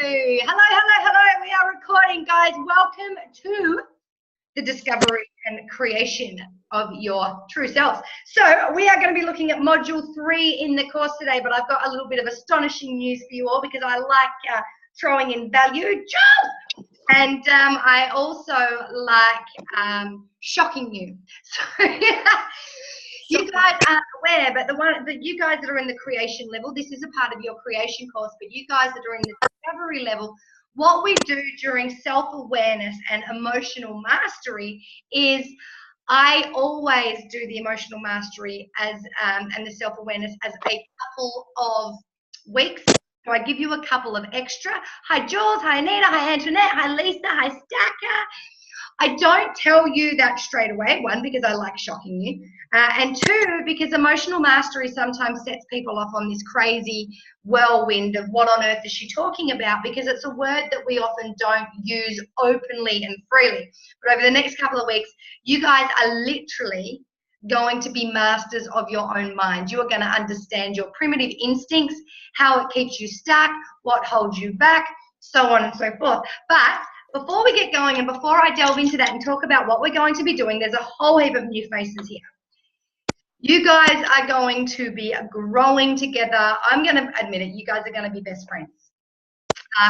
Hello, hello, hello. We are recording, guys. Welcome to the discovery and creation of your true selves. So we are going to be looking at module 3 in the course today, but I've got a little bit of astonishing news for you all because I like throwing in value. Jump! And I also like shocking you. So you guys aren't aware, but you guys that are in the creation level, this is a part of your creation course, but you guys that are in the discovery level, what we do during self-awareness and emotional mastery is I always do the emotional mastery as and the self-awareness as a couple of weeks. So I give you a couple of extra. Hi, Jules. Hi, Anita. Hi, Antoinette. Hi, Lisa. Hi, Stacker. I don't tell you that straight away, one, because I like shocking you, and two, because emotional mastery sometimes sets people off on this crazy whirlwind of what on earth is she talking about, because it's a word that we often don't use openly and freely. But over the next couple of weeks, you guys are literally going to be masters of your own mind. You are going to understand your primitive instincts, how it keeps you stuck, what holds you back, so on and so forth. But before we get going and before I delve into that and talk about what we're going to be doing, there's a whole heap of new faces here. You guys are going to be growing together. I'm going to admit it, you guys are going to be best friends.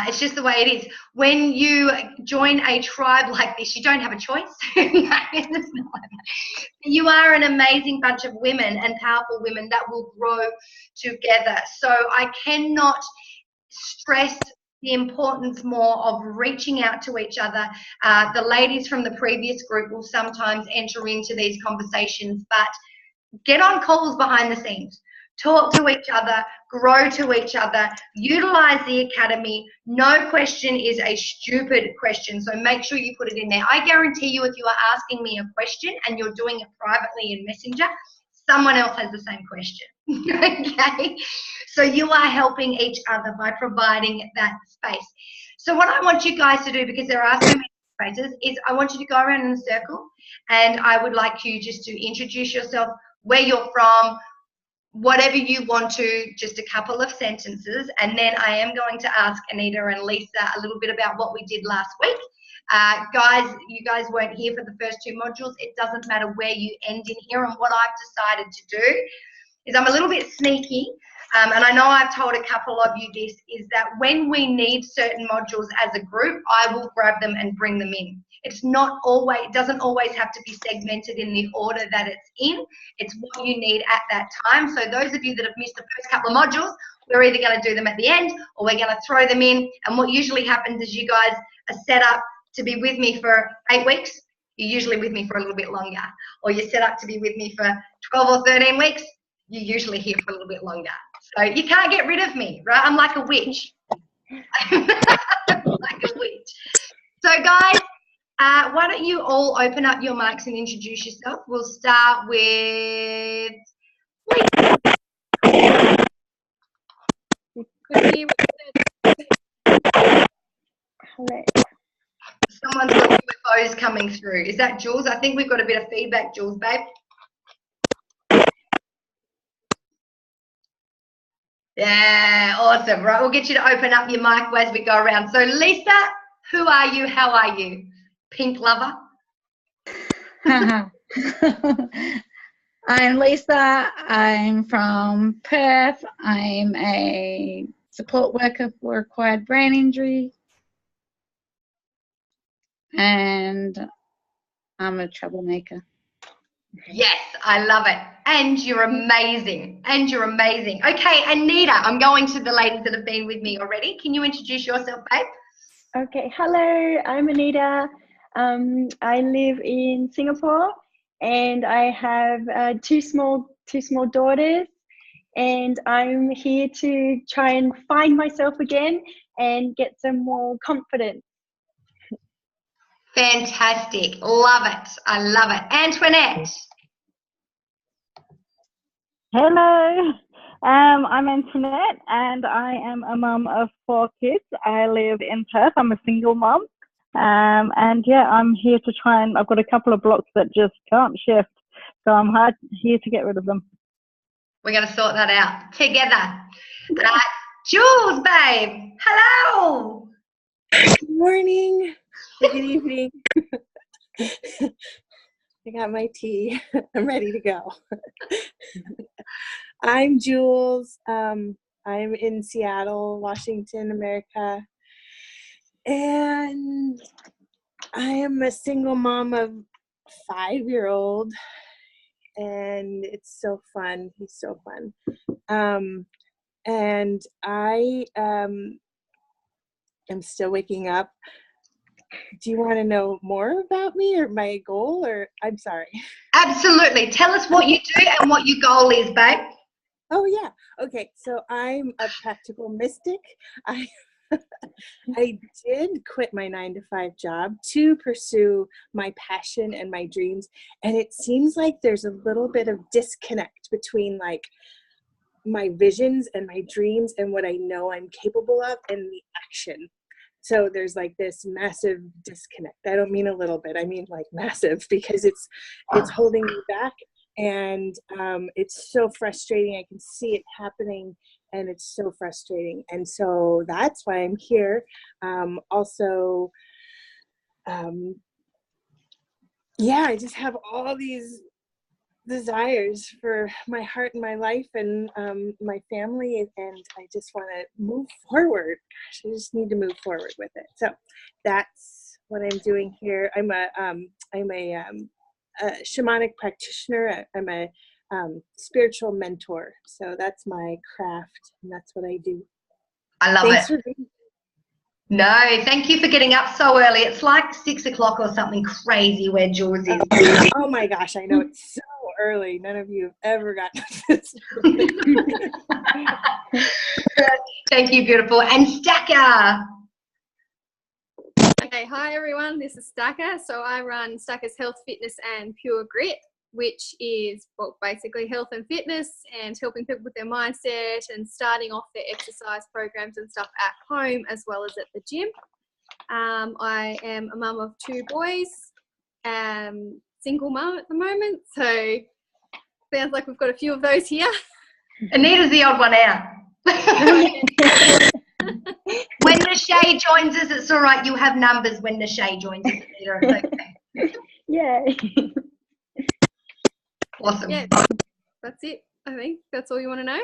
It's just the way it is. When you join a tribe like this, you don't have a choice. You are an amazing bunch of women and powerful women that will grow together. So I cannot stress the importance more of reaching out to each other. The ladies from the previous group will sometimes enter into these conversations, but get on calls behind the scenes. Talk to each other, grow to each other, utilize the academy. No question is a stupid question, so make sure you put it in there. I guarantee you if you are asking me a question and you're doing it privately in Messenger, someone else has the same question, okay? So you are helping each other by providing that space. So what I want you guys to do, because there are so many spaces, is I want you to go around in a circle, and I would like you just to introduce yourself, where you're from, whatever you want to, just a couple of sentences, and then I am going to ask Anita and Lisa a little bit about what we did last week. Guys, you guys weren't here for the first 2 modules. It doesn't matter where you end in here, and what I've decided to do is I'm a little bit sneaky, and I know I've told a couple of you this, is that when we need certain modules as a group, I will grab them and bring them in. It's not always, it doesn't always have to be segmented in the order that it's in. It's what you need at that time. So those of you that have missed the first couple of modules, we're either going to do them at the end or we're going to throw them in. And what usually happens is you guys are set up to be with me for 8 weeks. You're usually with me for a little bit longer. Or you're set up to be with me for 12 or 13 weeks. You're usually here for a little bit longer. So you can't get rid of me, right? I'm like a witch. I'm like a witch. So guys, why don't you all open up your mics and introduce yourself. We'll start with someone's got UFOs coming through. Is that Jules? I think we've got a bit of feedback, Jules, babe. Yeah, awesome. Right, we'll get you to open up your mic as we go around. So Lisa, who are you? How are you? Pink lover? I'm Lisa. I'm from Perth. I'm a support worker for acquired brain injury. And I'm a troublemaker. Yes, I love it. And you're amazing. And you're amazing. Okay, Anita, I'm going to the ladies that have been with me already. Can you introduce yourself, babe? Okay, hello, I'm Anita. I live in Singapore, and I have two small daughters, and I'm here to try and find myself again and get some more confidence. Fantastic. Love it. I love it. Antoinette. Hello, I'm Antoinette, and I am a mum of 4 kids. I live in Perth. I'm a single mum, and yeah, I'm here to try and, I've got a couple of blocks that just can't shift, so I'm here to get rid of them. We're going to sort that out together. Jules, babe. Hello. morning or good evening. I got my tea. I'm ready to go. I'm Jules. I'm in Seattle, Washington, America. And I am a single mom of a 5-year-old. And it's so fun. He's so fun. And I am still waking up. Do you want to know more about me or my goal, or I'm sorry? Absolutely. Tell us what you do and what your goal is, babe. Oh yeah. Okay. So I'm a practical mystic. I did quit my 9-to-5 job to pursue my passion and my dreams, and it seems like there's a little bit of disconnect between like my visions and my dreams and what I know I'm capable of and the action. So there's like this massive disconnect. I don't mean a little bit, I mean like massive, because it's holding me back, and it's so frustrating. I can see it happening, and it's so frustrating. And so that's why I'm here. Also, yeah, I just have all these desires for my heart and my life and my family, and I just want to move forward. Gosh, I just need to move forward with it. So that's what I'm doing here. I'm a shamanic practitioner. I'm a spiritual mentor. So that's my craft, and that's what I do. I love Thanks it. for being. No, thank you for getting up so early. It's like 6 o'clock or something crazy where Jules is. Oh my gosh, I know it's so early. None of you have ever gotten this. Thank you, beautiful. And Stacker. Okay, hi everyone, this is Stacker. So I run Stacker's Health, Fitness and Pure Grit, which is basically health and fitness and helping people with their mindset and starting off their exercise programs and stuff at home as well as at the gym. I am a mum of 2 boys, single mum at the moment, so sounds like we've got a few of those here. Anita's the odd one out. When Nashay joins us, it's all right. You have numbers when Nashay joins us, Anita. It's okay. Yeah. Awesome. Yeah, that's it. I think that's all you want to know.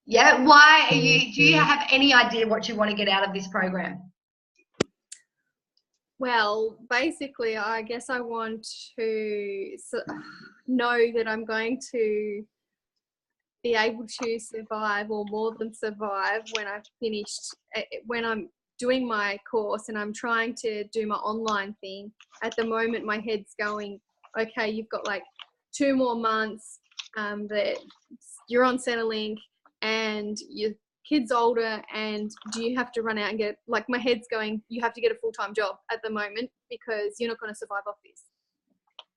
Yeah. Why are you? Do you have any idea what you want to get out of this program? Well, basically, I guess I want to know that I'm going to be able to survive, or more than survive, when I've finished, when I'm doing my course and I'm trying to do my online thing. At the moment, my head's going, okay, you've got like 2 more months that you're on Centrelink and your kid's older, and do you have to run out and get, like, my head's going, you have to get a full-time job at the moment because you're not going to survive off this.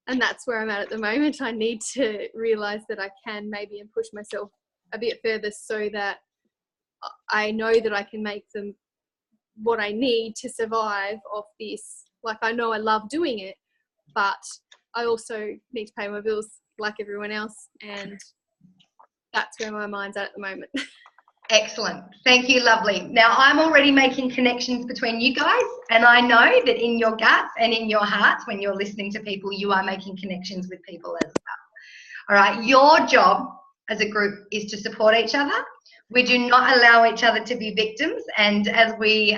And that's where I'm at the moment. I need to realize that I can maybe and push myself a bit further so that I know that I can make them what I need to survive off this. Like, I know I love doing it, but I also need to pay my bills like everyone else, and that's where my mind's at the moment. Excellent. Thank you, lovely. Now, I'm already making connections between you guys, and I know that in your guts and in your hearts, when you're listening to people, you are making connections with people as well. All right, your job as a group is to support each other. We do not allow each other to be victims, and as we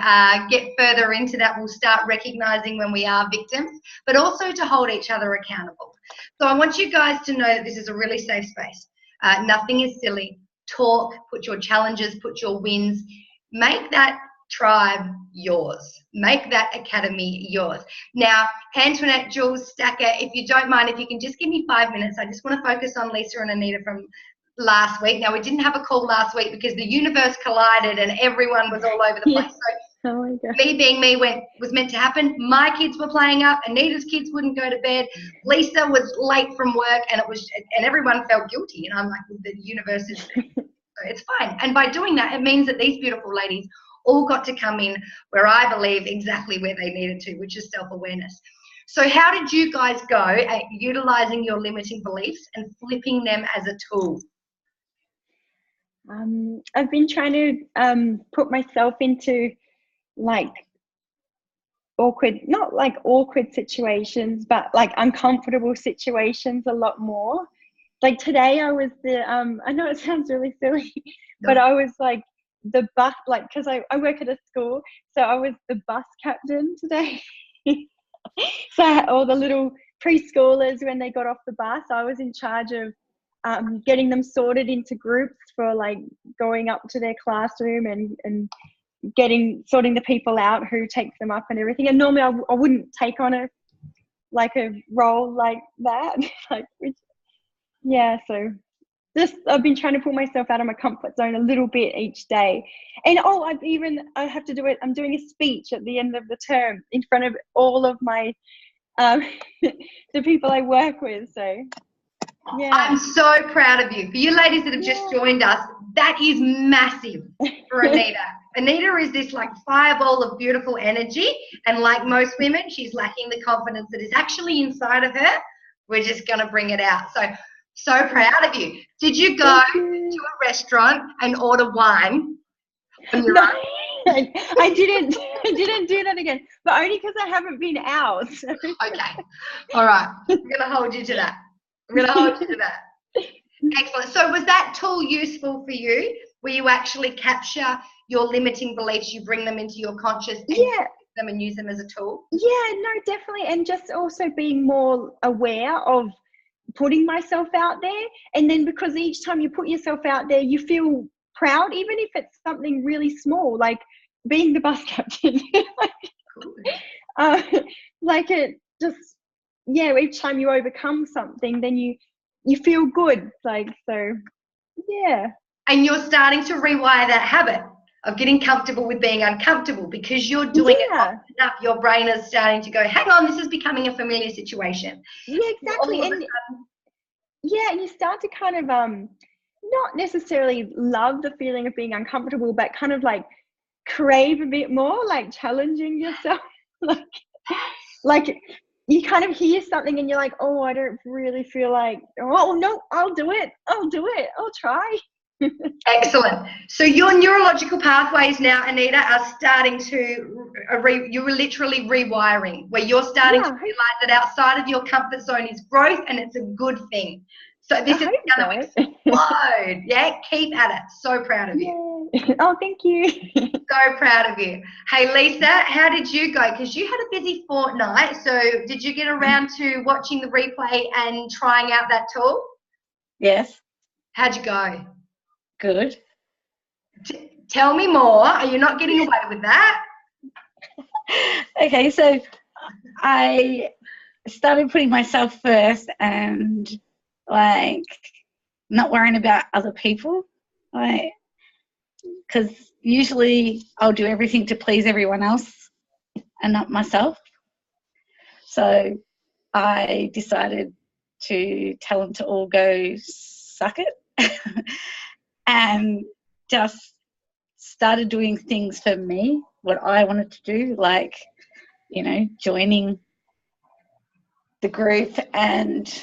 get further into that, we'll start recognizing when we are victims, but also to hold each other accountable. So I want you guys to know that this is a really safe space. Nothing is silly. Talk, put your challenges, put your wins, make that tribe yours, make that academy yours. Now, Antoinette, Jules, Stacker, if you don't mind, if you can just give me 5 minutes, I just want to focus on Lisa and Anita from last week. Now, we didn't have a call last week because the universe collided and everyone was all over the place. So Oh my God. me being me was meant to happen. My kids were playing up. Anita's kids wouldn't go to bed. Lisa was late from work, and everyone felt guilty. And I'm like, the universe is there. So it's fine. And by doing that, it means that these beautiful ladies all got to come in where I believe exactly where they needed to, which is self-awareness. So how did you guys go at utilizing your limiting beliefs and flipping them as a tool? I've been trying to put myself into, like, awkward, not like awkward situations, but like uncomfortable situations a lot more. Like today I was I know it sounds really silly, but I was like the bus, like, because I work at a school, so I was the bus captain today. So I had all the little preschoolers, when they got off the bus, I was in charge of getting them sorted into groups for like going up to their classroom and sorting the people out who takes them up and everything. And normally I wouldn't take on a role like that. So just I've been trying to pull myself out of my comfort zone a little bit each day. And I have to do it. I'm doing a speech at the end of the term in front of all of my the people I work with. So yeah, I'm so proud of you. For you ladies that have just joined us, that is massive for Anita. Anita is this like fireball of beautiful energy, and like most women, she's lacking the confidence that is actually inside of her. We're just going to bring it out. So proud of you. Did you go to a restaurant and order wine on your own? I didn't do that again, but only because I haven't been out. Okay. All right. I'm going to hold you to that. Excellent. So was that tool useful for you, where you actually capture your limiting beliefs, you bring them into your conscious them and use them as a tool? Yeah, no, definitely. And just also being more aware of putting myself out there. And then because each time you put yourself out there, you feel proud, even if it's something really small, like being the bus captain. It just, each time you overcome something, then you feel good. And you're starting to rewire that habit of getting comfortable with being uncomfortable, because you're doing it often enough. Your brain is starting to go, hang on, this is becoming a familiar situation. Yeah, exactly. And you start to kind of not necessarily love the feeling of being uncomfortable, but kind of like crave a bit more, like challenging yourself. like you kind of hear something and you're like, oh, I don't really feel like, oh no, I'll do it, I'll try. Excellent. So your neurological pathways now, Anita, are starting to, you're literally rewiring, where you're starting to realize that outside of your comfort zone is growth, and it's a good thing. So this is going to explode. Yeah, keep at it. So proud of you. Yay. Oh, thank you. So proud of you. Hey, Lisa, how did you go? Because you had a busy fortnight. So did you get around to watching the replay and trying out that tool? Yes. How'd you go? Good. Tell me more. Are you not getting away with that? Okay, so I started putting myself first and like not worrying about other people, like, because usually I'll do everything to please everyone else and not myself. So I decided to tell them to all go suck it. And just started doing things for me, what I wanted to do, like, joining the group and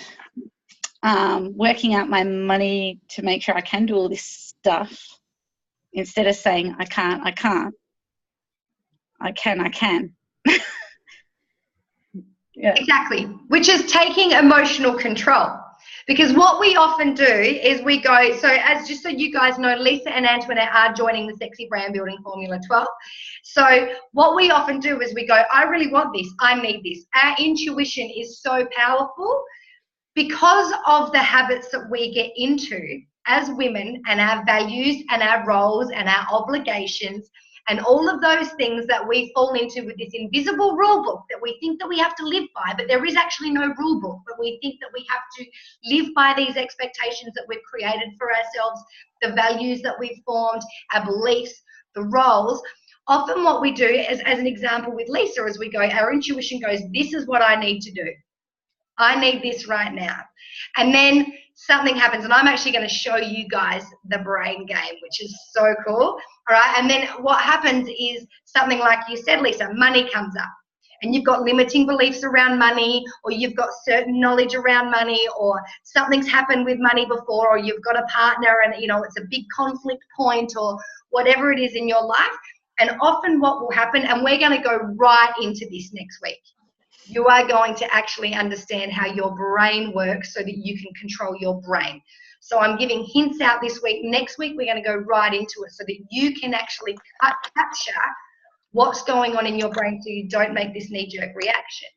working out my money to make sure I can do all this stuff, instead of saying I can't, I can. Yeah. Exactly, which is taking emotional control. Because what we often do is we go, so you guys know, Lisa and Antoinette are joining the Sexy Brand Building Formula 12. So what we often do is we go, I really want this, I need this. Our intuition is so powerful because of the habits that we get into as women, and our values and our roles and our obligations and all of those things that we fall into with this invisible rule book that we think that we have to live by, but there is actually no rule book, but we think that we have to live by these expectations that we've created for ourselves, the values that we've formed, our beliefs, the roles. Often what we do, as an example with Lisa, is we go, our intuition goes, this is what I need to do. I need this right now. And then something happens, and I'm actually going to show you guys the brain game, which is so cool. All right. And then what happens is something like you said, Lisa, money comes up, and you've got limiting beliefs around money, or you've got certain knowledge around money, or something's happened with money before, or you've got a partner and, it's a big conflict point, or whatever it is in your life. And often what will happen, and we're going to go right into this next week, you are going to actually understand how your brain works so that you can control your brain. So I'm giving hints out this week. Next week, we're going to go right into it so that you can actually capture what's going on in your brain so you don't make this knee-jerk reaction.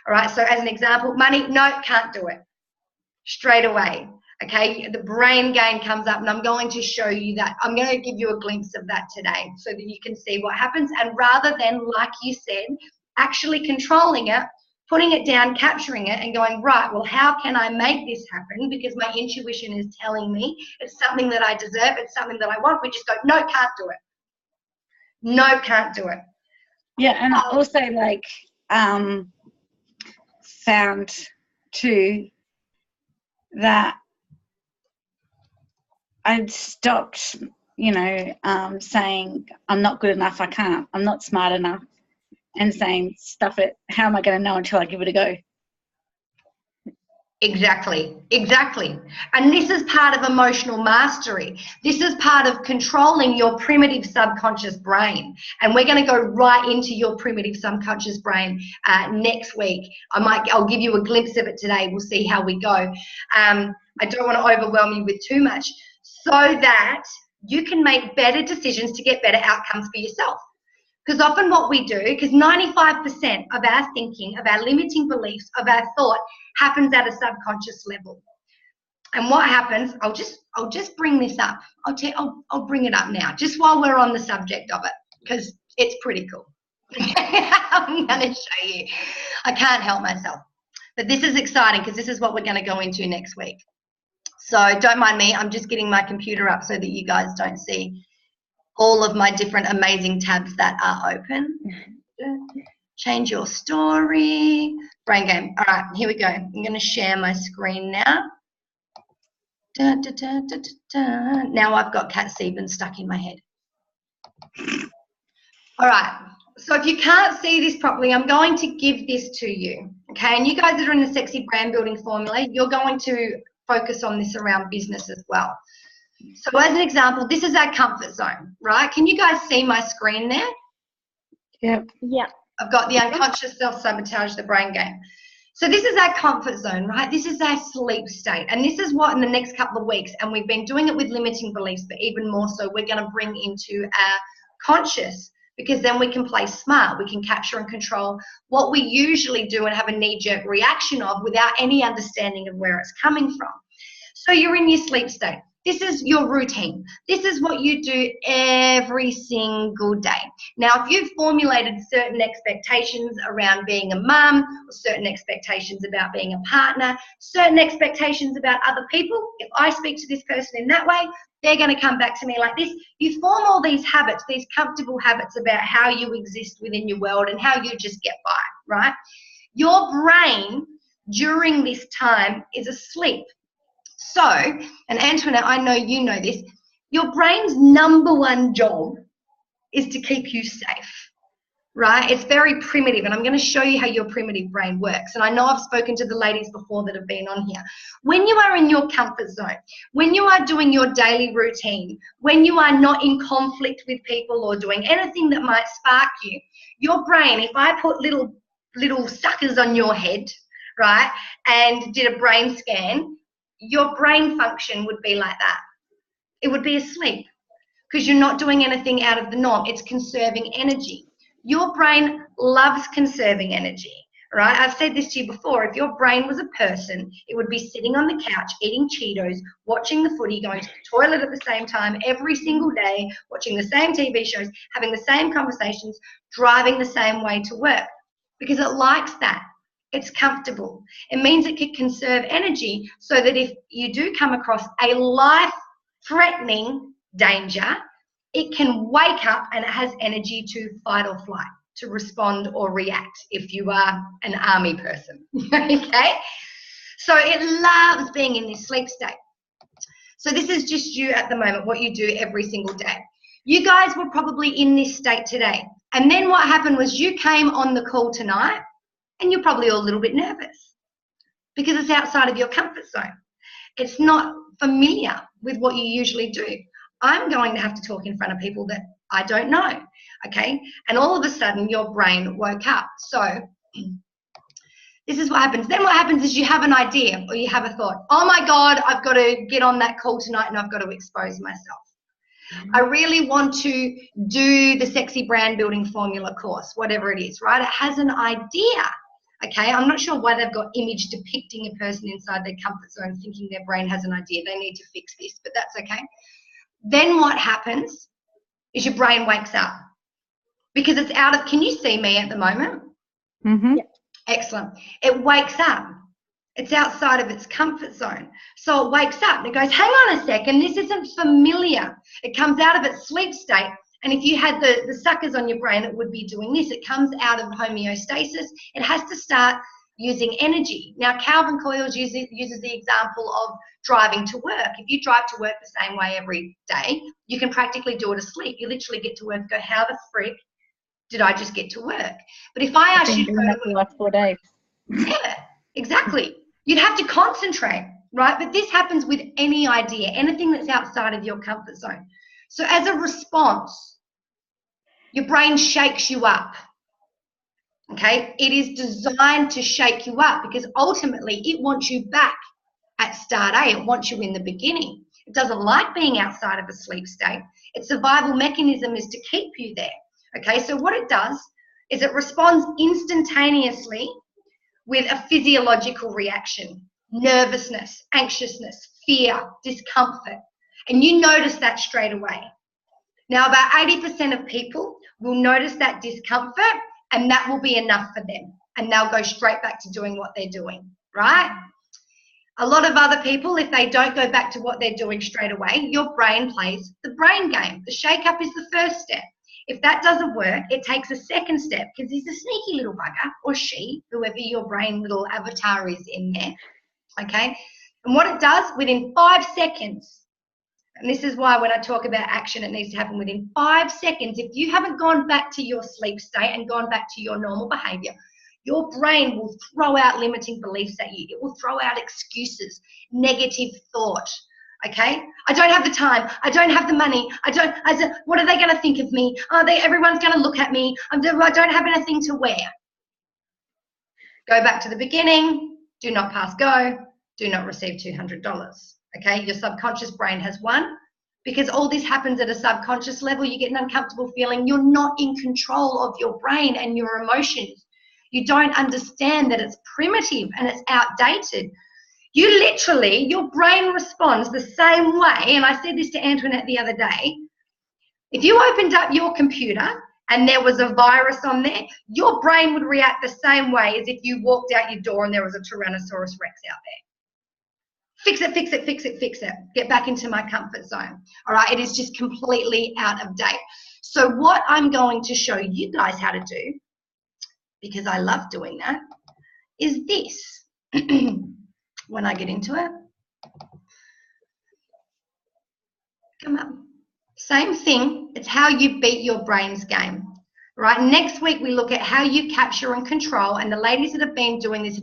All right, so as an example, money, no, can't do it. Straight away, okay? The brain game comes up, and I'm going to show you that. I'm going to give you a glimpse of that today so that you can see what happens. And rather than, like you said, actually controlling it, putting it down, capturing it, and going, right, well, how can I make this happen? Because my intuition is telling me it's something that I deserve, it's something that I want. We just go, no, can't do it. No, can't do it. Yeah, and I also like found too that I'd stopped, saying I'm not good enough, I can't, I'm not smart enough, and saying stuff it, how am I going to know until I give it a go? Exactly. And this is part of emotional mastery. This is part of controlling your primitive subconscious brain. And we're going to go right into your primitive subconscious brain next week. I'll give you a glimpse of it today. We'll see how we go. I don't want to overwhelm you with too much so that you can make better decisions to get better outcomes for yourself. Because often what we do, because 95% of our thinking, of our limiting beliefs, of our thought happens at a subconscious level. And what happens, I'll just bring this up. I'll bring it up now, just while we're on the subject of it, because it's pretty cool. I'm going to show you. I can't help myself. But this is exciting because this is what we're going to go into next week. So don't mind me. I'm just getting my computer up so that you guys don't see all of my different amazing tabs that are open. Change your story. Brain game. All right, here we go. I'm going to share my screen now. Now I've got Cat Sieben stuck in my head. All right. So if you can't see this properly, I'm going to give this to you. Okay, and you guys that are in the Sexy Brand Building Formula, you're going to focus on this around business as well. So as an example, this is our comfort zone, right? Can you guys see my screen there? Yep. Yeah. I've got the unconscious self-sabotage, the brain game. So this is our comfort zone, right? This is our sleep state. And this is what in the next couple of weeks, and we've been doing it with limiting beliefs, but even more so, we're going to bring into our conscious, because then we can play smart. We can capture and control what we usually do and have a knee-jerk reaction of without any understanding of where it's coming from. So you're in your sleep state. This is your routine. This is what you do every single day. Now, if you've formulated certain expectations around being a mum, or certain expectations about being a partner, certain expectations about other people, if I speak to this person in that way, they're going to come back to me like this. You form all these habits, these comfortable habits about how you exist within your world and how you just get by, right? Your brain during this time is asleep. So, and Antoinette, I know you know this, your brain's number one job is to keep you safe, right? It's very primitive, and I'm going to show you how your primitive brain works. And I know I've spoken to the ladies before that have been on here. When you are in your comfort zone, when you are doing your daily routine, when you are not in conflict with people or doing anything that might spark you, your brain, if I put little suckers on your head, right, and did a brain scan, your brain function would be like that. It would be asleep because you're not doing anything out of the norm. It's conserving energy. Your brain loves conserving energy, right? I've said this to you before. If your brain was a person, it would be sitting on the couch, eating Cheetos, watching the footy, going to the toilet at the same time every single day, watching the same TV shows, having the same conversations, driving the same way to work because it likes that. It's comfortable. It means it can conserve energy so that if you do come across a life-threatening danger, it can wake up and it has energy to fight or flight, to respond or react if you are an army person, okay? So it loves being in this sleep state. So this is just you at the moment, what you do every single day. You guys were probably in this state today. And then what happened was you came on the call tonight and you're probably all a little bit nervous because it's outside of your comfort zone. It's not familiar with what you usually do. I'm going to have to talk in front of people that I don't know. okay? And all of a sudden your brain woke up. So this is what happens. Then what happens is you have an idea or you have a thought. Oh my God, I've got to get on that call tonight and I've got to expose myself. I really want to do the sexy brand building formula course, whatever it is, right? It has an idea, okay? I'm not sure why they've got image depicting a person inside their comfort zone thinking their brain has an idea. They need to fix this, but that's okay. Then what happens is your brain wakes up because it's out of, can you see me at the moment? Mm-hmm. Yeah. Excellent. It wakes up. It's outside of its comfort zone. So it wakes up and it goes, hang on a second, this isn't familiar. It comes out of its sleep state. And if you had the suckers on your brain, it would be doing this. It comes out of homeostasis. It has to start using energy. Now, Calvin Coyles uses the example of driving to work. If you drive to work the same way every day, you can practically do it asleep. You literally get to work and go, how the frick did I just get to work? But if I ask you to go to the last 4 days. yeah, exactly. You'd have to concentrate, right? But this happens with any idea, anything that's outside of your comfort zone. So as a response, your brain shakes you up, okay? It is designed to shake you up because ultimately it wants you back at start A. It wants you in the beginning. It doesn't like being outside of a sleep state. Its survival mechanism is to keep you there, okay? So what it does is it responds instantaneously with a physiological reaction, nervousness, anxiousness, fear, discomfort. And you notice that straight away. Now, about 80% of people will notice that discomfort and that will be enough for them. And they'll go straight back to doing what they're doing, right? A lot of other people, if they don't go back to what they're doing straight away, your brain plays the brain game. The shake-up is the first step. If that doesn't work, it takes a second step because he's a sneaky little bugger, or she, whoever your brain little avatar is in there, okay? And what it does, within 5 seconds, and this is why when I talk about action, it needs to happen within 5 seconds. If you haven't gone back to your sleep state and gone back to your normal behavior, your brain will throw out limiting beliefs at you. It will throw out excuses, negative thought. Okay, I don't have the time. I don't have the money. What are they going to think of me? Everyone's going to look at me. I don't have anything to wear. Go back to the beginning. Do not pass go. Do not receive $200. Okay, your subconscious brain has won because all this happens at a subconscious level. You get an uncomfortable feeling. You're not in control of your brain and your emotions. You don't understand that it's primitive and it's outdated. You literally, your brain responds the same way, and I said this to Antoinette the other day. If you opened up your computer and there was a virus on there, your brain would react the same way as if you walked out your door and there was a Tyrannosaurus Rex out there. Fix it, fix it, fix it, fix it. Get back into my comfort zone. All right, it is just completely out of date. So what I'm going to show you guys how to do, because I love doing that, is this. When I get into it, come up. Same thing, it's how you beat your brain's game, right? Next week we look at how you capture and control, and the ladies that have been doing this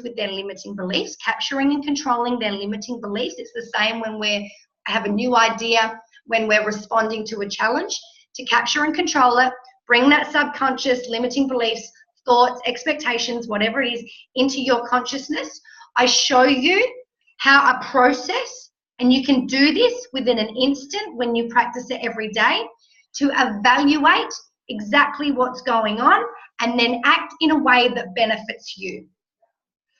with their limiting beliefs, capturing and controlling their limiting beliefs. It's the same when we have a new idea, when we're responding to a challenge, to capture and control it, bring that subconscious limiting beliefs, thoughts, expectations, whatever it is, into your consciousness. I show you how a process, and you can do this within an instant when you practice it every day, to evaluate exactly what's going on and then act in a way that benefits you.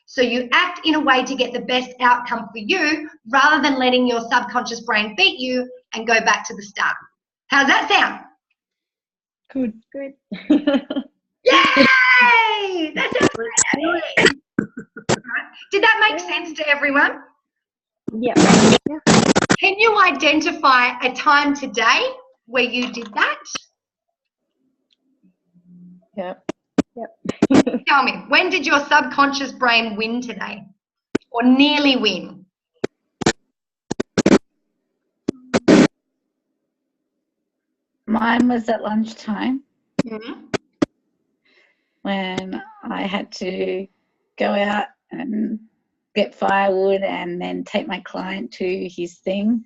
So you act in a way to get the best outcome for you rather than letting your subconscious brain beat you and go back to the start. How's that sound? Good. Good. Yay! That sounds great. Did that make sense to everyone? Yeah. Can you identify a time today where you did that? Yep. Tell me, when did your subconscious brain win today? Or nearly win? Mine was at lunchtime Mm-hmm. when I had to go out and get firewood and then take my client to his thing.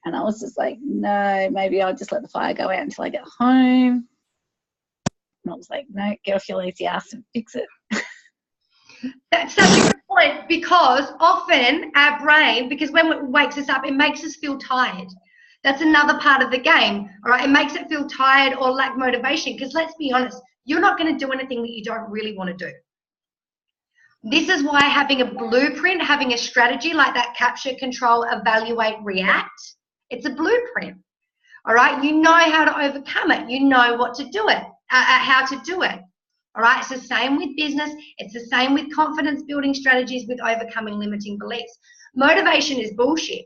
And I was just like, no, maybe I'll just let the fire go out until I get home. And I was like, no, get off your lazy ass and fix it. That's such a good point, because often our brain, because when it wakes us up, it makes us feel tired. That's another part of the game, all right? It makes it feel tired or lack motivation, because let's be honest, you're not going to do anything that you don't really want to do. This is why having a blueprint, having a strategy like that, capture, control, evaluate, react, it's a blueprint, all right? You know how to overcome it. You know what to do it, how to do it. All right, it's the same with business. It's the same with confidence building strategies, with overcoming limiting beliefs. Motivation is bullshit.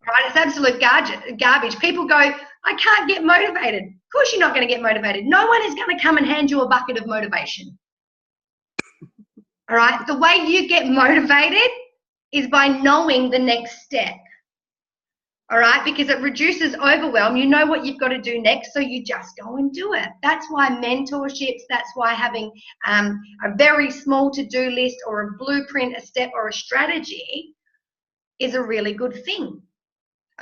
Right? It's absolute garbage. People go, I can't get motivated. Of course you're not going to get motivated. No one is going to come and hand you a bucket of motivation. All right, the way you get motivated is by knowing the next step. All right, because it reduces overwhelm. You know what you've got to do next, so you just go and do it. That's why mentorships, that's why having a very small to-do list or a blueprint, a step or a strategy is a really good thing,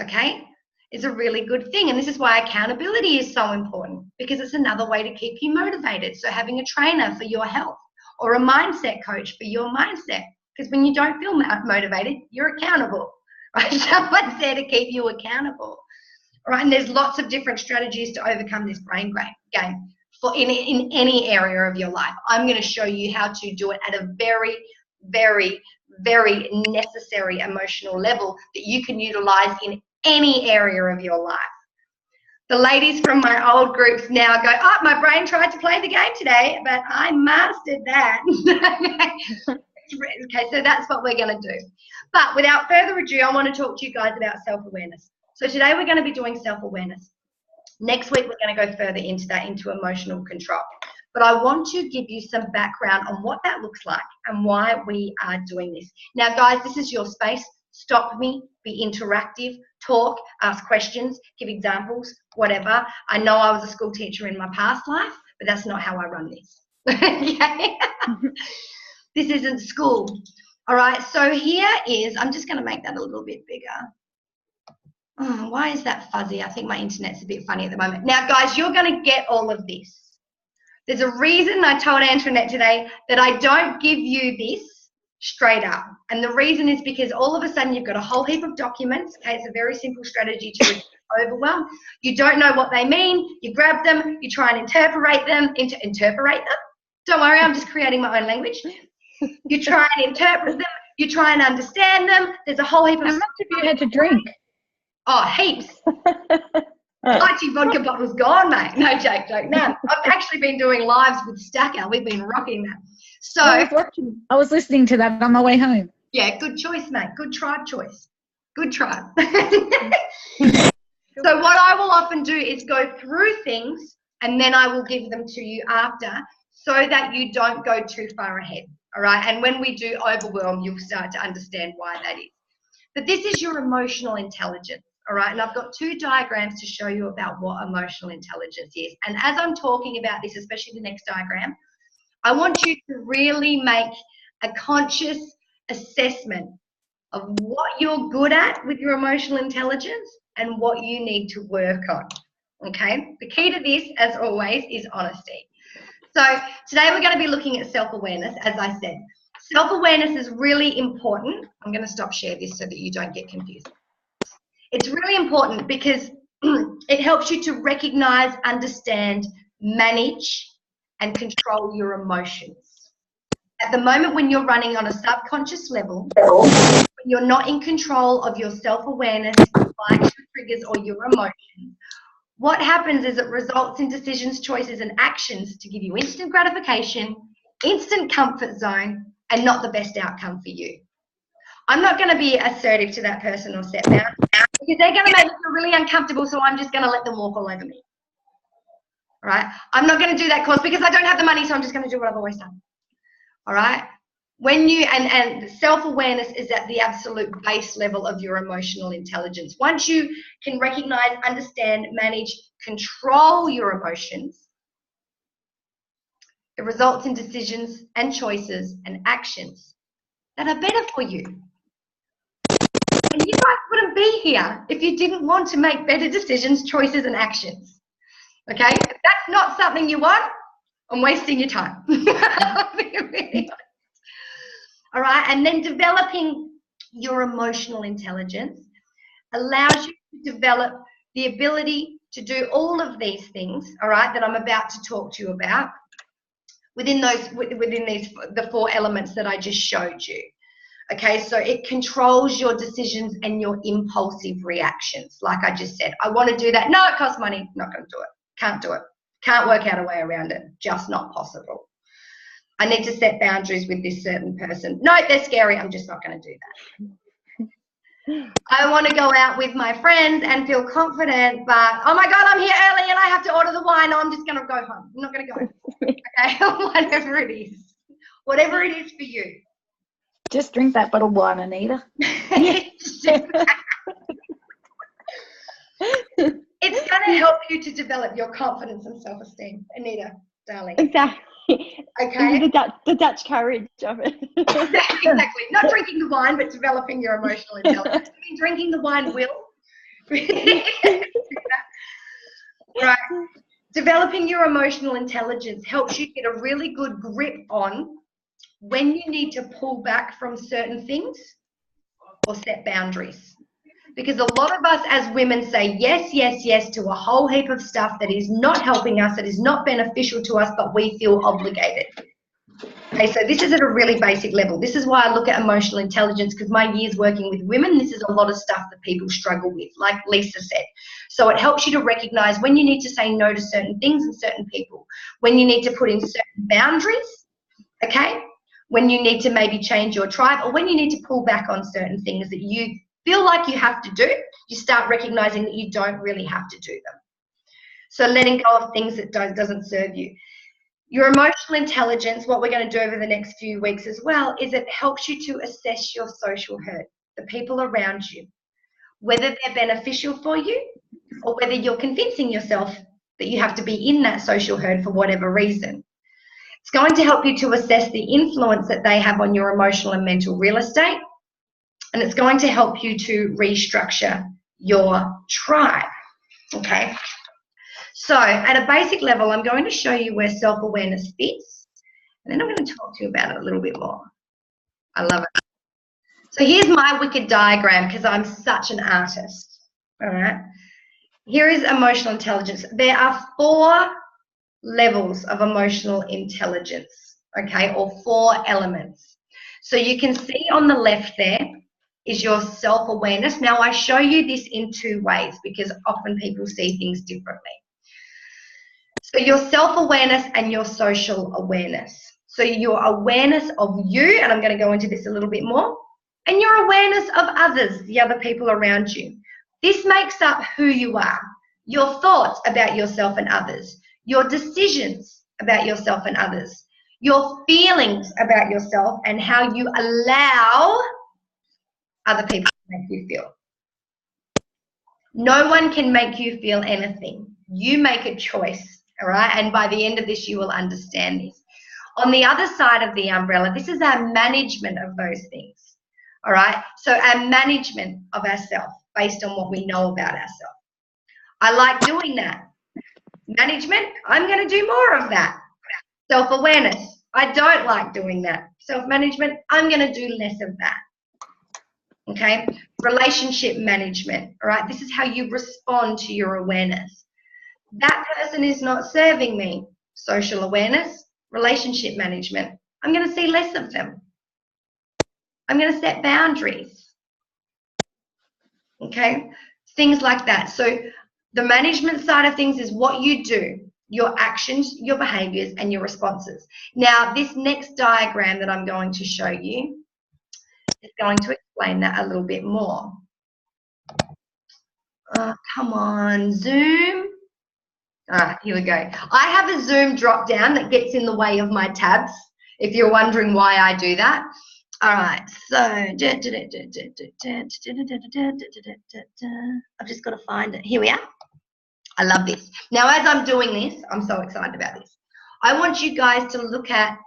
okay? It's a really good thing. And this is why accountability is so important, because it's another way to keep you motivated. So having a trainer for your health or a mindset coach for your mindset, because when you don't feel motivated, you're accountable. Right? Someone's there to keep you accountable. Right? And there's lots of different strategies to overcome this brain game for in any area of your life. I'm going to show you how to do it at a very, very, very necessary emotional level that you can utilize in any area of your life. The ladies from my old groups now go, oh, my brain tried to play the game today, but I mastered that. Okay, so that's what we're going to do. But without further ado, I want to talk to you guys about self-awareness. So today we're going to be doing self-awareness. Next week we're going to go further into that, into emotional control. But I want to give you some background on what that looks like and why we are doing this. Now, guys, this is your space. Stop me, be interactive, talk, ask questions, give examples, whatever. I know I was a school teacher in my past life, but that's not how I run this. Okay? This isn't school. All right, so here is, I'm just going to make that a little bit bigger. Oh, why is that fuzzy? I think my internet's a bit funny at the moment. Now, guys, you're going to get all of this. There's a reason I told Antoinette today that I don't give you this straight up. And the reason is because all of a sudden you've got a whole heap of documents. Okay, it's a very simple strategy to reduce overwhelm. You don't know what they mean. You grab them. You try and interpret them. Don't worry, I'm just creating my own language. You try and interpret them. You try and understand them. There's a whole heap of... How much have you had to drink? Oh, heaps. Lychee vodka bottle's gone, mate. No, joke. No, I've actually been doing lives with Stacker. We've been rocking that. So I was listening to that on my way home. Yeah, good choice, mate. Good tribe choice. Good tribe. So what I will often do is go through things and then I will give them to you after, so that you don't go too far ahead. All right. And when we do overwhelm, you'll start to understand why that is. But this is your emotional intelligence. All right. And I've got two diagrams to show you about what emotional intelligence is. And as I'm talking about this, especially the next diagram, I want you to really make a conscious assessment of what you're good at with your emotional intelligence and what you need to work on. Okay. The key to this, as always, is honesty. So today we're going to be looking at self-awareness, as I said. Self-awareness is really important. I'm going to stop share this so that you don't get confused. It's really important because it helps you to recognize, understand, manage, and control your emotions. At the moment when you're running on a subconscious level, when you're not in control of your self-awareness, your triggers, or your emotions, what happens is it results in decisions, choices, and actions to give you instant gratification, instant comfort zone, and not the best outcome for you. I'm not going to be assertive to that person or set boundaries because they're going to make me feel really uncomfortable, so I'm just going to let them walk all over me. All right? I'm not going to do that course because I don't have the money, so I'm just going to do what I've always done. All right? When you, and self-awareness is at the absolute base level of your emotional intelligence. Once you can recognize, understand, manage, control your emotions, it results in decisions and choices and actions that are better for you. And you guys wouldn't be here if you didn't want to make better decisions, choices, and actions. Okay? If that's not something you want, I'm wasting your time. All right, and then developing your emotional intelligence allows you to develop the ability to do all of these things, all right, that I'm about to talk to you about within the 4 elements that I just showed you. Okay, so it controls your decisions and your impulsive reactions. Like I just said, I want to do that. No, it costs money. Not going to do it. Can't do it. Can't work out a way around it. Just not possible. I need to set boundaries with this certain person. No, they're scary. I'm just not going to do that. I want to go out with my friends and feel confident, but oh my God, I'm here early and I have to order the wine. No, I'm just going to go home. I'm not going to go. Okay, whatever it is. Whatever it is for you. Just drink that bottle of wine, Anita. It's going to help you to develop your confidence and self-esteem, Anita, darling. Exactly. Okay. The Dutch courage of it. Exactly. Not drinking the wine, but developing your emotional intelligence. I mean, drinking the wine will. Right. Developing your emotional intelligence helps you get a really good grip on when you need to pull back from certain things or set boundaries. Because a lot of us as women say yes, yes, yes to a whole heap of stuff that is not helping us, that is not beneficial to us, but we feel obligated. Okay, so this is at a really basic level. This is why I look at emotional intelligence, because my years working with women, this is a lot of stuff that people struggle with, like Lisa said. So it helps you to recognize when you need to say no to certain things and certain people, when you need to put in certain boundaries, okay? When you need to maybe change your tribe, or when you need to pull back on certain things that you feel like you have to do, you start recognizing that you don't really have to do them. So letting go of things that doesn't serve you. Your emotional intelligence, what we're going to do over the next few weeks as well, is it helps you to assess your social herd, the people around you, whether they're beneficial for you or whether you're convincing yourself that you have to be in that social herd for whatever reason. It's going to help you to assess the influence that they have on your emotional and mental real estate. And it's going to help you to restructure your tribe, okay? So at a basic level, I'm going to show you where self-awareness fits, and then I'm going to talk to you about it a little bit more. I love it. So here's my wicked diagram, because I'm such an artist, all right? Here is emotional intelligence. There are 4 levels of emotional intelligence, okay, or 4 elements. So you can see on the left there is your self-awareness. Now I show you this in 2 ways because often people see things differently. So your self-awareness and your social awareness. So your awareness of you, and I'm going to go into this a little bit more, and your awareness of others, the other people around you. This makes up who you are, your thoughts about yourself and others, your decisions about yourself and others, your feelings about yourself, and how you allow other people to make you feel. No one can make you feel anything. You make a choice, all right? And by the end of this, you will understand this. On the other side of the umbrella, this is our management of those things, all right? So our management of ourselves based on what we know about ourselves. I like doing that. Management, I'm going to do more of that. Self-awareness, I don't like doing that. Self-management, I'm going to do less of that. Okay, relationship management, all right? This is how you respond to your awareness. That person is not serving me. Social awareness, relationship management. I'm going to see less of them. I'm going to set boundaries. Okay, things like that. So the management side of things is what you do, your actions, your behaviors, and your responses. Now, this next diagram that I'm going to show you is going to explain that a little bit more. Come on, Zoom. All right, here we go. I have a Zoom drop down that gets in the way of my tabs, if you're wondering why I do that. All right, so I've just got to find it. Here we are. I love this. Now, as I'm doing this, I'm so excited about this. I want you guys to look at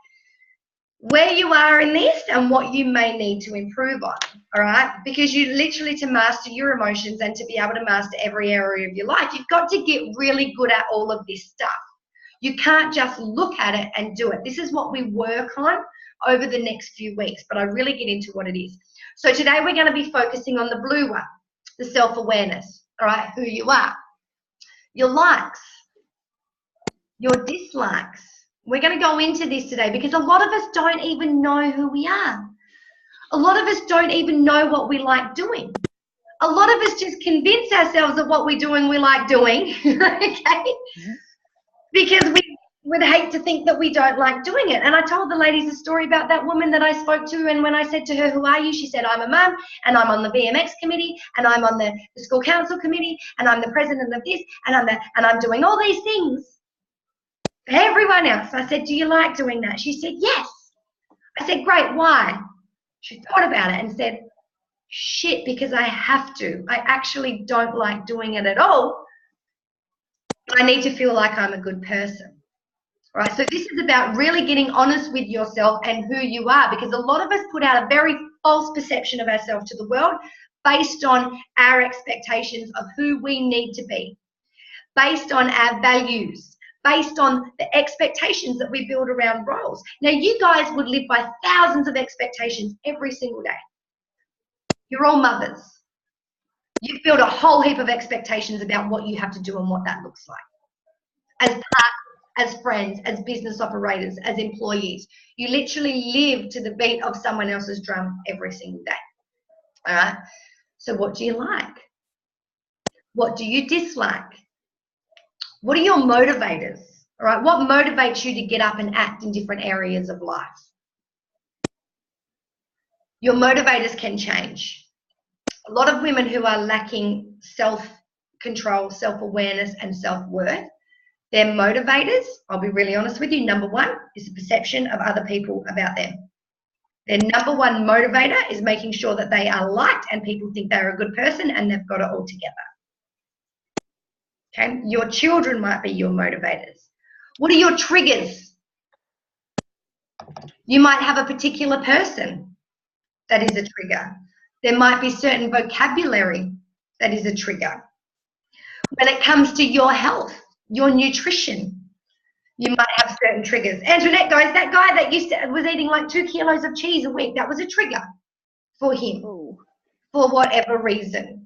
where you are in this and what you may need to improve on, all right? Because you literally, to master your emotions and to be able to master every area of your life, you've got to get really good at all of this stuff. You can't just look at it and do it. This is what we work on over the next few weeks, but I really get into what it is. So today we're going to be focusing on the blue one, the self-awareness, all right, who you are, your likes, your dislikes. We're going to go into this today because a lot of us don't even know who we are. A lot of us don't even know what we like doing. A lot of us just convince ourselves that what we're doing, we like doing, okay? Because we would hate to think that we don't like doing it. And I told the ladies a story about that woman that I spoke to, and when I said to her, who are you? She said, I'm a mum, and I'm on the BMX committee, and I'm on the school council committee, and I'm the president of this, and I'm doing all these things for everyone else. I said, do you like doing that? She said, yes. I said, great, why? She thought about it and said, shit, because I have to. I actually don't like doing it at all. I need to feel like I'm a good person. All right, so this is about really getting honest with yourself and who you are, because a lot of us put out a very false perception of ourselves to the world based on our expectations of who we need to be, based on our values, based on the expectations that we build around roles. Now, you guys would live by thousands of expectations every single day. You're all mothers. You've built a whole heap of expectations about what you have to do and what that looks like. As partners, as friends, as business operators, as employees, you literally live to the beat of someone else's drum every single day. All right? So what do you like? What do you dislike? What are your motivators? All right? What motivates you to get up and act in different areas of life? Your motivators can change. A lot of women who are lacking self-control, self-awareness, and self-worth, their motivators, I'll be really honest with you, number one is the perception of other people about them. Their number one motivator is making sure that they are liked and people think they're a good person and they've got it all together. Okay, your children might be your motivators. What are your triggers? You might have a particular person that is a trigger. There might be certain vocabulary that is a trigger. When it comes to your health, your nutrition, you might have certain triggers. Antoinette, guys, that guy that was eating like 2 kilos of cheese a week, that was a trigger for him. Oh. For whatever reason.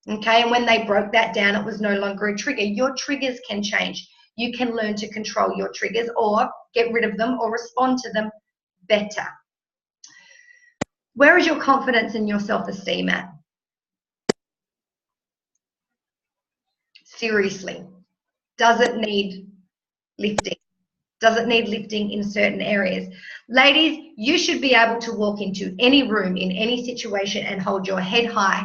Okay, and when they broke that down, it was no longer a trigger. Your triggers can change. You can learn to control your triggers or get rid of them or respond to them better. Where is your confidence and your self-esteem at? Seriously, does it need lifting? Does it need lifting in certain areas? Ladies, you should be able to walk into any room, in any situation, and hold your head high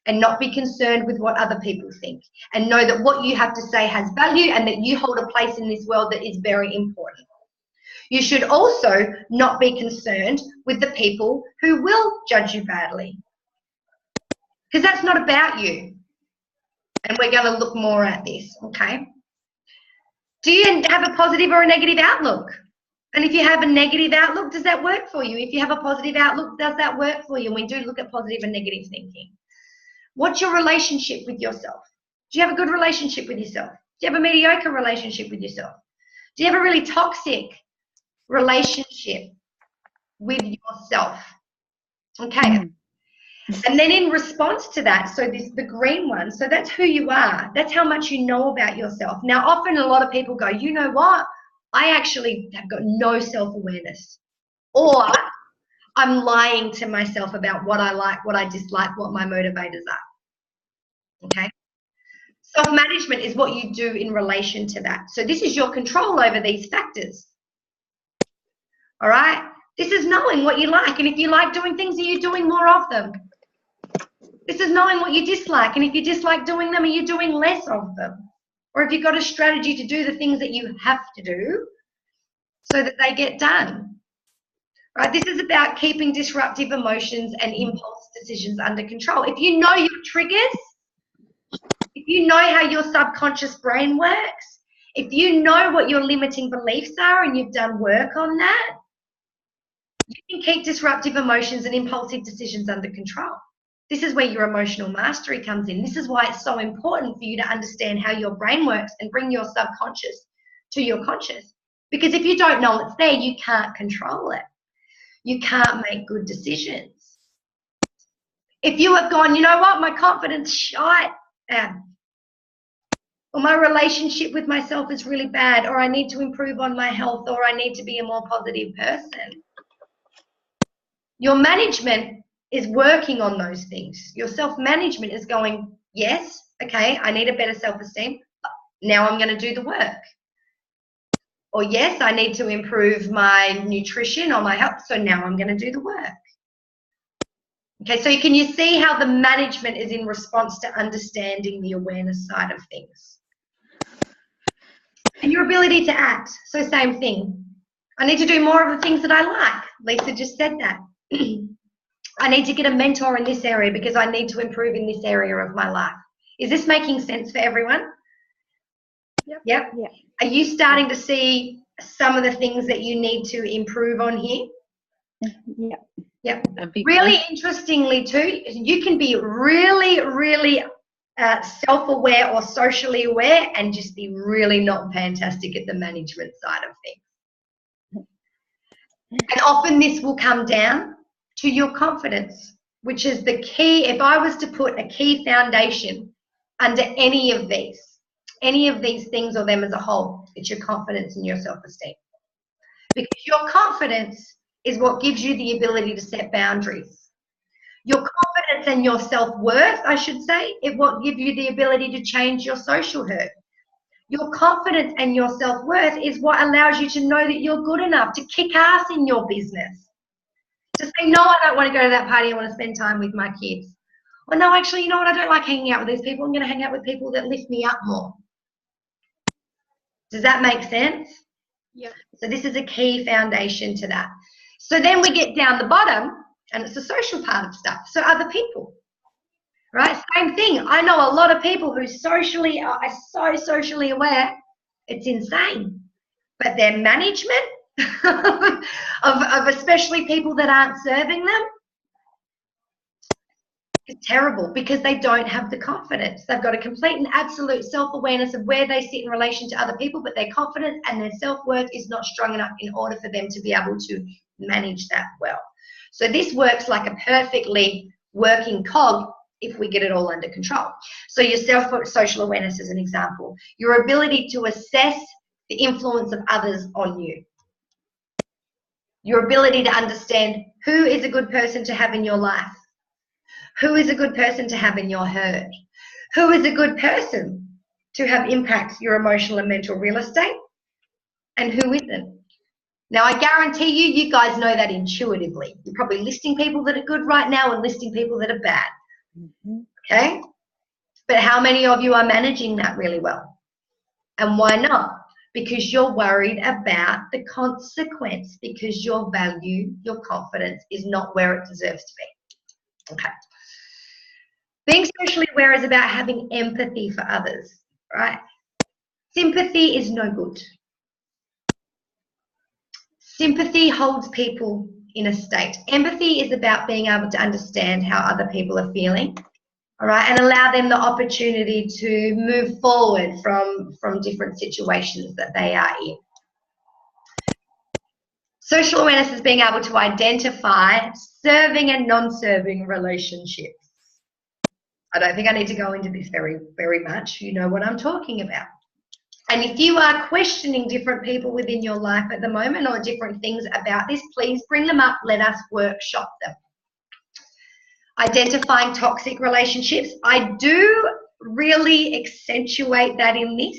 and not be concerned with what other people think, and know that what you have to say has value and that you hold a place in this world that is very important. You should also not be concerned with the people who will judge you badly, because that's not about you. And we're going to look more at this, okay? Do you have a positive or a negative outlook? And if you have a negative outlook, does that work for you? If you have a positive outlook, does that work for you? And we do look at positive and negative thinking. What's your relationship with yourself? Do you have a good relationship with yourself? Do you have a mediocre relationship with yourself? Do you have a really toxic relationship with yourself? Okay. And then in response to that, so the green one, so that's who you are. That's how much you know about yourself. Now, often a lot of people go, you know what? I actually have got no self-awareness. Or I'm lying to myself about what I like, what I dislike, what my motivators are. Okay? Self-management is what you do in relation to that. So this is your control over these factors. All right? This is knowing what you like. And if you like doing things, are you doing more of them? This is knowing what you dislike. And if you dislike doing them, are you doing less of them? Or have you got a strategy to do the things that you have to do so that they get done? Right? This is about keeping disruptive emotions and impulse decisions under control. If you know your triggers, if you know how your subconscious brain works, if you know what your limiting beliefs are and you've done work on that, you can keep disruptive emotions and impulsive decisions under control. This is where your emotional mastery comes in. This is why it's so important for you to understand how your brain works and bring your subconscious to your conscious. Because if you don't know it's there, you can't control it. You can't make good decisions. If you have gone, you know what, my confidence shite, or my relationship with myself is really bad, or I need to improve on my health, or I need to be a more positive person. Your management is working on those things. Your self-management is going, yes, okay, I need a better self-esteem. Now I'm going to do the work. Or yes, I need to improve my nutrition or my health, so now I'm going to do the work. Okay, so can you see how the management is in response to understanding the awareness side of things? And your ability to act, so same thing. I need to do more of the things that I like. Lisa just said that. I need to get a mentor in this area because I need to improve in this area of my life. Is this making sense for everyone? Yep. Yep. Yeah. Are you starting to see some of the things that you need to improve on here? Yeah. Yep. A big Really one. interestingly too, you can be really self-aware or socially aware and just be really not fantastic at the management side of things. And often this will come down to your confidence, which is the key. If I was to put a key foundation under any of these things or them as a whole, it's your confidence and your self-esteem. Because your confidence is what gives you the ability to set boundaries. Your confidence and your self-worth, I should say, is what gives you the ability to change your social hurt. Your confidence and your self-worth is what allows you to know that you're good enough to kick ass in your business. To say, no, I don't want to go to that party, I want to spend time with my kids. Or no, actually, you know what, I don't like hanging out with these people, I'm going to hang out with people that lift me up more. Does that make sense? Yep. So this is a key foundation to that. So then we get down the bottom, and it's the social part of stuff. So other people, right? Same thing. I know a lot of people who socially are so socially aware, it's insane. But their management of especially people that aren't serving them is terrible because they don't have the confidence. They've got a complete and absolute self-awareness of where they sit in relation to other people, but their confidence and their self-worth is not strong enough in order for them to be able to manage that well. So this works like a perfectly working cog if we get it all under control. So your social awareness is an example. Your ability to assess the influence of others on you. Your ability to understand who is a good person to have in your life. Who is a good person to have in your herd? Who is a good person to have impact your emotional and mental real estate? And who isn't? Now, I guarantee you guys know that intuitively. You're probably listing people that are good right now and listing people that are bad. Okay? But how many of you are managing that really well? And why not? Because you're worried about the consequence, because your value, your confidence is not where it deserves to be. Okay. Being socially aware is about having empathy for others, right? Sympathy is no good. Sympathy holds people in a state. Empathy is about being able to understand how other people are feeling, all right, and allow them the opportunity to move forward from different situations that they are in. Social awareness is being able to identify serving and non-serving relationships. I don't think I need to go into this very, very much. You know what I'm talking about. And if you are questioning different people within your life at the moment or different things about this, please bring them up. Let us workshop them. Identifying toxic relationships. I do really accentuate that in this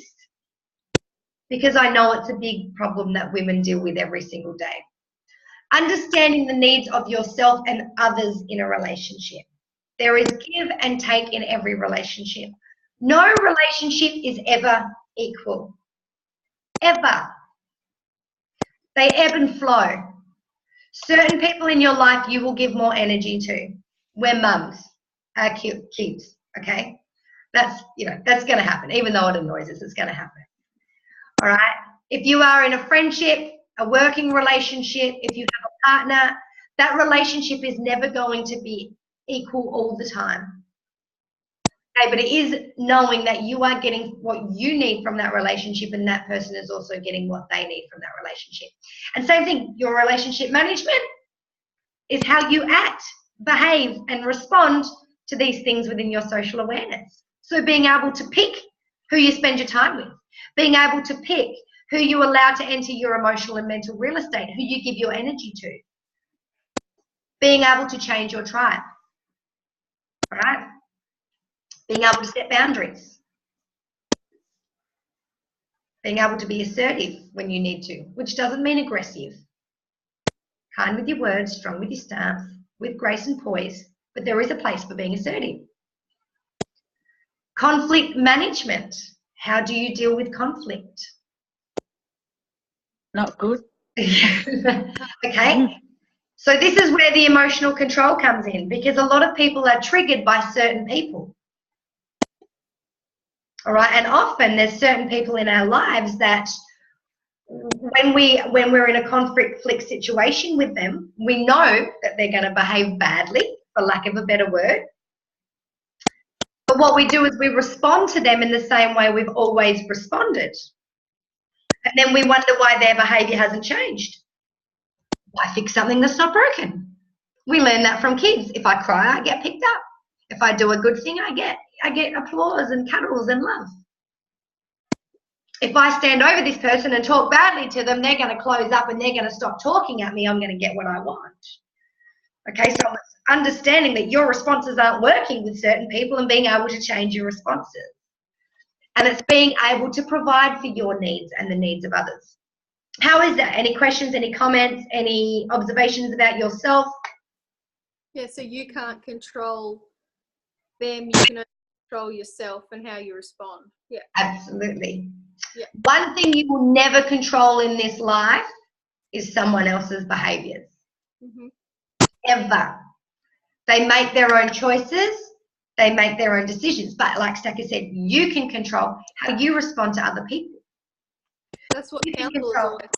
because I know it's a big problem that women deal with every single day. Understanding the needs of yourself and others in a relationship. There is give and take in every relationship. No relationship is ever equal. Ever. They ebb and flow. Certain people in your life you will give more energy to. We're mums, our kids, okay? That's, that's going to happen. Even though it annoys us, it's going to happen. All right? If you are in a friendship, a working relationship, if you have a partner, that relationship is never going to be equal all the time. Okay, but it is knowing that you are getting what you need from that relationship, and that person is also getting what they need from that relationship. And same thing, your relationship management is how you act, behave, and respond to these things within your social awareness. So being able to pick who you spend your time with, being able to pick who you allow to enter your emotional and mental real estate, who you give your energy to, being able to change your tribe, all right? Being able to set boundaries, being able to be assertive when you need to, which doesn't mean aggressive. Kind with your words, strong with your stance, with grace and poise, but there is a place for being assertive. Conflict management. How do you deal with conflict? Not good. Okay. So this is where the emotional control comes in, because a lot of people are triggered by certain people. All right. And often there's certain people in our lives that when we're in a conflict situation with them, we know that they're going to behave badly, for lack of a better word. But what we do is we respond to them in the same way we've always responded. And then we wonder why their behavior hasn't changed. Why fix something that's not broken? We learn that from kids. If I cry, I get picked up. If I do a good thing, I get applause and cuddles and love. If I stand over this person and talk badly to them, they're going to close up and they're going to stop talking at me. I'm going to get what I want. Okay, so it's understanding that your responses aren't working with certain people and being able to change your responses. And it's being able to provide for your needs and the needs of others. How is that? Any questions, any comments, any observations about yourself? Yeah, so you can't control them, you can only control yourself and how you respond. Yeah. Absolutely. Yeah. One thing you will never control in this life is someone else's behaviors. Mm-hmm. Ever. They make their own choices, they make their own decisions. But like Stacey said, you can control how you respond to other people. That's what You can counselors control. always.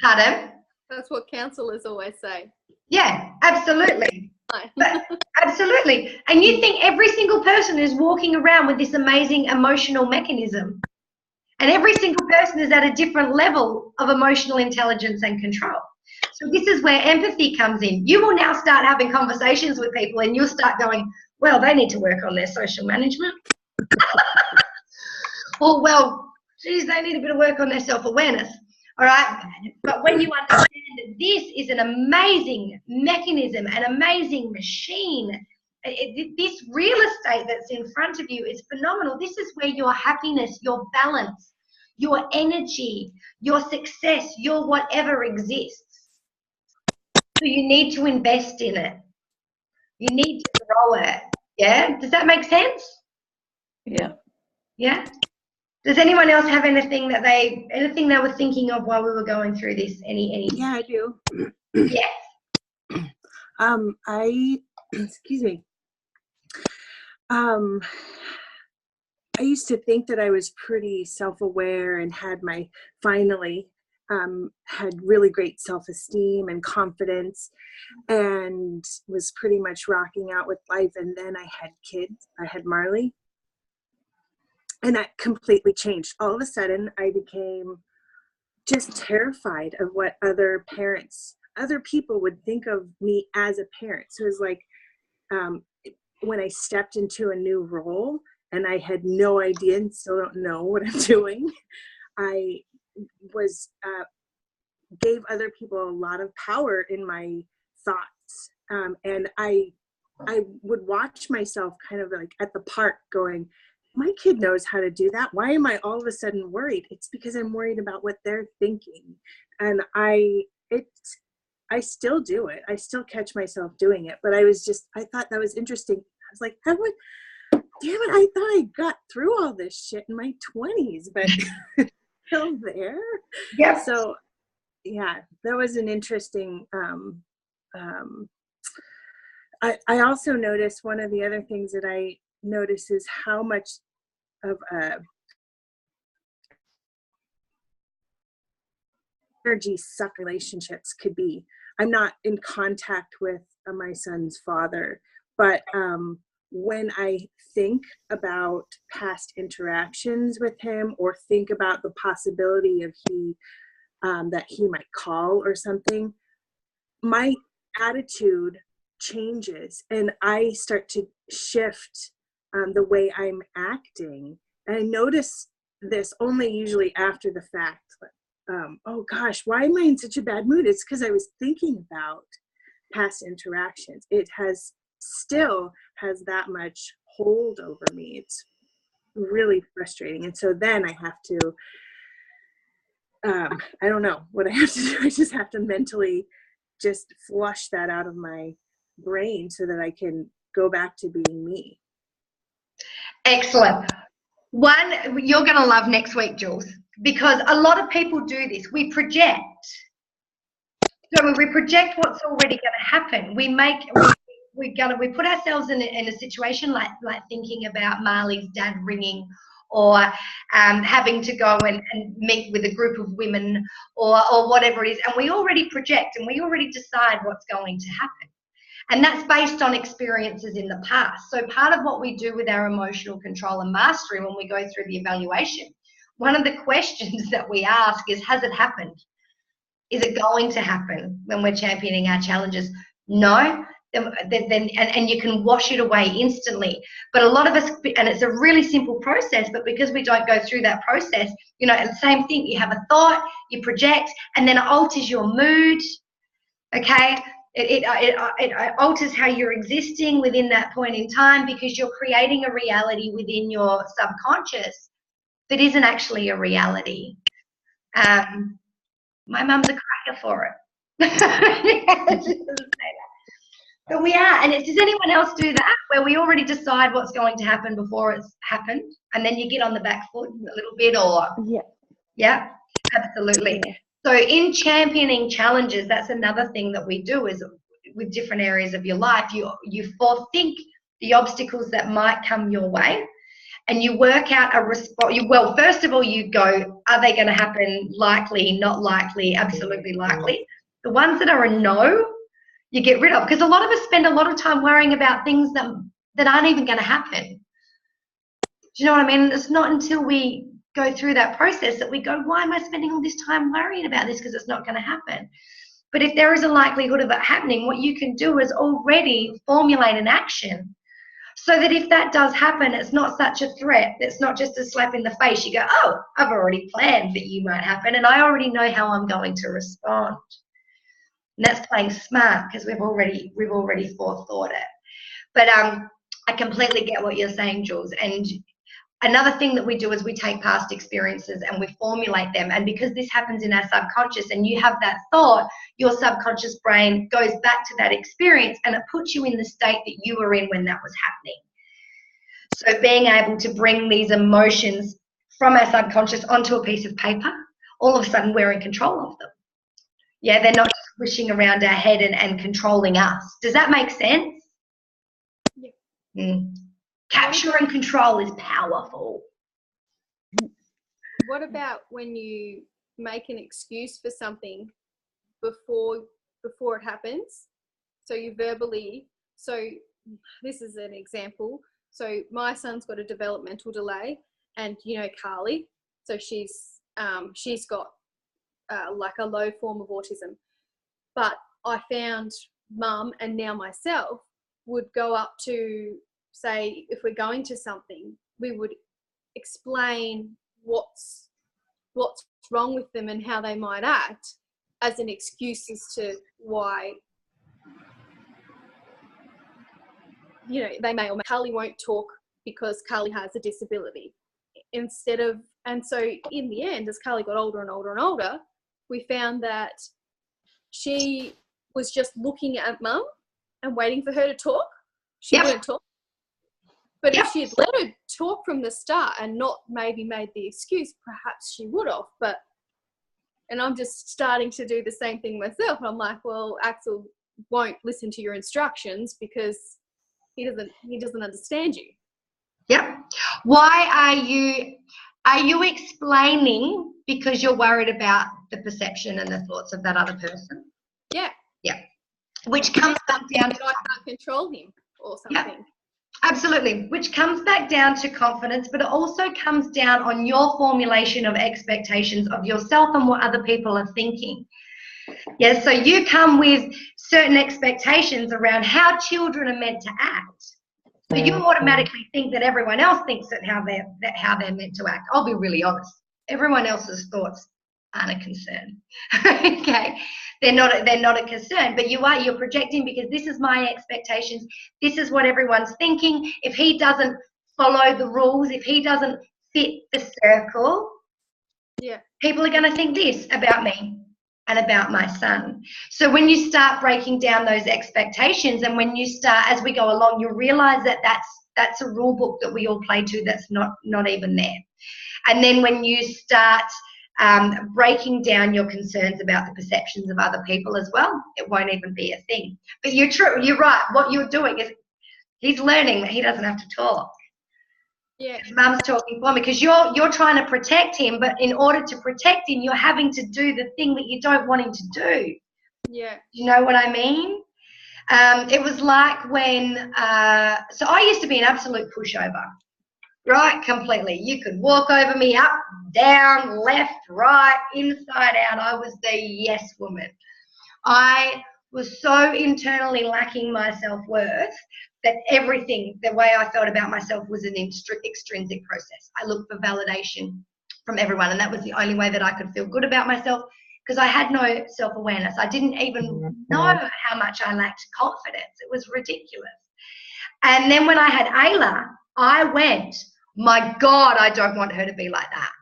Pardon? That's what counselors always say. Yeah, absolutely. Hi. But absolutely. And you think every single person is walking around with this amazing emotional mechanism. And every single person is at a different level of emotional intelligence and control. So this is where empathy comes in. You will now start having conversations with people and you'll start going, well, they need to work on their social management. Or, well, geez, they need a bit of work on their self-awareness. All right. But when you understand that this is an amazing mechanism, an amazing machine, this real estate that's in front of you is phenomenal. This is where your happiness, your balance, your energy, your success, your whatever exists. So you need to invest in it. You need to grow it. Yeah? Does that make sense? Yeah. Yeah? Does anyone else have anything they were thinking of while we were going through this? Any? Yeah, I do. Yes. Excuse me. I used to think that I was pretty self-aware and had had really great self-esteem and confidence and was pretty much rocking out with life. And then I had kids. I had Marley. And that completely changed. All of a sudden, I became just terrified of what other people would think of me as a parent. So it was like when I stepped into a new role and I had no idea and still don't know what I'm doing, I was gave other people a lot of power in my thoughts. And I would watch myself kind of like at the park going, my kid knows how to do that. Why am I all of a sudden worried? It's because I'm worried about what they're thinking. And I still do it. I still catch myself doing it. But I thought that was interesting. I was like, damn it, I thought I got through all this shit in my 20s, but still there. Yeah. So yeah, that was an interesting, I also noticed one of the other things that I noticed is how much of energy suck relationships could be. I'm not in contact with my son's father, but when I think about past interactions with him, or think about the possibility of that he might call or something, my attitude changes and I start to shift the way I'm acting. And I notice this only usually after the fact. Oh gosh, why am I in such a bad mood? It's because I was thinking about past interactions. It still has that much hold over me. It's really frustrating. And so then I have to, I don't know what I have to do. I just have to mentally just flush that out of my brain so that I can go back to being me. Excellent. One, you're going to love next week, Jules, because a lot of people do this. We project. So we project what's already going to happen. We put ourselves in a situation like thinking about Marley's dad ringing, or having to go and meet with a group of women, or whatever it is, and we already project and we already decide what's going to happen. And that's based on experiences in the past. So part of what we do with our emotional control and mastery when we go through the evaluation, one of the questions that we ask is, has it happened? Is it going to happen when we're championing our challenges? No. And you can wash it away instantly. But a lot of us, and it's a really simple process, but because we don't go through that process, you know, and the same thing, you have a thought, you project, and then it alters your mood, okay? It alters how you're existing within that point in time, because you're creating a reality within your subconscious that isn't actually a reality. My mum's a cracker for it. But we are, and does anyone else do that, where we already decide what's going to happen before it's happened, and then you get on the back foot a little bit, or? Yeah, absolutely. Yeah. So in championing challenges, that's another thing that we do, is with different areas of your life, you forethink the obstacles that might come your way, and you work out a response. Well, first of all, you go, are they going to happen? Likely, not likely, absolutely likely. The ones that are a no, you get rid of, because a lot of us spend a lot of time worrying about things that aren't even going to happen. Do you know what I mean? It's not until we go through that process that we go, why am I spending all this time worrying about this, because it's not going to happen. But if there is a likelihood of it happening, what you can do is already formulate an action, so that if that does happen, it's not such a threat. It's not just a slap in the face. You go, oh, I've already planned that you might happen, and I already know how I'm going to respond. And that's playing smart, because we've already forethought it. But I completely get what you're saying, Jules. And another thing that we do is we take past experiences and we formulate them. And because this happens in our subconscious, and you have that thought, your subconscious brain goes back to that experience, and it puts you in the state that you were in when that was happening. So being able to bring these emotions from our subconscious onto a piece of paper, all of a sudden we're in control of them. Yeah, they're not swishing around our head and controlling us. Does that make sense? Yeah. Capture and control is powerful. What about when you make an excuse for something before it happens? So you verbally, so this is an example. So my son's got a developmental delay, and you know Carly, so she's got like a low form of autism. But I found mum, and now myself, would go up to, say, if we're going to something, we would explain what's wrong with them and how they might act as an excuse as to why, you know, they may or may. Carly won't talk because Carly has a disability. And so in the end, as Carly got older and older and older, we found that she was just looking at mum and waiting for her to talk. She wouldn't talk. But if she had let her talk from the start and not maybe made the excuse, perhaps she would have. And I'm just starting to do the same thing myself. I'm like, well, Axel won't listen to your instructions because he doesn't understand you. Yep. Why are you explaining because you're worried about the perception and the thoughts of that other person? Yeah. Yeah. Which comes back down to, I can't control him or something. Absolutely, which comes back down to confidence, but it also comes down on your formulation of expectations of yourself and what other people are thinking. Yeah, so you come with certain expectations around how children are meant to act. So you automatically think that everyone else thinks that how they're meant to act. I'll be really honest. Everyone else's thoughts aren't a concern. Okay, they're not a concern, but you're projecting because this is my expectations. This is what everyone's thinking. If he doesn't follow the rules, if he doesn't fit the circle, Yeah. people are going to think this about me and about my son. So when you start breaking down those expectations, and when you start, as we go along, you realize that that's a rule book that we all play to that's not even there. And then when you start breaking down your concerns about the perceptions of other people as well, it won't even be a thing. But you're right. What you're doing is he's learning that he doesn't have to talk. Yeah. His mum's talking for him because you're trying to protect him, but in order to protect him, you're having to do the thing that you don't want him to do. Yeah. You know what I mean? It was like when, so I used to be an absolute pushover, right? Completely. You could walk over me up, down, left, right, inside out. I was the yes woman. I was so internally lacking my self-worth that everything, the way I felt about myself was an extrinsic process. I looked for validation from everyone, and that was the only way that I could feel good about myself because I had no self-awareness. I didn't even know how much I lacked confidence. It was ridiculous. And then when I had Ayla, I went, my God, I don't want her to be like that.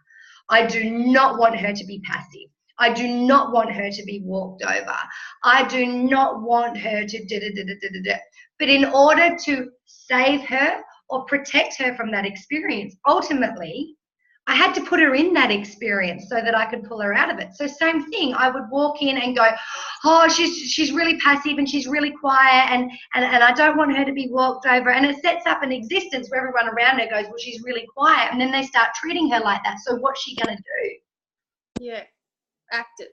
I do not want her to be passive. I do not want her to be walked over. I do not want her to da-da-da-da-da-da. But in order to save her or protect her from that experience, ultimately, I had to put her in that experience so that I could pull her out of it. So same thing, I would walk in and go, oh, she's really passive and she's really quiet and I don't want her to be walked over. And it sets up an existence where everyone around her goes, well, she's really quiet. And then they start treating her like that. So what's she going to do? Yeah. Act it.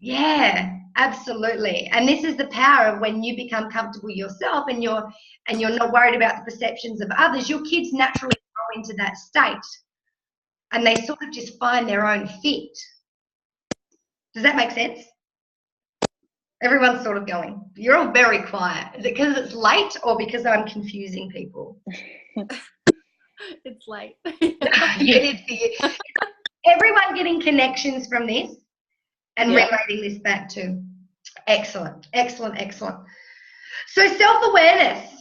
Yeah, absolutely. And this is the power of when you become comfortable yourself and you're not worried about the perceptions of others. Your kids naturally go into that state and they sort of just find their own fit. Does that make sense? Everyone's sort of going, you're all very quiet. Is it because it's late or because I'm confusing people? It's late. Everyone getting connections from this and relating this back to. Excellent, excellent, excellent. So self-awareness,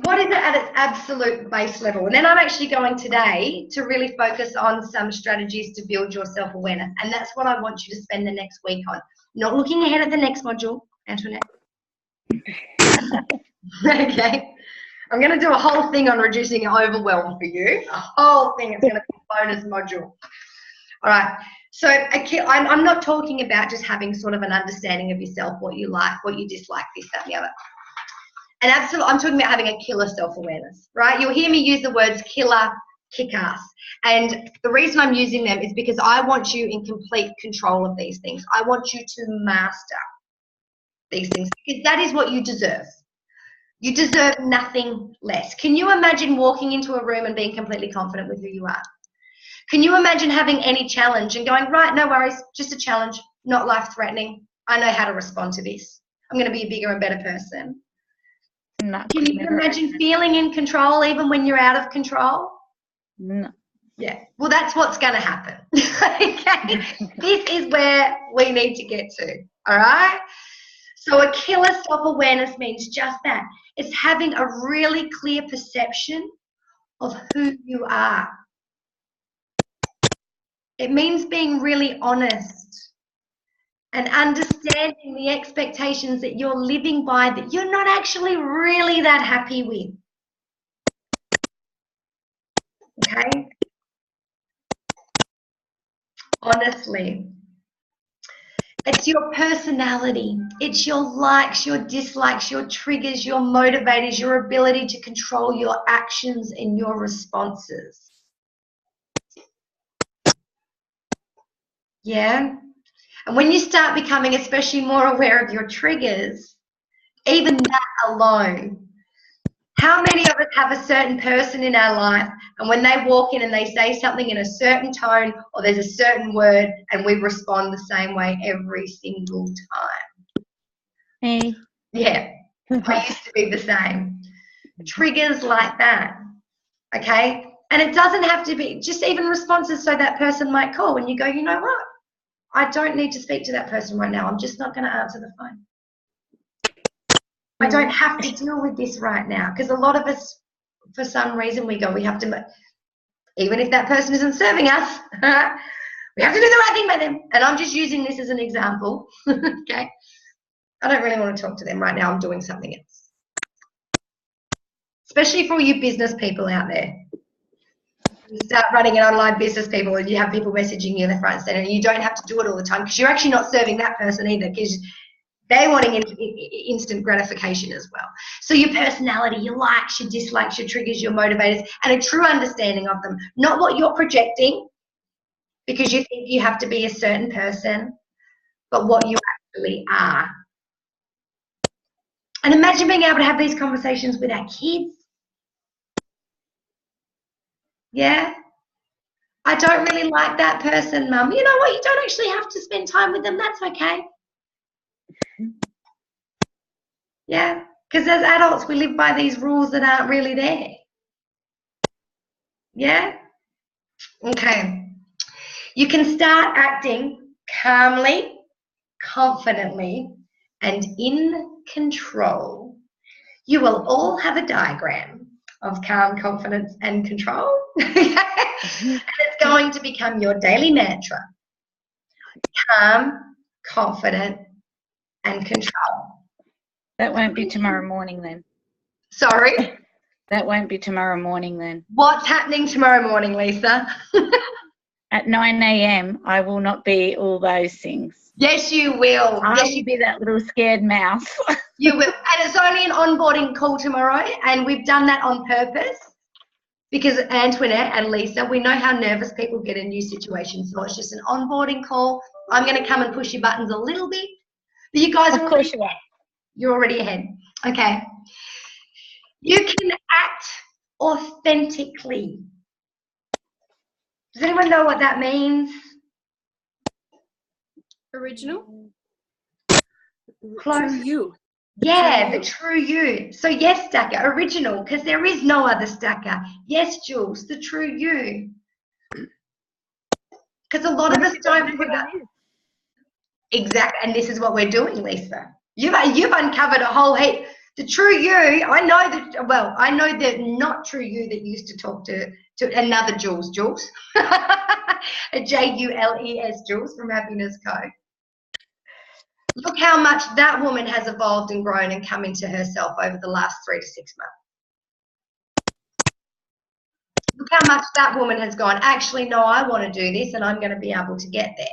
what is it at its absolute base level? And then I'm actually going today to really focus on some strategies to build your self-awareness. And that's what I want you to spend the next week on. Not looking ahead at the next module, Antoinette. Okay. I'm going to do a whole thing on reducing overwhelm for you. A whole thing. It's going to be a bonus module. All right. So I'm not talking about just having sort of an understanding of yourself, what you like, what you dislike, this, that, and the other. And absolutely, I'm talking about having a killer self-awareness, right? You'll hear me use the words killer, kick-ass. And the reason I'm using them is because I want you in complete control of these things. I want you to master these things because that is what you deserve. You deserve nothing less. Can you imagine walking into a room and being completely confident with who you are? Can you imagine having any challenge and going, right, no worries, just a challenge, not life-threatening. I know how to respond to this. I'm going to be a bigger and better person. No. Can you imagine feeling in control even when you're out of control? No. Yeah, well, that's what's going to happen. Okay, this is where we need to get to, all right? So a killer self-awareness means just that. It's having a really clear perception of who you are. It means being really honest and understanding the expectations that you're living by that you're not actually really that happy with. Okay? Honestly. It's your personality. It's your likes, your dislikes, your triggers, your motivators, your ability to control your actions and your responses. Yeah? And when you start becoming especially more aware of your triggers, even that alone How many of us have a certain person in our life, and when they walk in and they say something in a certain tone or there's a certain word, and we respond the same way every single time? Me. Yeah, I used to be the same. Triggers like that, okay? And it doesn't have to be just even responses, so that person might call and you go, you know what? I don't need to speak to that person right now. I'm just not going to answer the phone. I don't have to deal with this right now, because a lot of us, for some reason, we have to, even if that person isn't serving us, we have to do the right thing by them. And I'm just using this as an example, okay? I don't really want to talk to them right now. I'm doing something else. Especially for all you business people out there. You start running an online business, people, and you have people messaging you left, right, and center, and you don't have to do it all the time, because you're actually not serving that person either, because they're wanting instant gratification as well. So your personality, your likes, your dislikes, your triggers, your motivators, and a true understanding of them, not what you're projecting because you think you have to be a certain person, but what you actually are. And imagine being able to have these conversations with our kids. Yeah? I don't really like that person, Mum. You know what? You don't actually have to spend time with them. That's okay. Yeah? Because as adults, we live by these rules that aren't really there. Yeah? Okay. You can start acting calmly, confidently, and in control. You will all have a diagram of calm, confidence, and control. And it's going to become your daily mantra. Calm, confident, and control. That won't be tomorrow morning then. Sorry? That won't be tomorrow morning then. What's happening tomorrow morning, Lisa? At 9 a.m., I will not be all those things. Yes, you will. I Yes, will be that little scared mouse. You will. And it's only an onboarding call tomorrow, and we've done that on purpose because Antoinette and Lisa, we know how nervous people get in new situations. So it's just an onboarding call. I'm going to come and push your buttons a little bit. But you guys, Of course you are. You're already ahead. Okay. You can act authentically. Does anyone know what that means? Original? Close. True you. Yeah, True the you. true you. So yes, Stacker, original, because there is no other Stacker. Yes, Jules, the true you. Because a lot of us don't put up. Exactly, and this is what we're doing, Lisa. You've uncovered a whole heap. The true you, I know that, well, I know the not true you that used to talk to another Jules, a Jules, Jules from Happiness Co. Look how much that woman has evolved and grown and come into herself over the last 3 to 6 months. Look how much that woman has gone, actually, no, I want to do this and I'm going to be able to get there.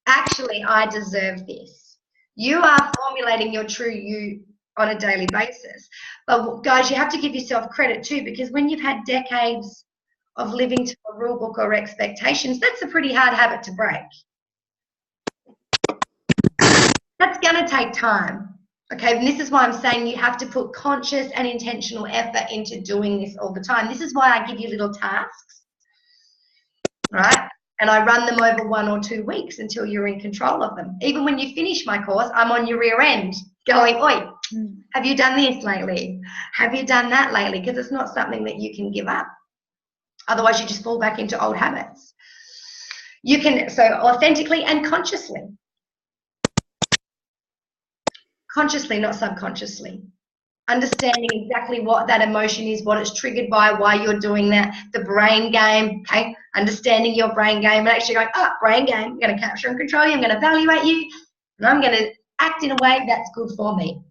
Actually, I deserve this. You are formulating your true you on a daily basis. But guys, you have to give yourself credit too, because when you've had decades of living to a rule book or expectations, that's a pretty hard habit to break. That's going to take time. Okay, and this is why I'm saying you have to put conscious and intentional effort into doing this all the time. This is why I give you little tasks, right? And I run them over 1 or 2 weeks until you're in control of them. Even when you finish my course, I'm on your rear end going, oi, have you done this lately? Have you done that lately? Because it's not something that you can give up. Otherwise, you just fall back into old habits. You can, so authentically and consciously. Consciously, not subconsciously. Understanding exactly what that emotion is, what it's triggered by, why you're doing that, the brain game, okay? Understanding your brain game and actually going, oh, brain game, I'm going to capture and control you, I'm going to evaluate you, and I'm going to act in a way that's good for me.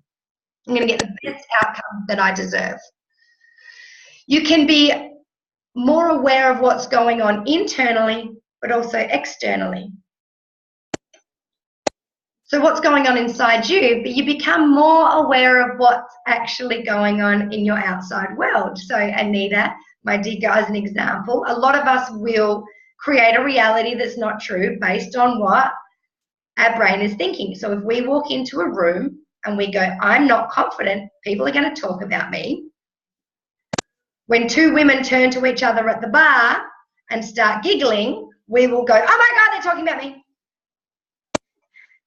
I'm going to get the best outcome that I deserve. You can be more aware of what's going on internally, but also externally. So what's going on inside you, but you become more aware of what's actually going on in your outside world. So Anita, my dear girl, as an example, a lot of us will create a reality that's not true based on what our brain is thinking. So if we walk into a room and we go, I'm not confident, people are going to talk about me, When two women turn to each other at the bar and start giggling, we will go, oh my God, they're talking about me.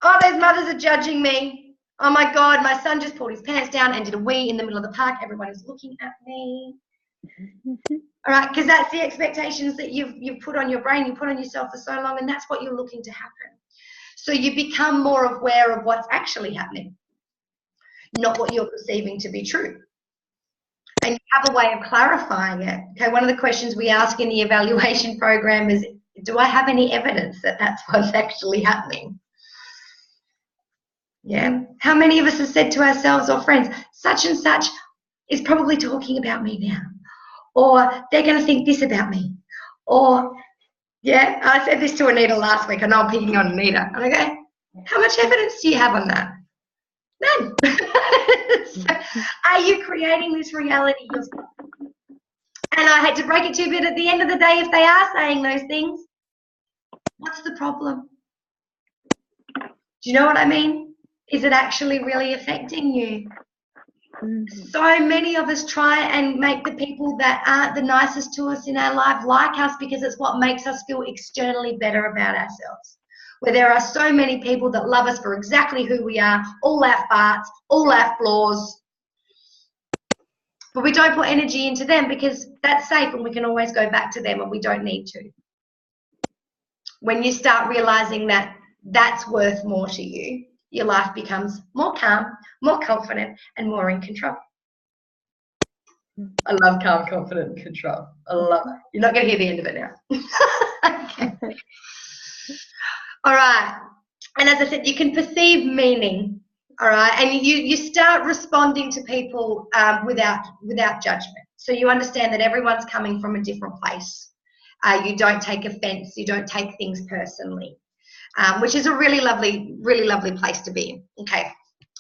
Oh, those mothers are judging me. Oh my God, my son just pulled his pants down and did a wee in the middle of the park. Everyone is looking at me. All right, because that's the expectations that you've put on your brain, you put on yourself for so long, and that's what you're looking to happen. So you become more aware of what's actually happening, not what you're perceiving to be true. And you have a way of clarifying it. Okay, one of the questions we ask in the evaluation program is, do I have any evidence that that's what's actually happening? Yeah. How many of us have said to ourselves or friends, such and such is probably talking about me now, or they're going to think this about me, or yeah, I said this to Anita last week, and I'm picking on Anita. And I go, how much evidence do you have on that? None. So, are you creating this reality yourself? And I hate to break it to you, but at the end of the day, if they are saying those things, what's the problem? Do you know what I mean? Is it actually really affecting you? So many of us try and make the people that aren't the nicest to us in our life like us, because it's what makes us feel externally better about ourselves. Where there are so many people that love us for exactly who we are, all our farts, all our flaws, but we don't put energy into them because that's safe and we can always go back to them and we don't need to. When you start realizing that that's worth more to you, your life becomes more calm, more confident, and more in control. I love calm, confident, and control. I love it. You're not going to hear the end of it now. Okay. All right. And as I said, you can perceive meaning. All right. And you start responding to people without judgment. So you understand that everyone's coming from a different place. You don't take offense. You don't take things personally. Which is a really lovely place to be in. Okay,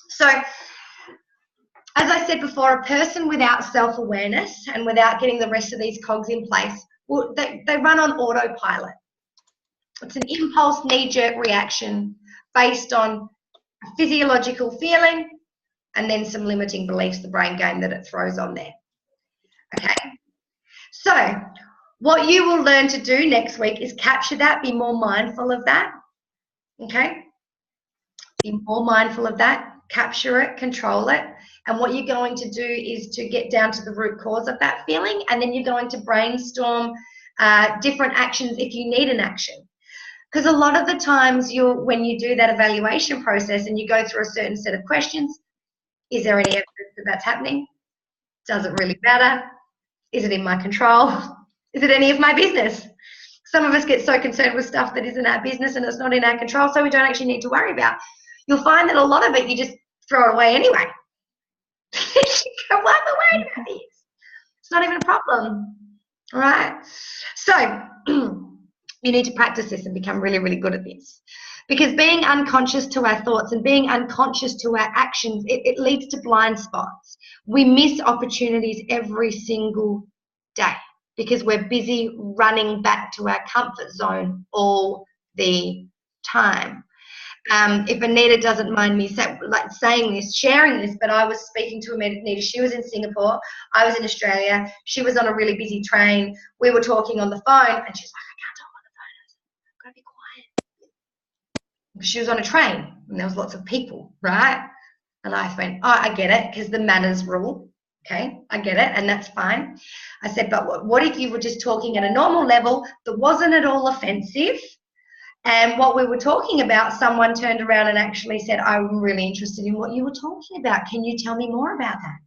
so as I said before, a person without self-awareness and without getting the rest of these cogs in place, well, they run on autopilot. It's an impulse, knee-jerk reaction based on a physiological feeling and then some limiting beliefs, the brain game that it throws on there. Okay, so what you will learn to do next week is capture that, be more mindful of that. Okay, be more mindful of that, capture it, control it, and what you're going to do is to get down to the root cause of that feeling, and then you're going to brainstorm different actions if you need an action. Because a lot of the times when you do that evaluation process and you go through a certain set of questions, is there any evidence that that's happening? Does it really matter? Is it in my control? Is it any of my business? Some of us get so concerned with stuff that isn't our business and it's not in our control, so we don't actually need to worry about. You'll find that a lot of it, you just throw it away anyway. You go, why am I worried about this? It's not even a problem, all right? So you need to practice this and become really, really good at this. Because being unconscious to our thoughts and being unconscious to our actions, it leads to blind spots. We miss opportunities every single day, because we're busy running back to our comfort zone all the time. If Anita doesn't mind me saying this, sharing this, but I was speaking to Anita. She was in Singapore. I was in Australia. She was on a really busy train. We were talking on the phone, and she's like, I can't talk on the phone. I've got to be quiet. She was on a train, and there was lots of people, right? And I went, oh, I get it, because the manners rule. Okay, I get it, and that's fine. I said, but what if you were just talking at a normal level that wasn't at all offensive, and what we were talking about, someone turned around and actually said, I'm really interested in what you were talking about. Can you tell me more about that?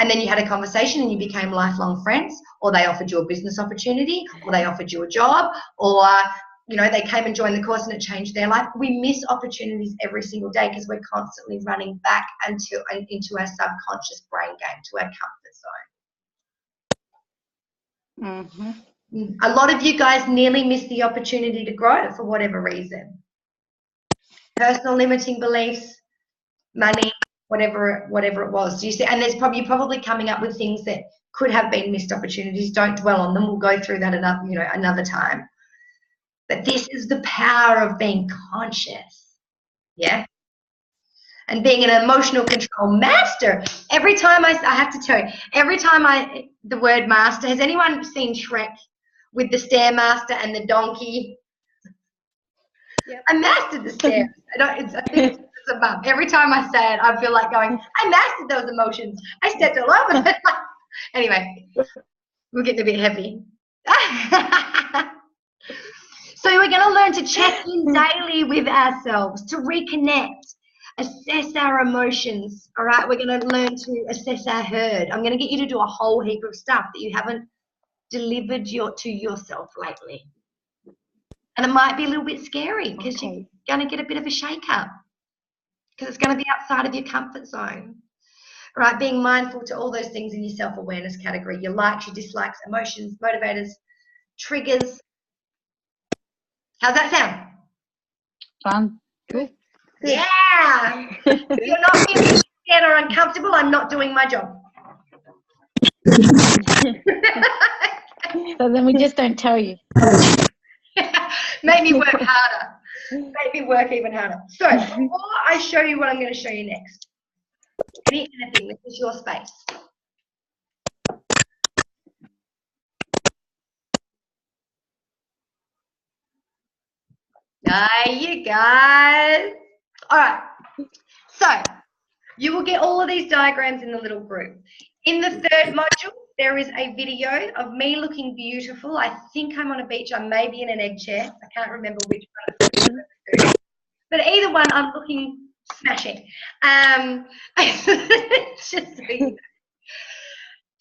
And then you had a conversation and you became lifelong friends, or they offered you a business opportunity, or they offered you a job, or they came and joined the course and it changed their life. We miss opportunities every single day because we're constantly running back into our subconscious brain game, to our comfort zone. Mm-hmm. A lot of you guys nearly missed the opportunity to grow for whatever reason. Personal limiting beliefs, money, whatever it was. Do you see? And you're probably coming up with things that could have been missed opportunities. Don't dwell on them. We'll go through that another time. But this is the power of being conscious. Yeah. and being an emotional control master. Every time I have to tell you, every time the word master, has anyone seen Shrek with the Stairmaster and the donkey? Yep. I mastered the stairs. I think it's above. Every time I say it, I feel like going, I mastered those emotions. I stepped all over them. Anyway, we're getting a bit heavy. So we're going to learn to check in daily with ourselves, to reconnect, assess our emotions, all right? We're going to learn to assess our herd. I'm going to get you to do a whole heap of stuff that you haven't delivered to yourself lately. And it might be a little bit scary because you're going to get a bit of a shake-up because it's going to be outside of your comfort zone. All right, being mindful to all those things in your self-awareness category, your likes, your dislikes, emotions, motivators, triggers. How's that sound? Fun. Good. Yeah. If you're not feeling scared or uncomfortable, I'm not doing my job. So then we just don't tell you. Make me work harder. Make me work even harder. So before I show you what I'm going to show you next, anything, this is your space. There you go. All right. So you will get all of these diagrams in the little group. In the third module, there is a video of me looking beautiful. I think I'm on a beach. I may be in an egg chair. I can't remember which one. But either one, I'm looking smashing. Just so you know.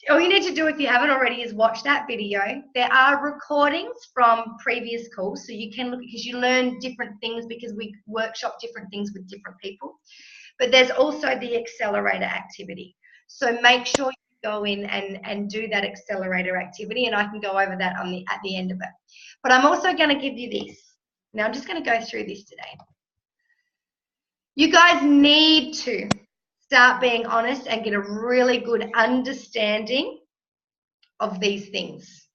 All you need to do if you haven't already is watch that video. There are recordings from previous calls, so you can look because you learn different things because we workshop different things with different people. But there's also the accelerator activity. So make sure you go in and do that accelerator activity, and I can go over that at the end of it. But I'm also going to give you this. Now I'm just going to go through this today. You guys need to start being honest and get a really good understanding of these things.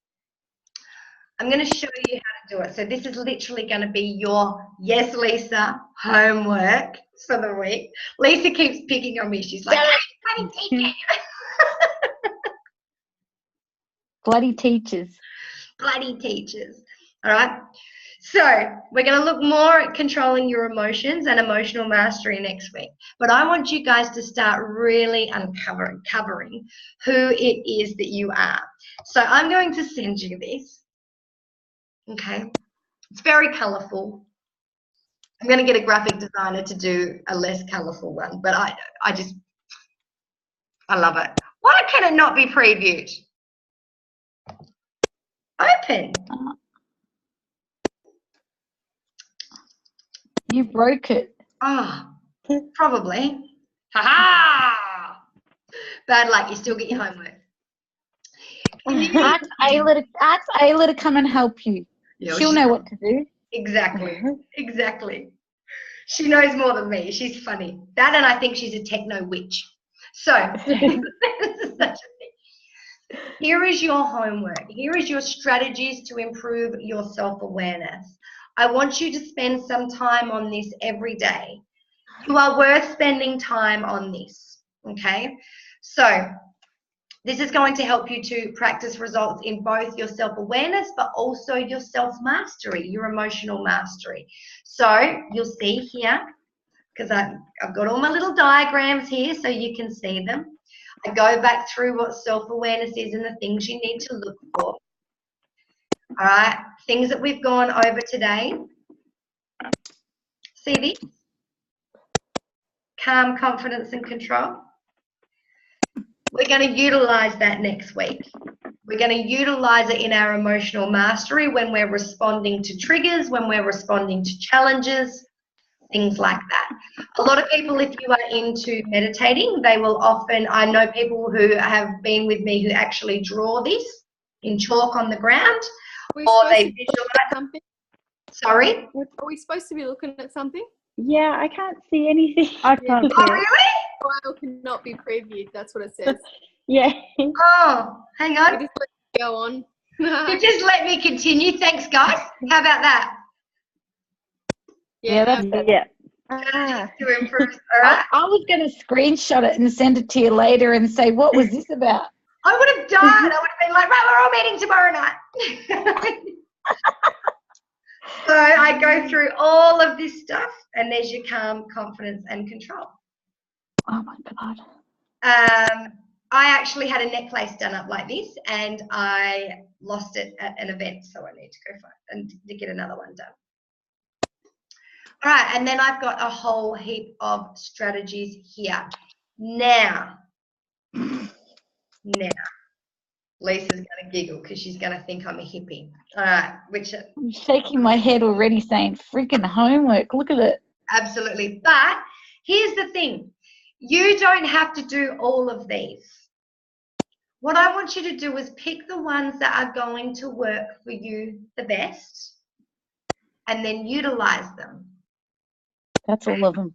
I'm going to show you how to do it. So this is literally going to be your, yes, Lisa, homework for the week. Lisa keeps picking on me. She's like, bloody teacher. Bloody teachers. Bloody teachers. All right. So we're going to look more at controlling your emotions and emotional mastery next week. But I want you guys to start really uncovering who it is that you are. So I'm going to send you this. Okay. It's very colorful. I'm going to get a graphic designer to do a less colorful one, but I love it. Why can it not be previewed? Open. You broke it. Oh, probably. Ha-ha! Bad luck, you still get your homework. Ask Ayla to come and help you. Yeah, She'll know what to do. Exactly, exactly. She knows more than me. She's funny. That and I think she's a techno witch. So, here is your homework. Here is your strategies to improve your self-awareness. I want you to spend some time on this every day. You are worth spending time on this, okay? So this is going to help you to practice results in both your self-awareness but also your self-mastery, your emotional mastery. So you'll see here, because I've got all my little diagrams here so you can see them. I go back through what self-awareness is and the things you need to look for. All right, things that we've gone over today. See this? Calm, confidence, and control. We're going to utilize that next week. We're going to utilize it in our emotional mastery when we're responding to triggers, when we're responding to challenges, things like that. A lot of people, if you are into meditating, they will often, I know people who have been with me who actually draw this in chalk on the ground. Or they visualize something. Sorry? Are we supposed to be looking at something? Yeah, I can't see anything. I can't see Oh, it. really? File cannot be previewed. That's what it says. Yeah. Oh, hang on. We just let it go on. You just let me continue. Thanks, guys. How about that? Yeah, That's it. Yeah. Ah. To improve. All right. I was going to screenshot it and send it to you later and say, what was this about? I would have died. I would have been like, right, we're all meeting tomorrow night. So I go through all of this stuff, and there's your calm, confidence, and control. Oh my God. I actually had a necklace done up like this, and I lost it at an event, so I need to go find and to get another one done. All right, and then I've got a whole heap of strategies here. Now, Lisa's going to giggle because she's going to think I'm a hippie. All right, which I'm shaking my head already saying, freaking homework, look at it. absolutely. But here's the thing. You don't have to do all of these. What I want you to do is pick the ones that are going to work for you the best and then utilize them. That's all of them.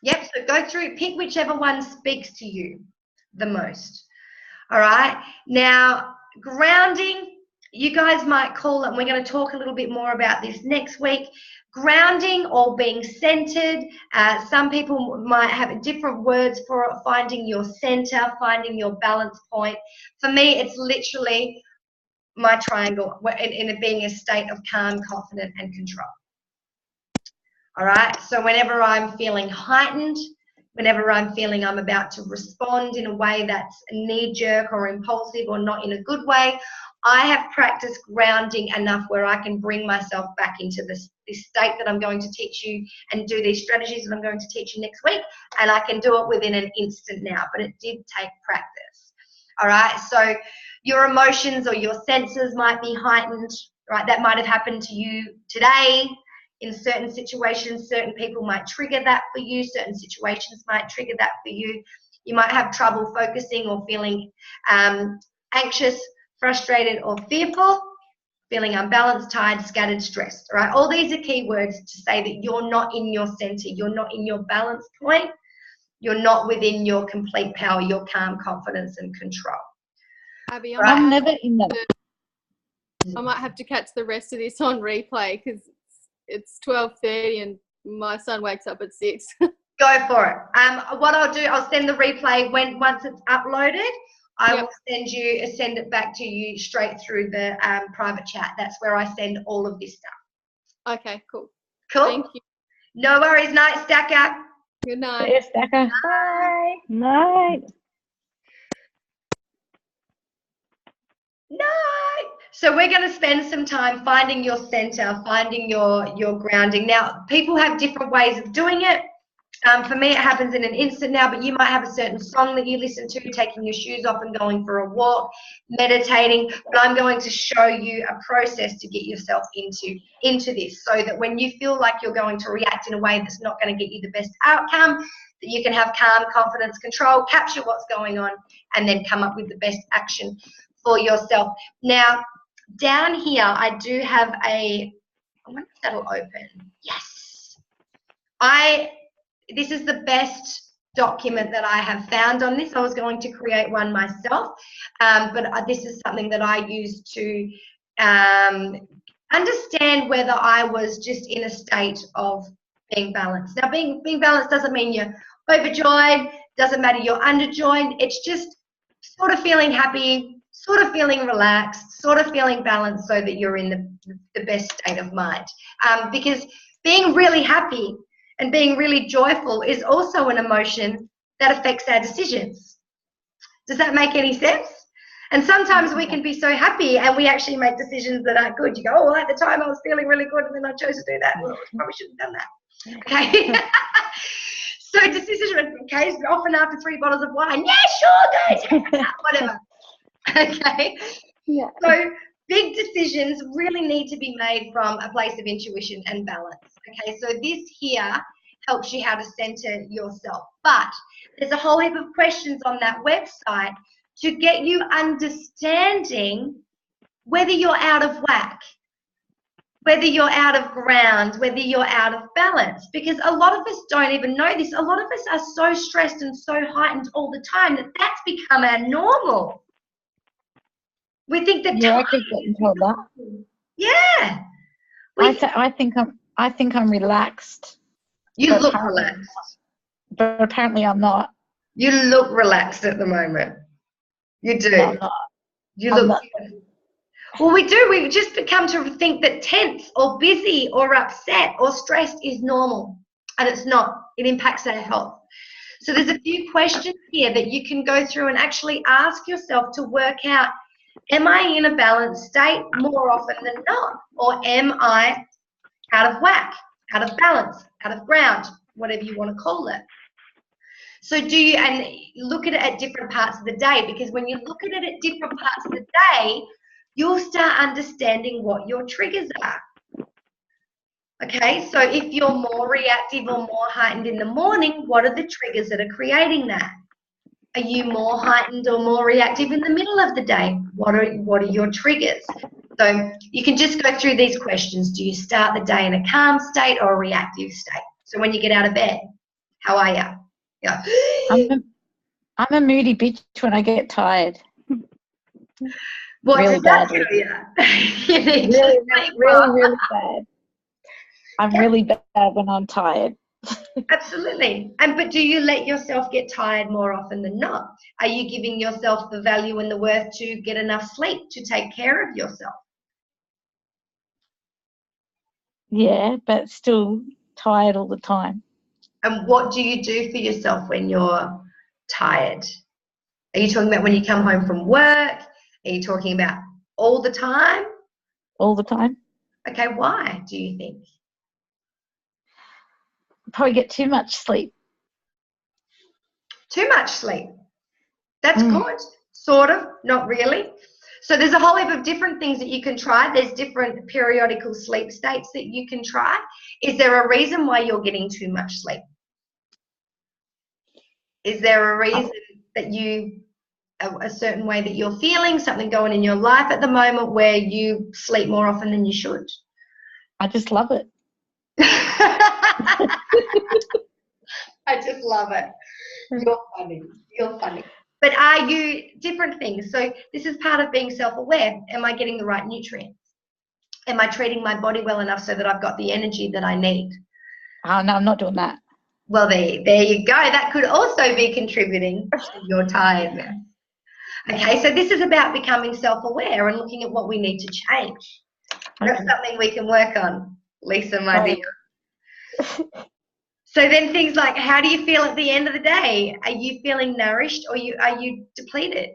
Yep, so go through, pick whichever one speaks to you the most. All right, now grounding, you guys might call it, and we're going to talk a little bit more about this next week, grounding or being centered. Some people might have different words for it, finding your center, finding your balance point. For me, it's literally my triangle in it being a state of calm, confident, and control. All right, so whenever I'm feeling heightened, whenever I'm feeling I'm about to respond in a way that's knee-jerk or impulsive or not in a good way, I have practiced grounding enough where I can bring myself back into this state that I'm going to teach you and do these strategies that I'm going to teach you next week, and I can do it within an instant now, but it did take practice. All right, so your emotions or your senses might be heightened, right? That might have happened to you today. In certain situations, certain people might trigger that for you. Certain situations might trigger that for you. You might have trouble focusing or feeling anxious, frustrated, or fearful, feeling unbalanced, tired, scattered, stressed. All right, all these are key words to say that you're not in your center, you're not in your balance point, you're not within your complete power, your calm, confidence, and control. Abby, I'm never in that. I might have to catch the rest of this on replay because it's 12:30 and my son wakes up at 6. Go for it. What I'll do, I'll send the replay once it's uploaded. I will send it back to you straight through the private chat. That's where I send all of this stuff. Okay, cool. Cool. Thank you. No worries. Night, Stacker. Good night. Yes, Becca. Bye. Night. Night. So we're going to spend some time finding your center, finding your grounding. Now, people have different ways of doing it. For me, it happens in an instant now, but you might have a certain song that you listen to, taking your shoes off and going for a walk, meditating. But I'm going to show you a process to get yourself into this so that when you feel like you're going to react in a way that's not going to get you the best outcome, that you can have calm, confidence, control, capture what's going on, and then come up with the best action for yourself. Now, down here, I do have I wonder if that'll open. Yes. This is the best document that I have found on this. I was going to create one myself, but this is something that I use to understand whether I was just in a state of being balanced. Now, being balanced doesn't mean you're overjoyed, doesn't matter you're underjoyed. It's just sort of feeling happy, sort of feeling relaxed, sort of feeling balanced so that you're in the best state of mind. Because being really happy and being really joyful is also an emotion that affects our decisions. Does that make any sense? And sometimes we can be so happy and we actually make decisions that aren't good. You go, oh, well, at the time I was feeling really good and then I chose to do that. Well, I probably shouldn't have done that. Okay. So decision, okay, often after 3 bottles of wine, yeah, sure, go, whatever. Okay. Yeah. So big decisions really need to be made from a place of intuition and balance. Okay, so this here helps you how to center yourself. But there's a whole heap of questions on that website to get you understanding whether you're out of whack, whether you're out of ground, whether you're out of balance. Because a lot of us don't even know this. A lot of us are so stressed and so heightened all the time that that's become our normal. We think that Yeah, I keep getting told that. yeah. I think I'm relaxed You But look apparently- relaxed. But apparently I'm not. You look relaxed at the moment. You do. No, I'm not. You I'm look. not. Well, we do. We've just become to think that tense or busy or upset or stressed is normal, and it's not. It impacts our health. So there's a few questions here that you can go through and actually ask yourself to work out, am I in a balanced state more often than not? Or am I out of whack, out of balance, out of ground, whatever you want to call it? So and look at it at different parts of the day, because when you look at it at different parts of the day, you'll start understanding what your triggers are. Okay, so if you're more reactive or more heightened in the morning, what are the triggers that are creating that? Are you more heightened or more reactive in the middle of the day? What are your triggers? So you can just go through these questions. Do you start the day in a calm state or a reactive state? So when you get out of bed, how are you? Yeah. I'm a moody bitch when I get tired. What Really does that badly. tell you? You need to sleep Really, more. really bad. I'm really bad when I'm tired. Absolutely. But do you let yourself get tired more often than not? Are you giving yourself the value and the worth to get enough sleep to take care of yourself? Yeah, but still tired all the time. And what do you do for yourself when you're tired? Are you talking about when you come home from work? Are you talking about all the time? All the time. Okay, why do you think? Probably get too much sleep. Too much sleep. That's good. Sort of, not really. So there's a whole heap of different things that you can try. There's different periodical sleep states that you can try. Is there a reason why you're getting too much sleep? Is there a reason that a certain way that you're feeling, something going in your life at the moment where you sleep more often than you should? I just love it. I just love it. You're funny. You're funny. But are you different things? So this is part of being self-aware. Am I getting the right nutrients? Am I treating my body well enough so that I've got the energy that I need? Oh, no, I'm not doing that. Well, there you go. That could also be contributing to your tiredness. Okay, so this is about becoming self-aware and looking at what we need to change. That's something we can work on, Lisa, my dear. So then things like, how do you feel at the end of the day? Are you feeling nourished or are you depleted?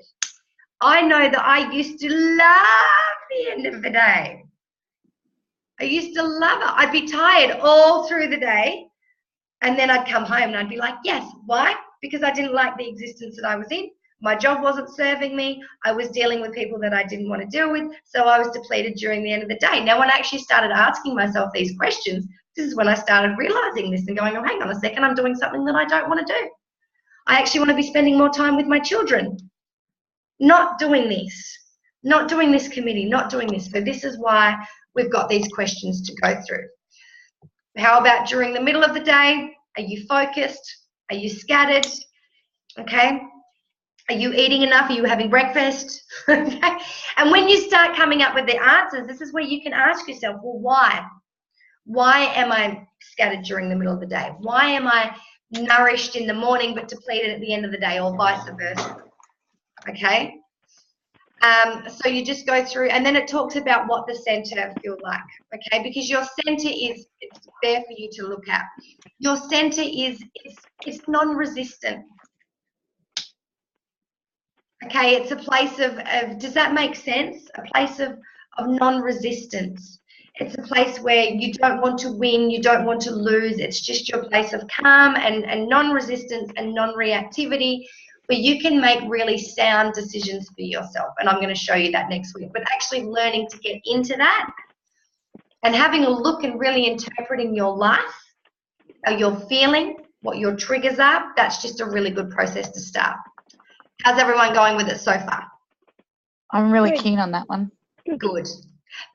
I know that I used to love the end of the day. I used to love it. I'd be tired all through the day, and then I'd come home and I'd be like, yes. Why? Because I didn't like the existence that I was in. My job wasn't serving me. I was dealing with people that I didn't want to deal with, so I was depleted during the end of the day. Now, when I actually started asking myself these questions, this is when I started realizing this and going, oh, hang on a second, I'm doing something that I don't want to do. I actually want to be spending more time with my children. Not doing this committee, not doing this. So this is why we've got these questions to go through. How about during the middle of the day? Are you focused? Are you scattered? Okay. Are you eating enough? Are you having breakfast? Okay. And when you start coming up with the answers, this is where you can ask yourself, well, why? Why am I scattered during the middle of the day? Why am I nourished in the morning but depleted at the end of the day, or vice versa? Okay. So you just go through, and then it talks about what the center feels like. Okay, because your center it's there for you to look at. Your center it's non-resistant. Okay, it's a place of does that make sense? A place of non-resistance. It's a place where you don't want to win, you don't want to lose. It's just your place of calm and non-resistance and non-reactivity, where you can make really sound decisions for yourself. And I'm going to show you that next week. But actually learning to get into that and having a look and really interpreting your life, how you're feeling, what your triggers are, that's just a really good process to start. How's everyone going with it so far? I'm really keen on that one. Good.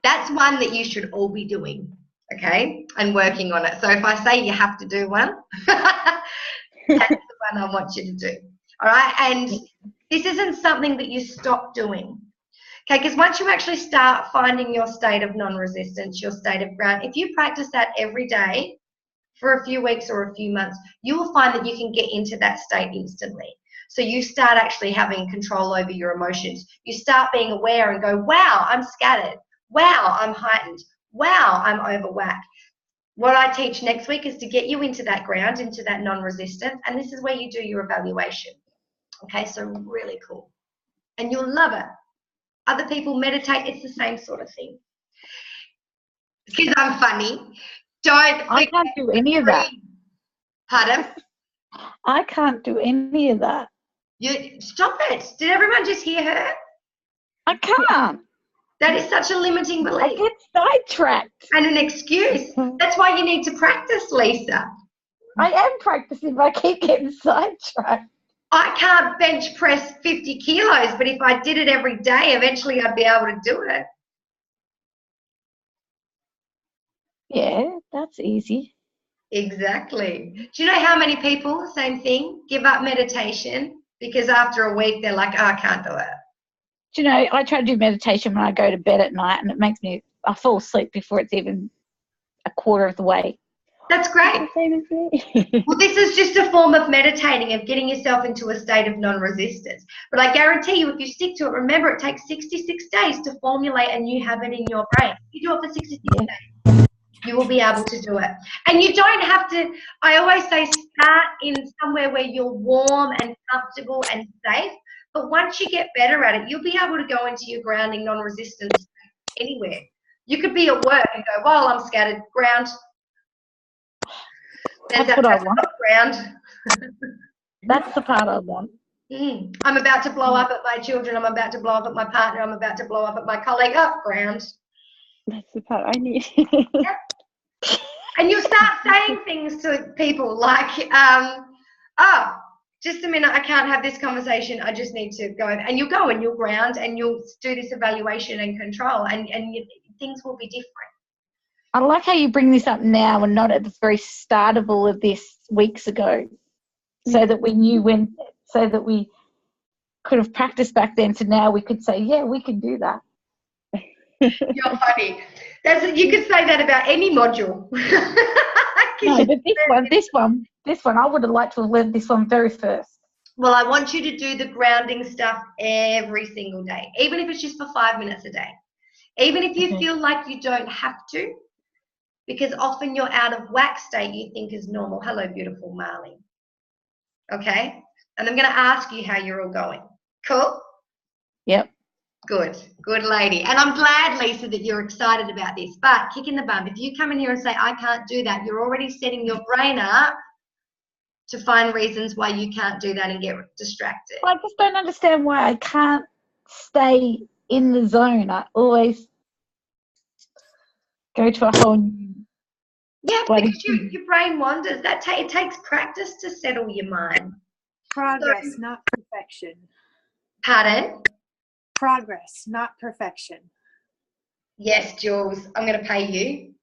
That's one that you should all be doing, okay, and working on it. So if I say you have to do one, that's the one I want you to do, all right? And this isn't something that you stop doing, okay, because once you actually start finding your state of non-resistance, your state of ground, if you practice that every day for a few weeks or a few months, you will find that you can get into that state instantly. So you start actually having control over your emotions. You start being aware and go, wow, I'm scattered. Wow, I'm heightened. Wow, I'm over whack. What I teach next week is to get you into that ground, into that non-resistance, and this is where you do your evaluation. Okay, so really cool. And you'll love it. Other people meditate, it's the same sort of thing. Because I'm funny. I can't do any of that. Pardon? I can't do any of that. Stop it. Did everyone just hear her? I can't. That is such a limiting I belief get sidetracked. and an excuse. That's why you need to practice, Lisa. I am practicing, but I keep getting sidetracked. I can't bench press 50 kilos, but if I did it every day, eventually I'd be able to do it. Yeah, that's easy. Exactly. Do you know how many people, same thing, give up meditation because after a week they're like, oh, I can't do it. Do you know, I try to do meditation when I go to bed at night, and it makes me, I fall asleep before it's even a quarter of the way. That's great. The same as me. Well, this is just a form of meditating, of getting yourself into a state of non-resistance. But I guarantee you, if you stick to it, remember it takes 66 days to formulate a new habit in your brain. You do it for 66 days, you will be able to do it. And you don't have to, I always say, start in somewhere where you're warm and comfortable and safe. But once you get better at it, you'll be able to go into your grounding non-resistance anywhere. You could be at work and go, well, I'm scattered, ground. That's what I want. Ground. That's the part I want. I'm about to blow up at my children. I'm about to blow up at my partner. I'm about to blow up at my colleague. Up, ground. That's the part I need. Yep. And you'll start saying things to people like, oh, just a minute, I can't have this conversation. I just need to go. And you'll go and you'll ground and you'll do this evaluation and control, and things will be different. I like how you bring this up now and not at the very start of all of this weeks ago, so that we knew when, so that we could have practiced back then to now we could say, yeah, we can do that. You're funny. You could say that about any module. No, but this one, I would have liked to have learned this one very first. Well, I want you to do the grounding stuff every single day, even if it's just for 5 minutes a day. Even if you feel like you don't have to, because often your out of whack state you think is normal. Hello, beautiful Marley. Okay? And I'm going to ask you how you're all going. Cool? Yep. Good. Good lady. And I'm glad, Lisa, that you're excited about this. But kick in the bum, if you come in here and say, I can't do that, you're already setting your brain up to find reasons why you can't do that and get distracted. I just don't understand why I can't stay in the zone. I always go to a whole new... Yeah, because your brain wanders. It takes practice to settle your mind. Progress, not perfection. Pardon? Progress, not perfection. Yes, Jules, I'm going to pay you.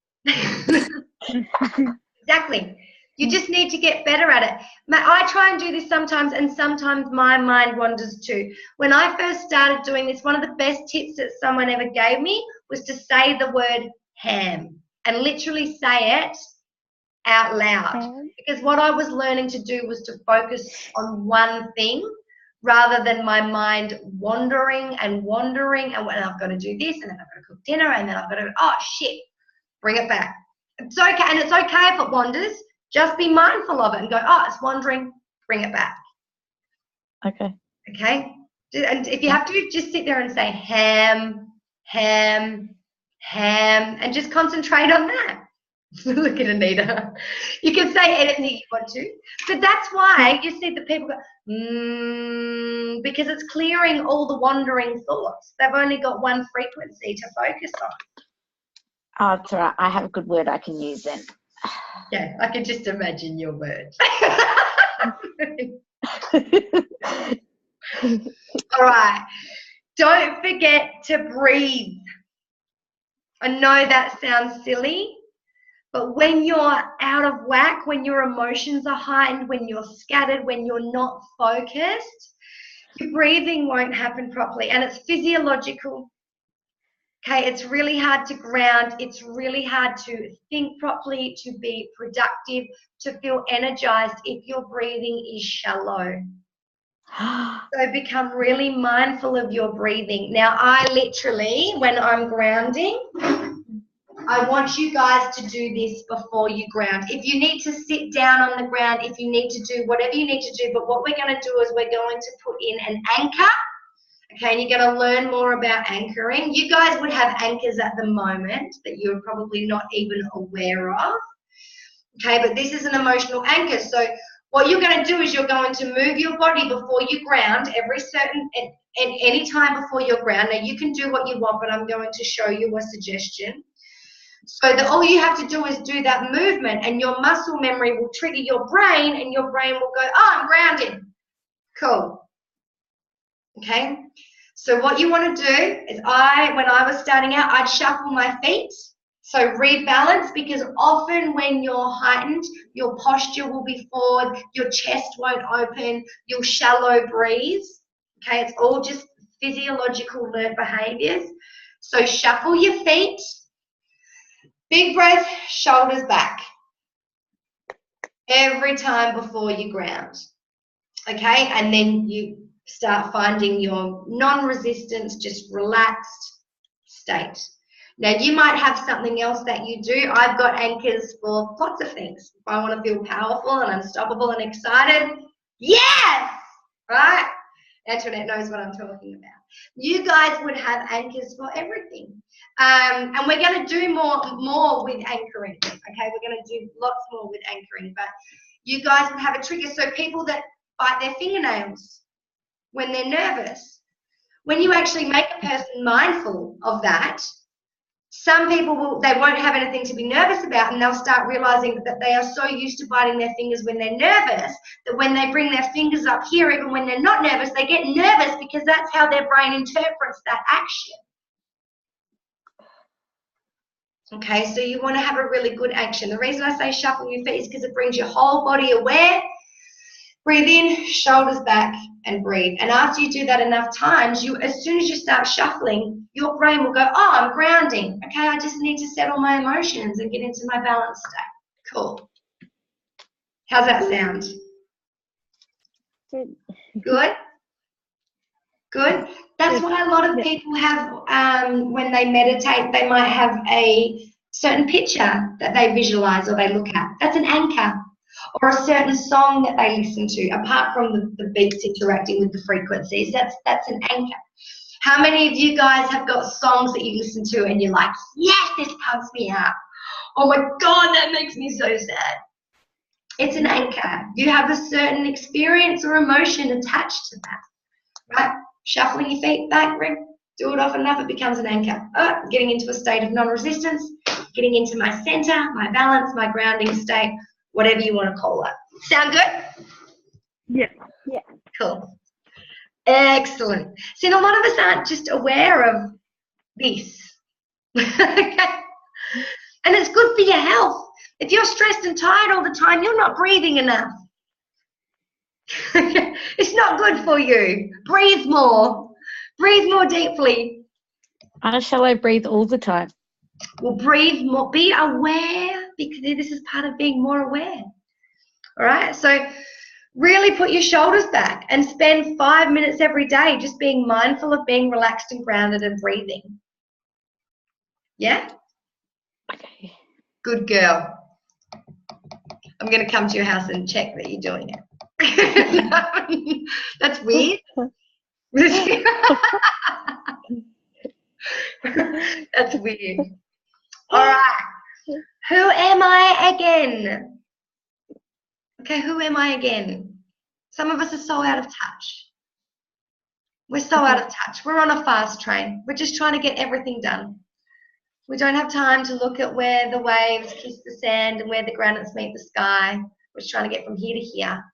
Exactly. You just need to get better at it. I try and do this sometimes, and sometimes my mind wanders too. When I first started doing this, one of the best tips that someone ever gave me was to say the word ham and literally say it out loud. Because what I was learning to do was to focus on one thing rather than my mind wandering, and I've got to do this, and then I've got to cook dinner, and then I've got to, oh shit, bring it back. It's okay, and it's okay if it wanders. Just be mindful of it and go, oh, it's wandering, bring it back. Okay. Okay? And if you have to, just sit there and say ham, ham, ham, and just concentrate on that. Look at Anita. You can say anything you want to, but that's why you see the people go, because it's clearing all the wandering thoughts. They've only got one frequency to focus on. Oh, it's all right. I have a good word I can use then. Yeah, I can just imagine your words. All right. Don't forget to breathe. I know that sounds silly, but when you're out of whack, when your emotions are heightened, when you're scattered, when you're not focused, your breathing won't happen properly, and it's physiological. Okay, it's really hard to ground. It's really hard to think properly, to be productive, to feel energized if your breathing is shallow. So become really mindful of your breathing. Now, I literally, when I'm grounding, I want you guys to do this before you ground. If you need to sit down on the ground, if you need to do whatever you need to do, but what we're going to do is we're going to put in an anchor. Okay, and you're going to learn more about anchoring. You guys would have anchors at the moment that you're probably not even aware of. Okay, but this is an emotional anchor. So what you're going to do is you're going to move your body before you ground at any time before you ground. Now, you can do what you want, but I'm going to show you a suggestion. So that all you have to do is do that movement, and your muscle memory will trigger your brain, and your brain will go, oh, I'm grounded. Cool. Okay, so what you want to do is when I was starting out, I'd shuffle my feet. So rebalance, because often when you're heightened, your posture will be forward, your chest won't open, you'll shallow breathe. Okay, it's all just physiological learned behaviors. So shuffle your feet, big breath, shoulders back. Every time before you ground. Okay, and then you start finding your non-resistance, just relaxed state. Now, you might have something else that you do. I've got anchors for lots of things. If I want to feel powerful and unstoppable and excited, yes, right? Antoinette knows what I'm talking about. You guys would have anchors for everything. And we're going to do more with anchoring, okay? We're going to do lots more with anchoring, but you guys would have a trigger. So people that bite their fingernails when they're nervous, when you actually make a person mindful of that, some people they won't have anything to be nervous about, and they'll start realizing that they are so used to biting their fingers when they're nervous that when they bring their fingers up here, even when they're not nervous, they get nervous because that's how their brain interprets that action. Okay, so you want to have a really good action. The reason I say shuffle your feet is because it brings your whole body aware. Breathe in, shoulders back, and breathe. And after you do that enough times, as soon as you start shuffling, your brain will go, oh, I'm grounding. Okay, I just need to settle my emotions and get into my balanced state. Cool. How's that sound? Good. Good? Good? That's why a lot of people have, when they meditate, they might have a certain picture that they visualize or they look at. That's an anchor. Or a certain song that they listen to, apart from the beats interacting with the frequencies. That's an anchor. How many of you guys have got songs that you listen to and you're like, yes, this pumps me up. Oh my God, that makes me so sad. It's an anchor. You have a certain experience or emotion attached to that, right? Shuffling your feet back, do it often enough, it becomes an anchor. Oh, getting into a state of non-resistance, getting into my center, my balance, my grounding state, whatever you want to call it. Sound good? Yeah. Yeah. Cool. Excellent. See, a lot of us aren't just aware of this. Okay? And it's good for your health. If you're stressed and tired all the time, you're not breathing enough. It's not good for you. Breathe more. Breathe more deeply. I shallow breathe all the time. Well, breathe more. Be aware, because this is part of being more aware. All right? So really put your shoulders back and spend 5 minutes every day just being mindful of being relaxed and grounded and breathing. Yeah? Okay. Good girl. I'm going to come to your house and check that you're doing it. That's weird. That's weird. All right. Who am I again? Okay, who am I again? Some of us are so out of touch. We're so out of touch. We're on a fast train. We're just trying to get everything done. We don't have time to look at where the waves kiss the sand and where the granites meet the sky. We're just trying to get from here to here.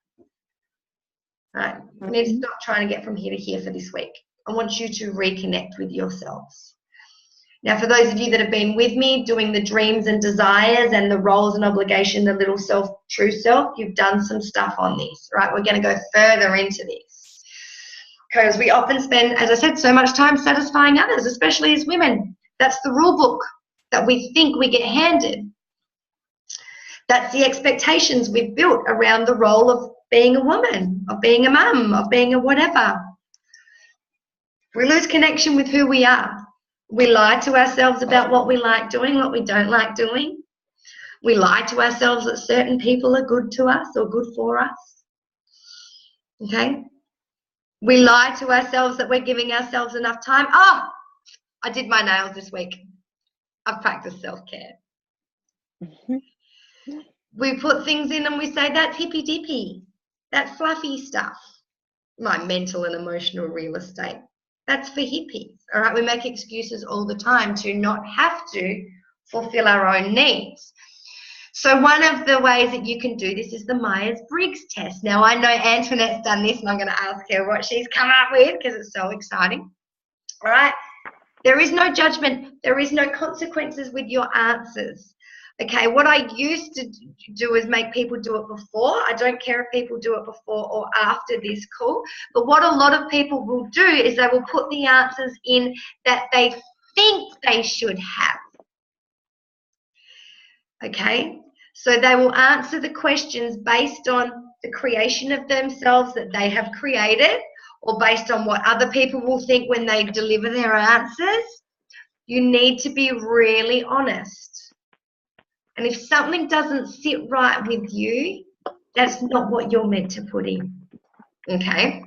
All right. We need to stop trying to get from here to here for this week. I want you to reconnect with yourselves. Now, for those of you that have been with me doing the dreams and desires and the roles and obligation, the little self, true self, you've done some stuff on this, right? We're going to go further into this because we often spend, as I said, so much time satisfying others, especially as women. That's the rule book that we think we get handed. That's the expectations we've built around the role of being a woman, of being a mum, of being a whatever. We lose connection with who we are. We lie to ourselves about what we like doing, what we don't like doing. We lie to ourselves that certain people are good to us or good for us. Okay? We lie to ourselves that we're giving ourselves enough time. Oh, I did my nails this week. I've practiced self-care. We put things in and we say, that's hippy-dippy. That's fluffy stuff. My mental and emotional real estate. That's for hippies. All right, we make excuses all the time to not have to fulfill our own needs. So one of the ways that you can do this is the Myers-Briggs test. Now, I know Antoinette's done this, and I'm going to ask her what she's come up with because it's so exciting. All right? There is no judgment. There is no consequences with your answers. Okay, what I used to do is make people do it before. I don't care if people do it before or after this call. But what a lot of people will do is they will put the answers in that they think they should have. Okay, so they will answer the questions based on the creation of themselves that they have created, or based on what other people will think when they deliver their answers. You need to be really honest. And if something doesn't sit right with you, that's not what you're meant to put in. Okay?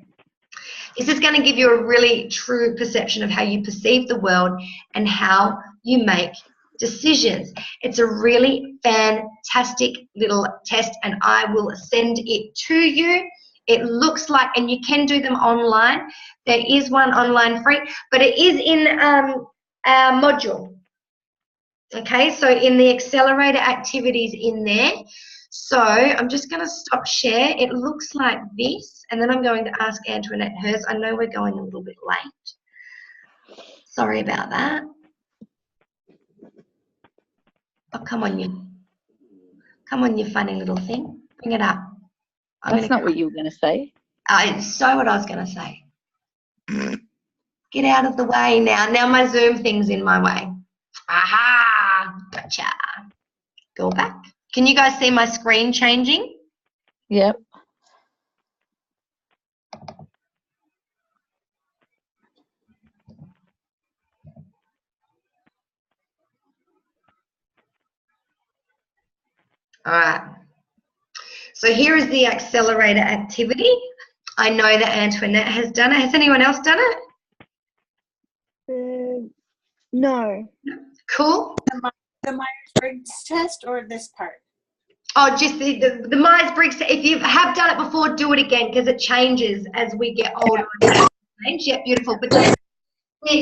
This is going to give you a really true perception of how you perceive the world and how you make decisions. It's a really fantastic little test, and I will send it to you. It looks like, and you can do them online. There is one online free, but it is in our module. Okay, so in the accelerator activities in there. So I'm just going to stop share. It looks like this, and then I'm going to ask Antoinette hers. I know we're going a little bit late. Sorry about that. Oh, come on, you funny little thing. Bring it up. That's not what you were going to say. It's so what I was going to say. Get out of the way now. Now my Zoom thing's in my way. Aha! Gotcha. Go back. Can you guys see my screen changing? Yep. All right. So here is the accelerator activity. I know that Antoinette has done it. Has anyone else done it? No. Cool. The Myers-Briggs test or this part? Oh, just the Myers-Briggs. If you have done it before, do it again because it changes as we get older. Yeah, beautiful. But the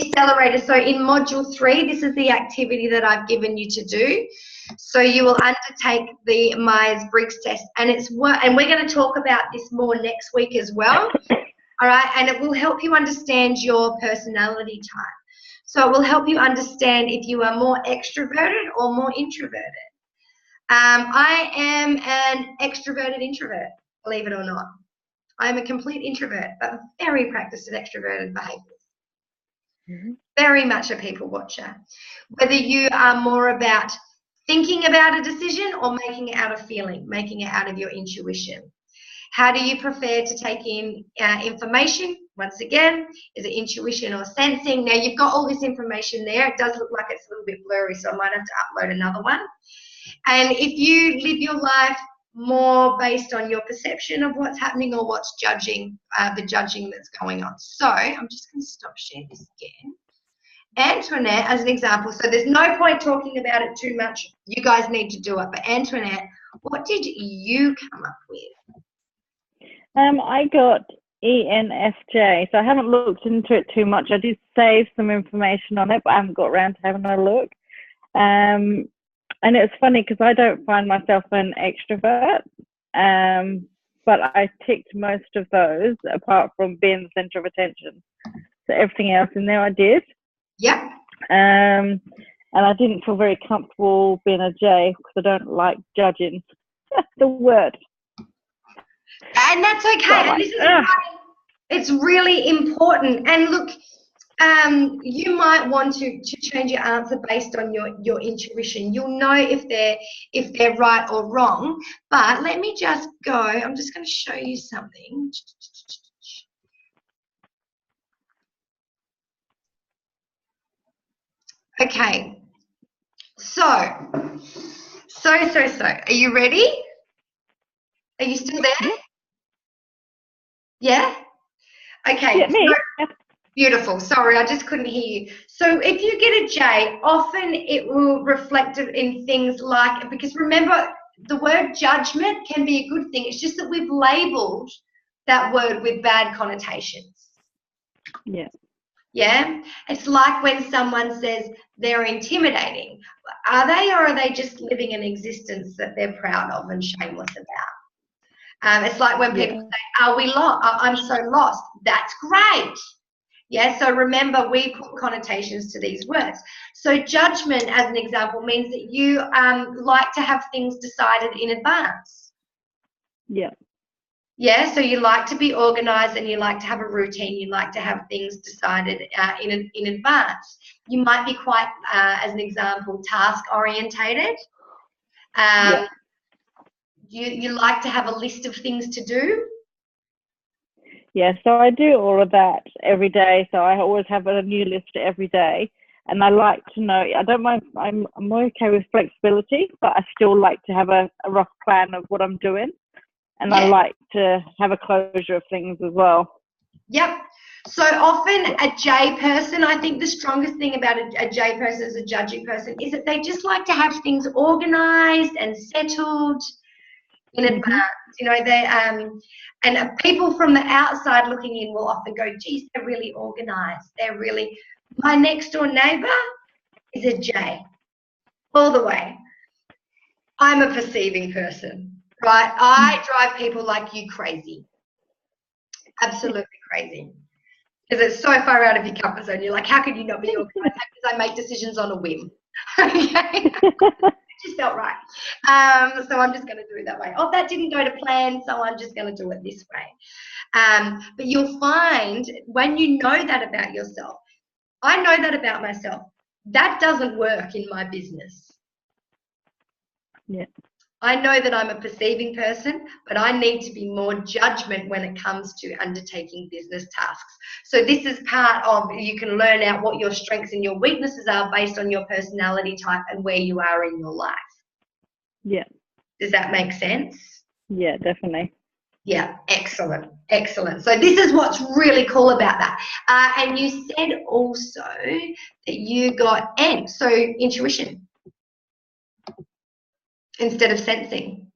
accelerator. So in module 3, this is the activity that I've given you to do. So you will undertake the Myers-Briggs test, and we're going to talk about this more next week as well. All right, and it will help you understand your personality type. So it will help you understand if you are more extroverted or more introverted. I am an extroverted introvert, believe it or not. I'm a complete introvert, but very practiced at extroverted behaviours. Mm-hmm. Very much a people watcher. Whether you are more about thinking about a decision or making it out of feeling, making it out of your intuition. How do you prefer to take in information? Once again, is it intuition or sensing? Now you've got all this information there. It does look like it's a little bit blurry, so I might have to upload another one. And if you live your life more based on your perception of what's happening or what's judging, the judging that's going on. So I'm just going to stop sharing this again. Antoinette, as an example, so there's no point talking about it too much. You guys need to do it. But Antoinette, what did you come up with? I got ENFJ, so I haven't looked into it too much. I did save some information on it, but I haven't got around to having a look. And it's funny because I don't find myself an extrovert, but I ticked most of those apart from being the center of attention. So everything else in there I did. Yep. And I didn't feel very comfortable being a J because I don't like judging. The word. And that's okay. And this is why it's really important. And look, You might want to change your answer based on your intuition. You'll know if they're right or wrong. But let me just go. I'm just going to show you something. Okay. So. Are you ready? Are you still there? Yeah? Okay. Yeah, me. Beautiful. Sorry, I just couldn't hear you. So if you get a J, often it will reflect in things like, because remember, the word judgment can be a good thing. It's just that we've labeled that word with bad connotations. Yeah. Yeah? It's like when someone says they're intimidating. Are they, or are they just living an existence that they're proud of and shameless about? It's like when people say, are we lost? I'm so lost. That's great. Yeah, so remember, we put connotations to these words. So judgment, as an example, means that you like to have things decided in advance. Yeah. Yeah, so you like to be organised and you like to have a routine. You like to have things decided in advance. You might be quite, as an example, task-orientated. You like to have a list of things to do. Yeah, so I do all of that every day. So I always have a new list every day. And I like to know, I don't mind, I'm okay with flexibility, but I still like to have a rough plan of what I'm doing. And I like to have a closure of things as well. Yep. So often a J person, I think the strongest thing about a J person as a judging person is that they just like to have things organised and settled in advance. You know, they and people from the outside looking in will often go, geez, they're really organised. They're really, my next door neighbour is a J all the way. I'm a perceiving person, right? I drive people like you crazy. Absolutely crazy. Because it's so far out of your comfort zone. You're like, how could you not be organised? Because I make decisions on a whim. Okay. It just felt right. So I'm just going to do it that way. Oh, that didn't go to plan, so I'm just going to do it this way. But you'll find when you know that about yourself, I know that about myself, that doesn't work in my business. Yeah. I know that I'm a perceiving person, but I need to be more judgment when it comes to undertaking business tasks. So this is part of, you can learn out what your strengths and your weaknesses are based on your personality type and where you are in your life. Yeah. Does that make sense? Yeah, definitely. Yeah, excellent, excellent. So this is what's really cool about that. And you said also that you got N, so intuition instead of sensing.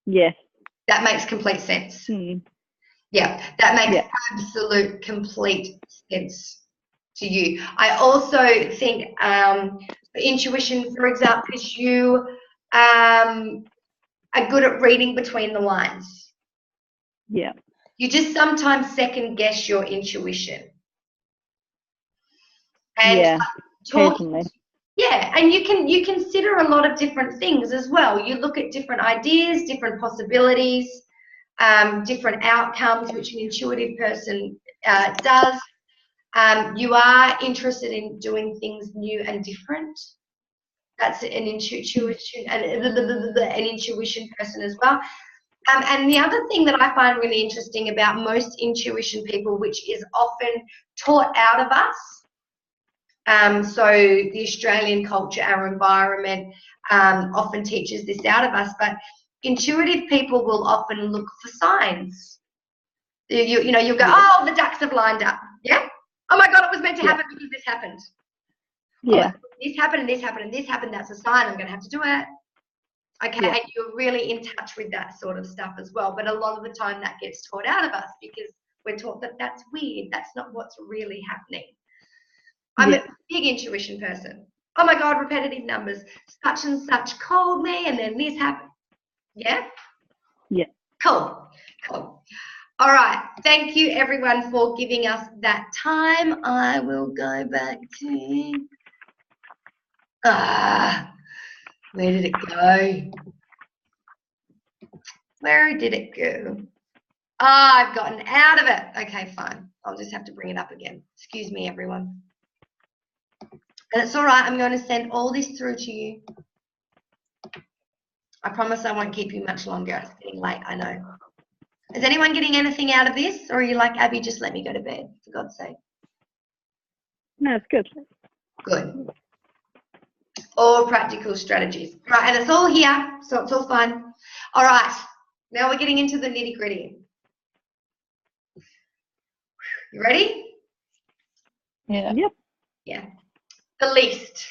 Yes. That makes complete sense. Hmm. Yeah, that makes absolute complete sense to you. I also think intuition, for example, is you are good at reading between the lines. Yeah. You just sometimes second guess your intuition. And occasionally. Yeah, and you consider a lot of different things as well. You look at different ideas, different possibilities, different outcomes, which an intuitive person does. You are interested in doing things new and different. That's an intuition person as well. And the other thing that I find really interesting about most intuition people, which is often taught out of us, so the Australian culture, our environment often teaches this out of us, but intuitive people will often look for signs. You know, you'll go, oh, the ducks have lined up. Yeah. Oh my God, it was meant to happen because this happened. Yeah. Oh, this happened and this happened and this happened. That's a sign. I'm going to have to do it. Okay. And you're really in touch with that sort of stuff as well. But a lot of the time that gets taught out of us because we're taught that that's weird. That's not what's really happening. I'm a big intuition person. Oh my God, repetitive numbers. Such and such called me and then this happened. Yeah? Yeah. Cool. Cool. All right. Thank you, everyone, for giving us that time. I will go back to... where did it go? Where did it go? I've gotten out of it. Okay, fine. I'll just have to bring it up again. Excuse me, everyone. And it's all right. I'm going to send all this through to you. I promise I won't keep you much longer. It's getting late, I know. Is anyone getting anything out of this? Or are you like, Abby, just let me go to bed, for God's sake? No, it's good. Good. All practical strategies. Right, and it's all here, so it's all fun. All right, now we're getting into the nitty-gritty. You ready? Yeah. Yep. Yeah. The list.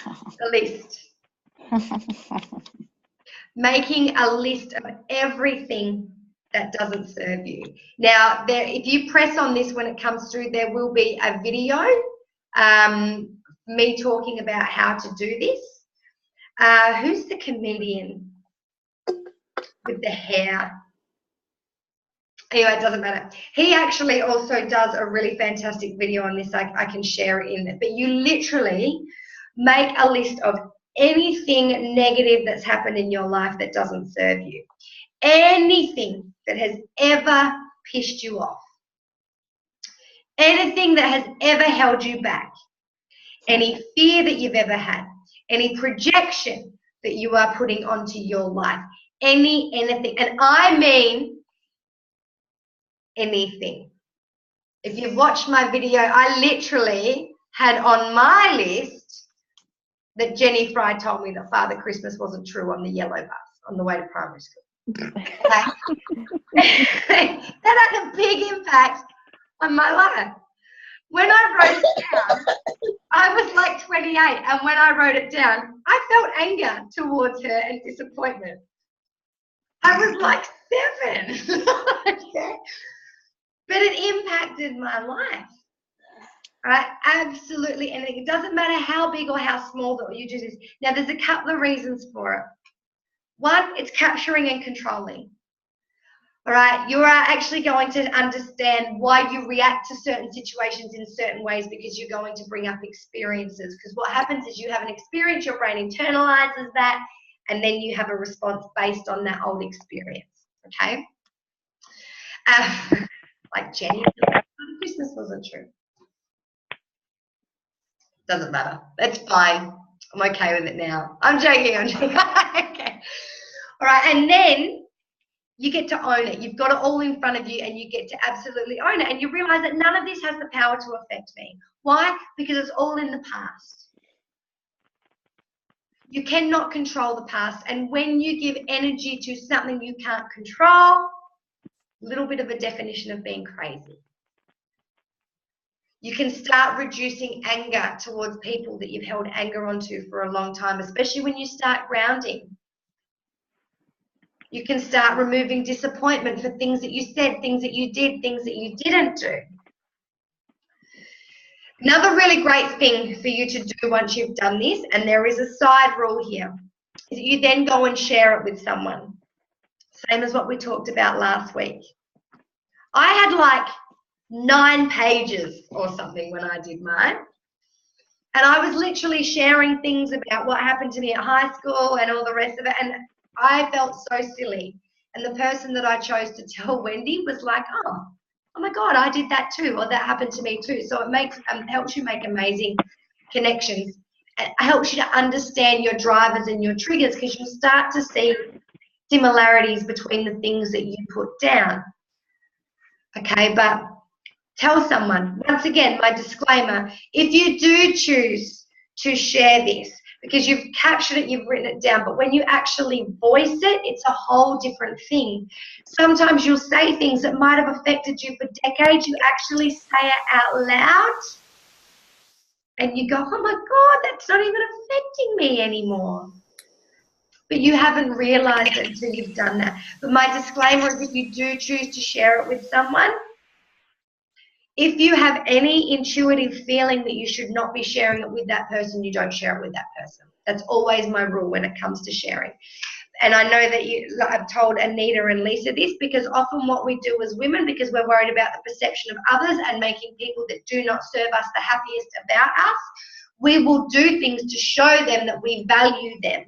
The list. Making a list of everything that doesn't serve you. Now, if you press on this when it comes through, there will be a video, me talking about how to do this. Who's the comedian with the hair? Anyway, it doesn't matter. He actually also does a really fantastic video on this. I can share it in there. But you literally make a list of anything negative that's happened in your life that doesn't serve you. Anything that has ever pissed you off. Anything that has ever held you back. Any fear that you've ever had. Any projection that you are putting onto your life. Anything. And I mean anything. If you've watched my video, I literally had on my list that Jenny Fry told me that Father Christmas wasn't true on the yellow bus on the way to primary school. That had a big impact on my life. When I wrote it down, I was like 28, and when I wrote it down, I felt anger towards her and disappointment. I was like 7. Okay? But it impacted my life. Right? Absolutely. And it doesn't matter how big or how small that you do this. Now, there's a couple of reasons for it. One, it's capturing and controlling. All right? You are actually going to understand why you react to certain situations in certain ways because you're going to bring up experiences. Because what happens is you have an experience, your brain internalizes that, and then you have a response based on that old experience. Okay? Like Jenny, Christmas wasn't true. Doesn't matter. It's fine. I'm okay with it now. I'm joking. Okay. All right. And then you get to own it. You've got it all in front of you and you get to absolutely own it. And you realize that none of this has the power to affect me. Why? Because it's all in the past. You cannot control the past. And when you give energy to something you can't control, a little bit of a definition of being crazy. You can start reducing anger towards people that you've held anger onto for a long time, especially when you start grounding. You can start removing disappointment for things that you said, things that you did, things that you didn't do. Another really great thing for you to do once you've done this, and there is a side rule here, is that you then go and share it with someone. Same as what we talked about last week. I had like 9 pages or something when I did mine. And I was literally sharing things about what happened to me at high school and all the rest of it. And I felt so silly. And the person that I chose to tell, Wendy, was like, oh my God, I did that too. Or that happened to me too. So it makes helps you make amazing connections. It helps you to understand your drivers and your triggers because you'll start to see similarities between the things that you put down. Okay, but tell someone. Once again, my disclaimer, if you do choose to share this, because you've captured it, you've written it down, but when you actually voice it, it's a whole different thing. Sometimes you'll say things that might have affected you for decades, you actually say it out loud, and you go, oh my God, that's not even affecting me anymore. But you haven't realized it until you've done that. But my disclaimer is if you do choose to share it with someone, if you have any intuitive feeling that you should not be sharing it with that person, you don't share it with that person. That's always my rule when it comes to sharing. And I know that I've told Anita and Lisa this because often what we do as women, because we're worried about the perception of others and making people that do not serve us the happiest about us, we will do things to show them that we value them.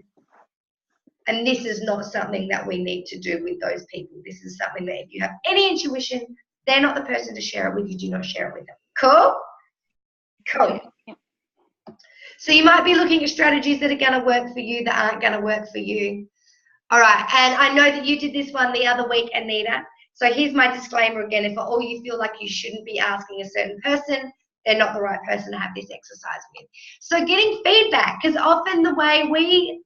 And this is not something that we need to do with those people. This is something that if you have any intuition, they're not the person to share it with, you do not share it with them. Cool? Cool. Yeah. So you might be looking at strategies that are going to work for you that aren't going to work for you. All right, and I know that you did this one the other week, Anita. So here's my disclaimer again. If at all you feel like you shouldn't be asking a certain person, they're not the right person to have this exercise with. So getting feedback, because often the way we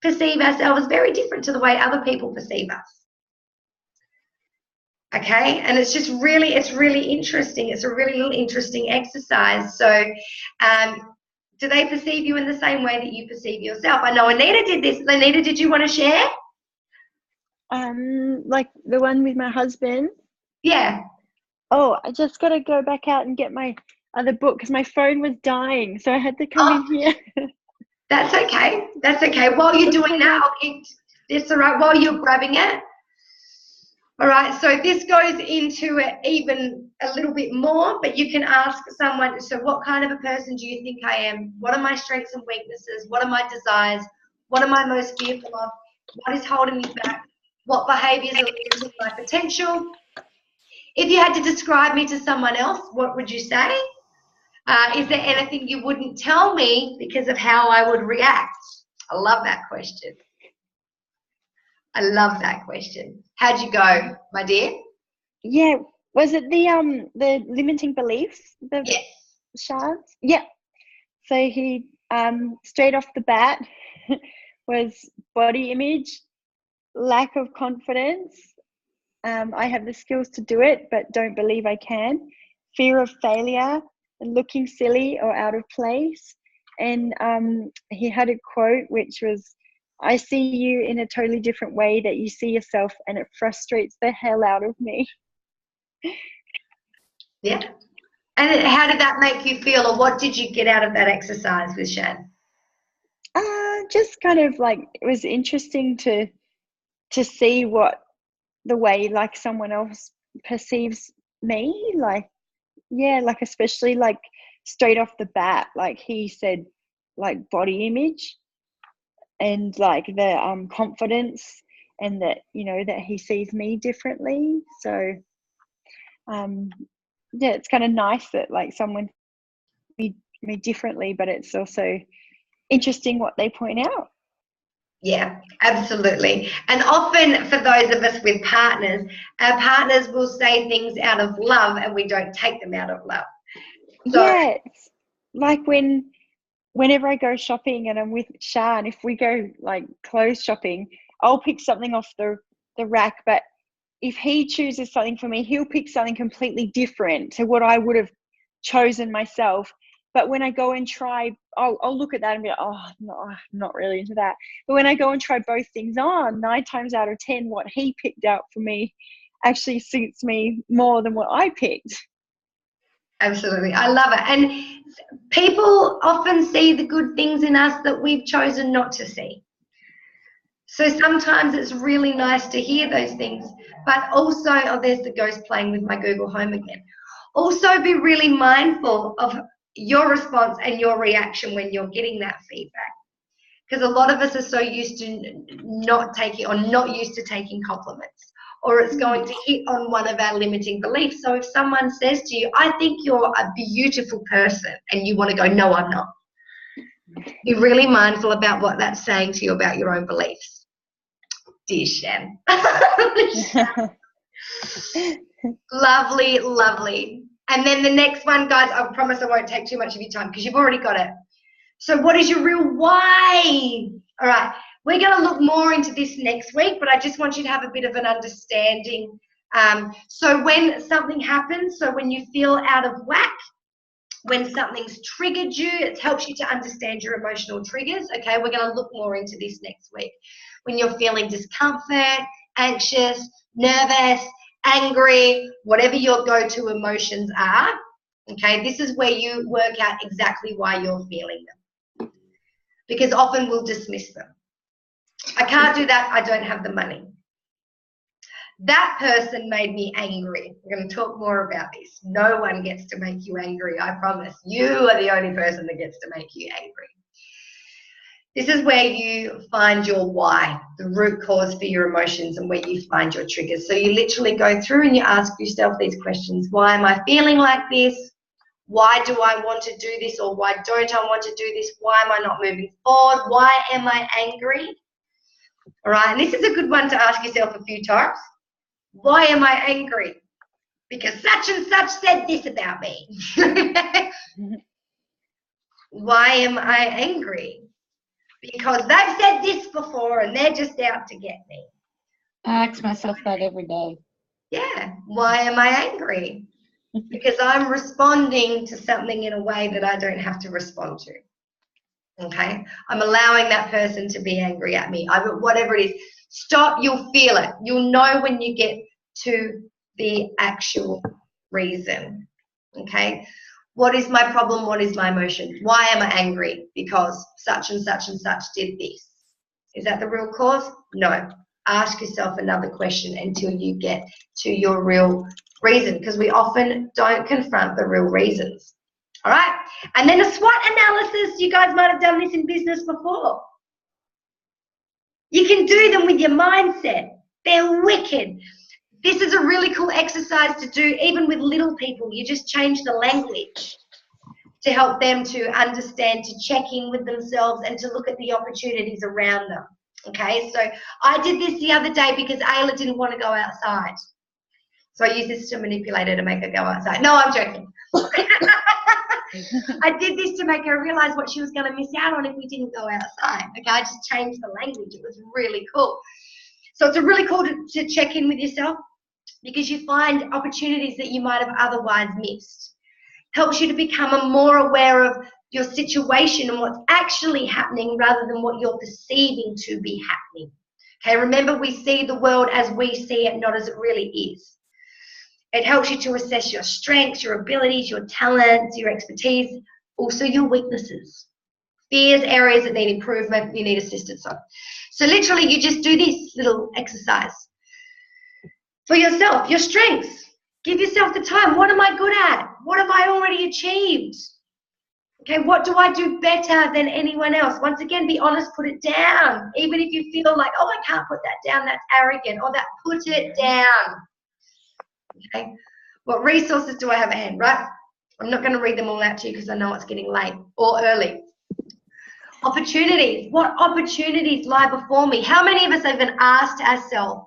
perceive ourselves is very different to the way other people perceive us. Okay, and it's really interesting. It's a really interesting exercise. So do they perceive you in the same way that you perceive yourself? I know Anita did this. Anita, did you want to share? Like the one with my husband. Yeah. Oh, I just got to go back out and get my other book because my phone was dying, so I had to come in here. That's okay. That's okay. While you're doing that, it's all right. While you're grabbing it. All right, so this goes into it even a little bit more, but you can ask someone, so what kind of a person do you think I am? What are my strengths and weaknesses? What are my desires? What am I most fearful of? What is holding me back? What behaviours are limiting my potential? If you had to describe me to someone else, what would you say? Is there anything you wouldn't tell me because of how I would react? I love that question. I love that question. How'd you go, my dear? Yeah, was it the limiting beliefs? The yes. shards? Yeah. So he straight off the bat was body image, lack of confidence. I have the skills to do it, but don't believe I can. Fear of failure, looking silly or out of place. And he had a quote which was, I see you in a totally different way that you see yourself, and it frustrates the hell out of me. Yeah. And how did that make you feel, or what did you get out of that exercise with Shan? Just kind of like, it was interesting to see what the way like someone else perceives me, like, yeah, like especially like straight off the bat, like he said, like body image and like the confidence, and that, you know, that he sees me differently. So yeah, it's kind of nice that like someone sees me differently, but it's also interesting what they point out. Yeah, absolutely. And often for those of us with partners, our partners will say things out of love and we don't take them out of love. So, yeah, it's like whenever I go shopping and I'm with Shan, if we go like clothes shopping, I'll pick something off the rack, but if he chooses something for me, he'll pick something completely different to what I would have chosen myself. But when I go and try, I'll look at that and be like, oh, no, I'm not really into that. But when I go and try both things on, 9 times out of 10, what he picked out for me actually suits me more than what I picked. absolutely. I love it. And people often see the good things in us that we've chosen not to see. So sometimes it's really nice to hear those things, but also, oh, there's the ghost playing with my Google Home again. Also be really mindful of your response and your reaction when you're getting that feedback. Because a lot of us are so used to not used to taking compliments, or it's going to hit on one of our limiting beliefs. So if someone says to you, I think you're a beautiful person, and you want to go, no, I'm not. Be really mindful about what that's saying to you about your own beliefs. Dear Shan. Lovely, lovely. And then the next one, guys, I promise I won't take too much of your time because you've already got it. So what is your real why? All right, we're going to look more into this next week, but I just want you to have a bit of an understanding. So when something happens, so when you feel out of whack, when something's triggered you, it helps you to understand your emotional triggers. Okay, we're going to look more into this next week. When you're feeling discomfort, anxious, nervous, angry, whatever your go-to emotions are, okay, this is where you work out exactly why you're feeling them. Because often we'll dismiss them. I can't do that, I don't have the money. That person made me angry. We're going to talk more about this. No one gets to make you angry, I promise. You are the only person that gets to make you angry. This is where you find your why, the root cause for your emotions, and where you find your triggers. So you literally go through and you ask yourself these questions. Why am I feeling like this? Why do I want to do this, or why don't I want to do this? Why am I not moving forward? Why am I angry? All right, and this is a good one to ask yourself a few times. Why am I angry? Because such and such said this about me. Why am I angry? Because they've said this before and they're just out to get me. I ask myself that every day. Yeah, why am I angry? Because I'm responding to something in a way that I don't have to respond to. Okay, I'm allowing that person to be angry at me. Whatever it is, stop. You'll feel it. You'll know when you get to the actual reason. Okay, what is my problem? What is my emotion? Why am I angry? Because such and such and such did this. Is that the real cause? No. Ask yourself another question until you get to your real reason, because we often don't confront the real reasons. All right, and then a SWOT analysis. You guys might have done this in business before. You can do them with your mindset. They're wicked. This is a really cool exercise to do even with little people. You just change the language to help them to understand, to check in with themselves and to look at the opportunities around them. Okay, so I did this the other day because Ayla didn't want to go outside. So I used this to manipulate her to make her go outside. No, I'm joking. I did this to make her realize what she was going to miss out on if we didn't go outside. Okay, I just changed the language. It was really cool. So it's really cool to check in with yourself, because you find opportunities that you might have otherwise missed. Helps you to become more aware of your situation and what's actually happening rather than what you're perceiving to be happening. Okay, remember, we see the world as we see it, not as it really is. It helps you to assess your strengths, your abilities, your talents, your expertise, also your weaknesses. Fears, areas that need improvement, you need assistance on. So literally you just do this little exercise for yourself, your strengths. Give yourself the time. What am I good at? What have I already achieved? Okay, what do I do better than anyone else? Once again, be honest, put it down. Even if you feel like, oh, I can't put that down, that's arrogant, or that, put it down. Okay, what resources do I have at hand, right? I'm not going to read them all out to you because I know it's getting late or early. Opportunities. What opportunities lie before me? How many of us have even asked ourselves,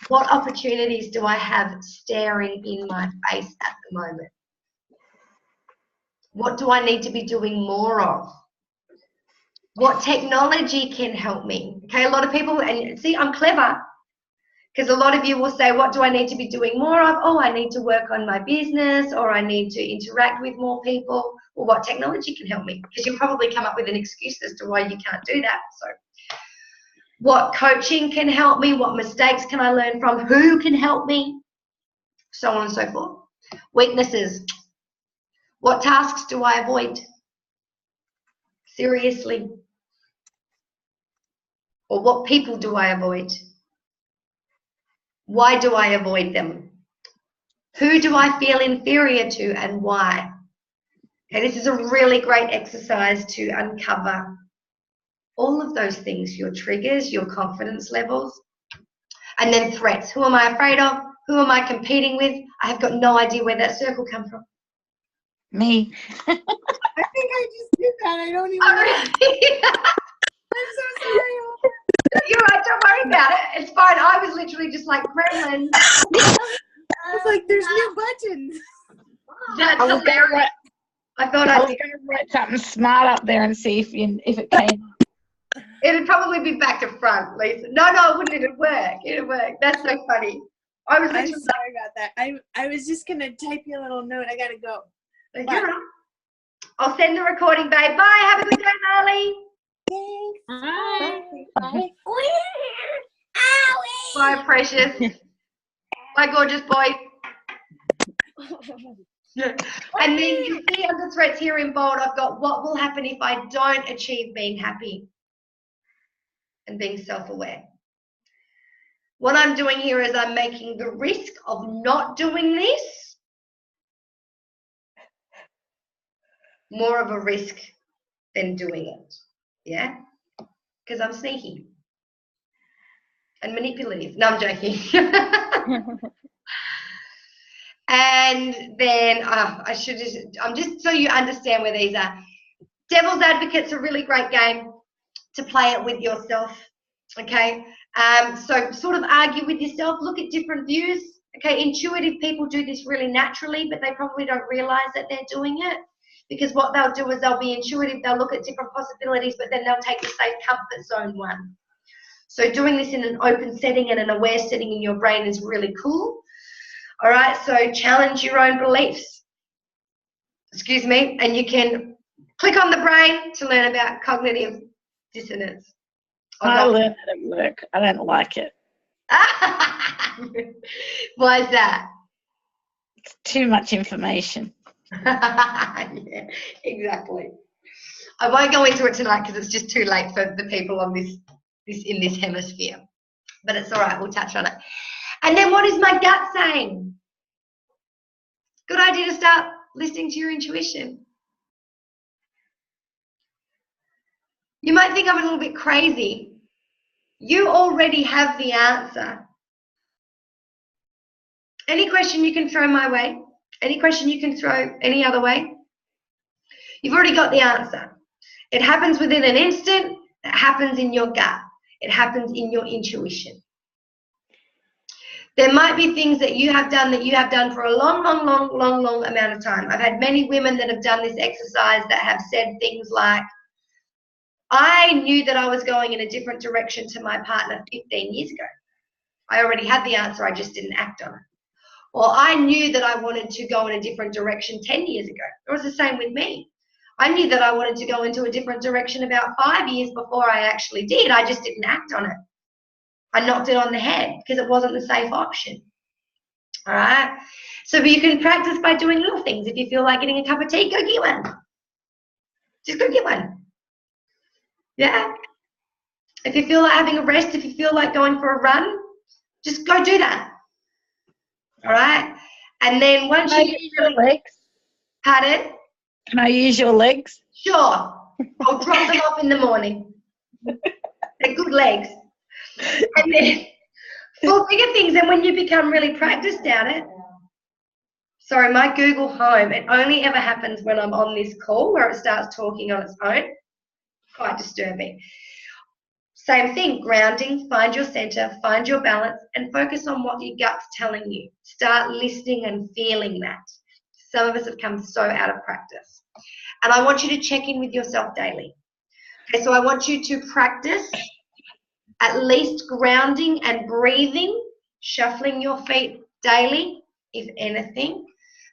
what opportunities do I have staring in my face at the moment? What do I need to be doing more of? What technology can help me? Okay, a lot of people, and see, I'm clever, because a lot of you will say, what do I need to be doing more of? Oh, I need to work on my business, or I need to interact with more people. Well, what technology can help me? Because you'll probably come up with an excuse as to why you can't do that. So what coaching can help me? What mistakes can I learn from? Who can help me? So on and so forth. Weaknesses. What tasks do I avoid? Seriously. Or what people do I avoid? Why do I avoid them? Who do I feel inferior to and why? Okay, this is a really great exercise to uncover all of those things, your triggers, your confidence levels, and then threats. Who am I afraid of? Who am I competing with? I have got no idea where that circle come from. Me. I think I just did that. I don't even know. Really? I'm so sorry. You're right, don't worry about it. It's fine. I was literally just like, Gremlin. It's like there's new buttons. That's I was hilarious. gonna I thought I was going to write something smart up there and see if it came. it'd probably be back to front, Lisa. No, it wouldn't. It'd work. It'd work. That's so funny. I was I'm literally sorry about that. I was just gonna type you a little note. I gotta go. like, you're right. I'll send the recording, babe. Bye. Have a good day, Marley. Thanks. Bye. Bye, precious. Bye, gorgeous boy. And then you see under threats here in bold, I've got what will happen if I don't achieve being happy and being self-aware. What I'm doing here is I'm making the risk of not doing this more of a risk than doing it. Yeah, because I'm sneaky and manipulative. No, I'm joking. And then I'm just so you understand where these are. Devil's Advocate's a really great game to play it with yourself. Okay, so sort of argue with yourself, look at different views. Okay, intuitive people do this really naturally, but they probably don't realize that they're doing it, because what they'll do is they'll be intuitive, they'll look at different possibilities, but then they'll take the safe comfort zone one. So doing this in an open setting and an aware setting in your brain is really cool. All right, so challenge your own beliefs. Excuse me, and you can click on the brain to learn about cognitive dissonance. I learned that at work. I don't like it. Why is that? It's too much information. Yeah, exactly. I won't go into it tonight because it's just too late for the people on this in this hemisphere. But it's all right, we'll touch on it. And then what is my gut saying? Good idea to start listening to your intuition. You might think I'm a little bit crazy. You already have the answer. Any question you can throw my way, any question you can throw any other way, you've already got the answer. It happens within an instant. It happens in your gut. It happens in your intuition. There might be things that you have done for a long amount of time. I've had many women that have done this exercise that have said things like, I knew that I was going in a different direction to my partner 15 years ago. I already had the answer, I just didn't act on it. Or I knew that I wanted to go in a different direction 10 years ago. It was the same with me. I knew that I wanted to go into a different direction about 5 years before I actually did. I just didn't act on it. I knocked it on the head because it wasn't the safe option. All right? So you can practice by doing little things. If you feel like getting a cup of tea, go get one. Just go get one. Yeah? If you feel like having a rest, if you feel like going for a run, just go do that. All right? And then once you get really... legs? Pardon? Can I use your legs? Sure. I'll drop them off in the morning. They're good legs. And then for bigger things, and when you become really practiced at it, sorry, my Google Home, it only ever happens when I'm on this call where it starts talking on its own. Quite disturbing. Same thing, grounding, find your center, find your balance, and focus on what your gut's telling you. Start listening and feeling that. Some of us have come so out of practice. And I want you to check in with yourself daily. Okay, so I want you to practice at least grounding and breathing, shuffling your feet daily, if anything.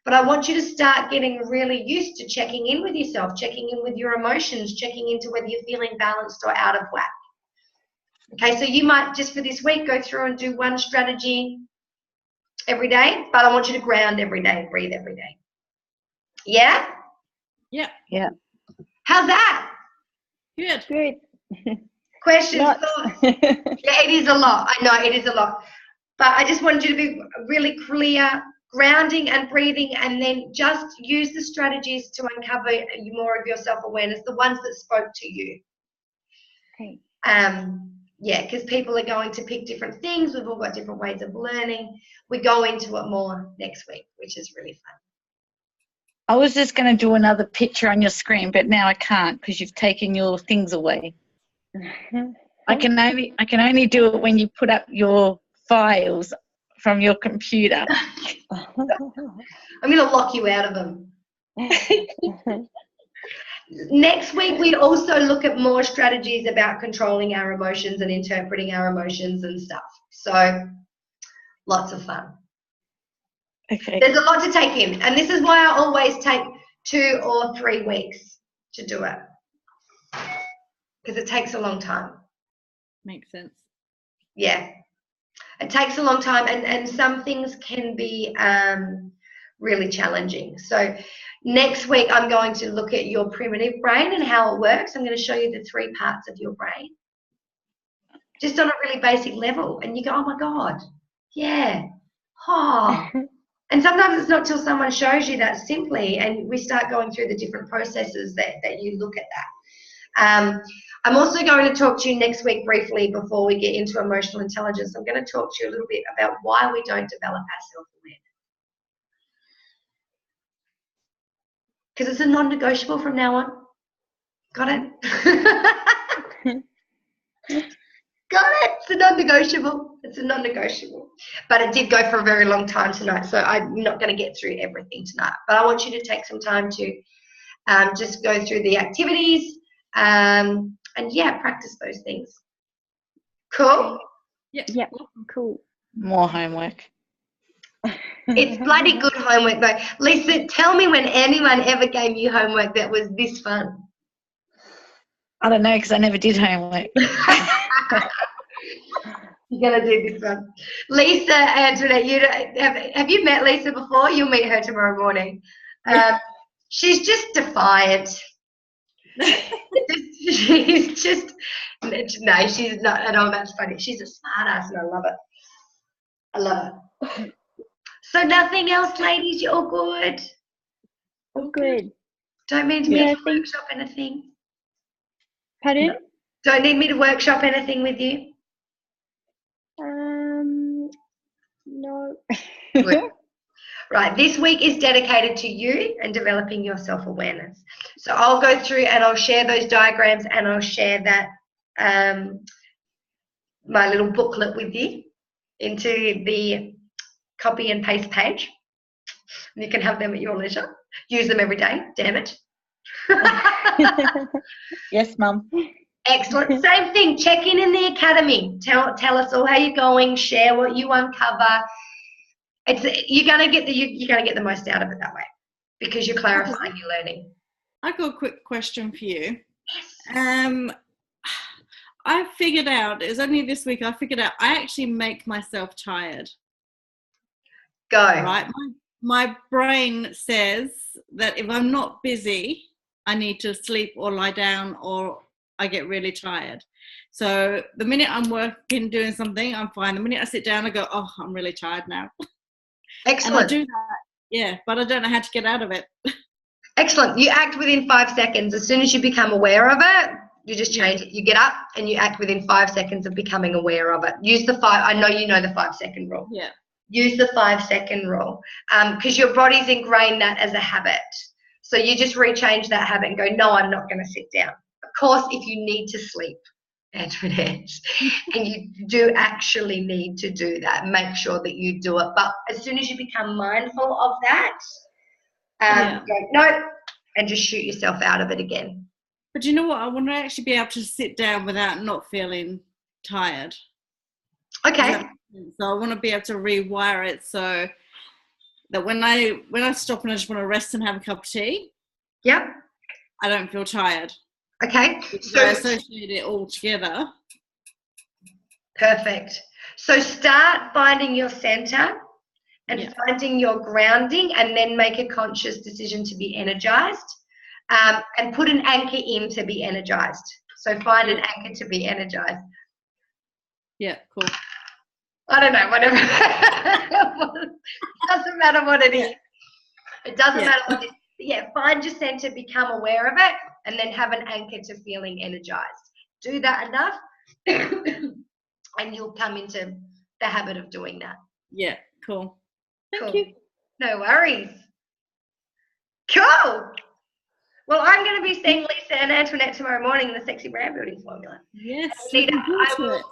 But I want you to start getting really used to checking in with yourself, checking in with your emotions, checking into whether you're feeling balanced or out of whack. Okay, so you might just for this week go through and do one strategy every day, but I want you to ground every day, breathe every day. Yeah? Yeah. Yeah. How's that? Good. Good. Questions, thoughts? Yeah, it is a lot. I know it is a lot. But I just wanted you to be really clear, grounding and breathing, and then just use the strategies to uncover more of your self-awareness, the ones that spoke to you. Okay. Yeah, because people are going to pick different things. We've all got different ways of learning. We go into it more next week, which is really fun. I was just going to do another picture on your screen, but now I can't because you've taken your things away. I can only do it when you put up your files from your computer. I'm going to lock you out of them. Next week, we also look at more strategies about controlling our emotions and interpreting our emotions and stuff. So lots of fun. Okay. There's a lot to take in, and this is why I always take 2 or 3 weeks to do it, because it takes a long time. Makes sense. Yeah, it takes a long time, and some things can be really challenging. So next week, I'm going to look at your primitive brain and how it works. I'm going to show you the 3 parts of your brain, just on a really basic level, and you go, oh my God, yeah, oh. And sometimes it's not till someone shows you that simply, and we start going through the different processes that you look at that. I'm also going to talk to you next week briefly before we get into emotional intelligence. I'm going to talk to you a little bit about why we don't develop our self-awareness. Because it's a non-negotiable from now on. Got it? Got it? It's a non-negotiable. It's a non-negotiable. But it did go for a very long time tonight, so I'm not going to get through everything tonight. But I want you to take some time to just go through the activities and, yeah, practice those things. Cool? Yep, cool. More homework. It's bloody good homework, though. Lisa, tell me when anyone ever gave you homework that was this fun. I don't know because I never did homework. You're going to do this one. Lisa, Antoinette, have you met Lisa before? You'll meet her tomorrow morning. She's just defiant. She's just, no, she's not at all. That's funny. She's a smart ass and I love it. I love it. So nothing else, ladies? You're all good? All good. Don't need me to workshop anything? Pardon? Don't need me to workshop anything with you? No. Good. Right, this week is dedicated to you and developing your self-awareness. So I'll go through and I'll share those diagrams and I'll share that my little booklet with you into the copy and paste page. And you can have them at your leisure. Use them every day, damn it. Yes, Mum. Excellent. Same thing, check in the academy. Tell us all how you're going, share what you uncover. You're gonna get the most out of it that way because you're clarifying your learning. I've got a quick question for you. Yes. I figured out, it was only this week, I actually make myself tired. Go. Right? My brain says that if I'm not busy, I need to sleep or lie down or I get really tired. So the minute I'm working, doing something, I'm fine. The minute I sit down, I go, oh, I'm really tired now. Excellent. And I do that, yeah, but I don't know how to get out of it. Excellent. You act within 5 seconds. As soon as you become aware of it, you just change it. You get up and you act within 5 seconds of becoming aware of it. Use the I know you know the 5 second rule. Yeah. Use the 5 second rule because your body's ingrained that as a habit. So you just rechange that habit and go, no, I'm not going to sit down. Of course, if you need to sleep, Antoinette, and you do actually need to do that, make sure that you do it. But as soon as you become mindful of that, go, no, and just shoot yourself out of it again. But you know what? I want to actually be able to sit down without not feeling tired. Okay. So I want to be able to rewire it so that when I stop and I just want to rest and have a cup of tea, Yep. I don't feel tired. Okay. So I associate it all together. Perfect. So start finding your center and finding your grounding and then make a conscious decision to be energized and put an anchor in to be energized. So find an anchor to be energized. Yeah, cool. I don't know, whatever. It doesn't matter what it is. It doesn't matter what it is. But yeah, find your center, become aware of it, and then have an anchor to feeling energized. Do that enough, and you'll come into the habit of doing that. Yeah, cool. Thank Cool. you. No worries. Cool. Well, I'm going to be seeing Lisa and Antoinette tomorrow morning in the Sexy Brand Building Formula. Yes. Anita,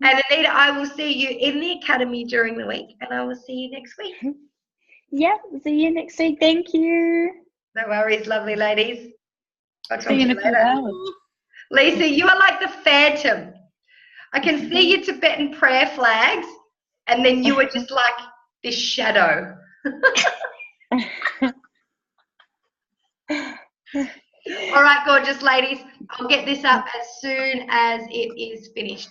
and Anita, I will see you in the academy during the week, and I will see you next week. Yep, see you next week. Thank you. No worries, lovely ladies. I'll talk to See you you in a few later. hours. Lisa, you are like the Phantom. I can see your Tibetan prayer flags, and then you were just like this shadow. All right, gorgeous ladies. I'll get this up as soon as it is finished.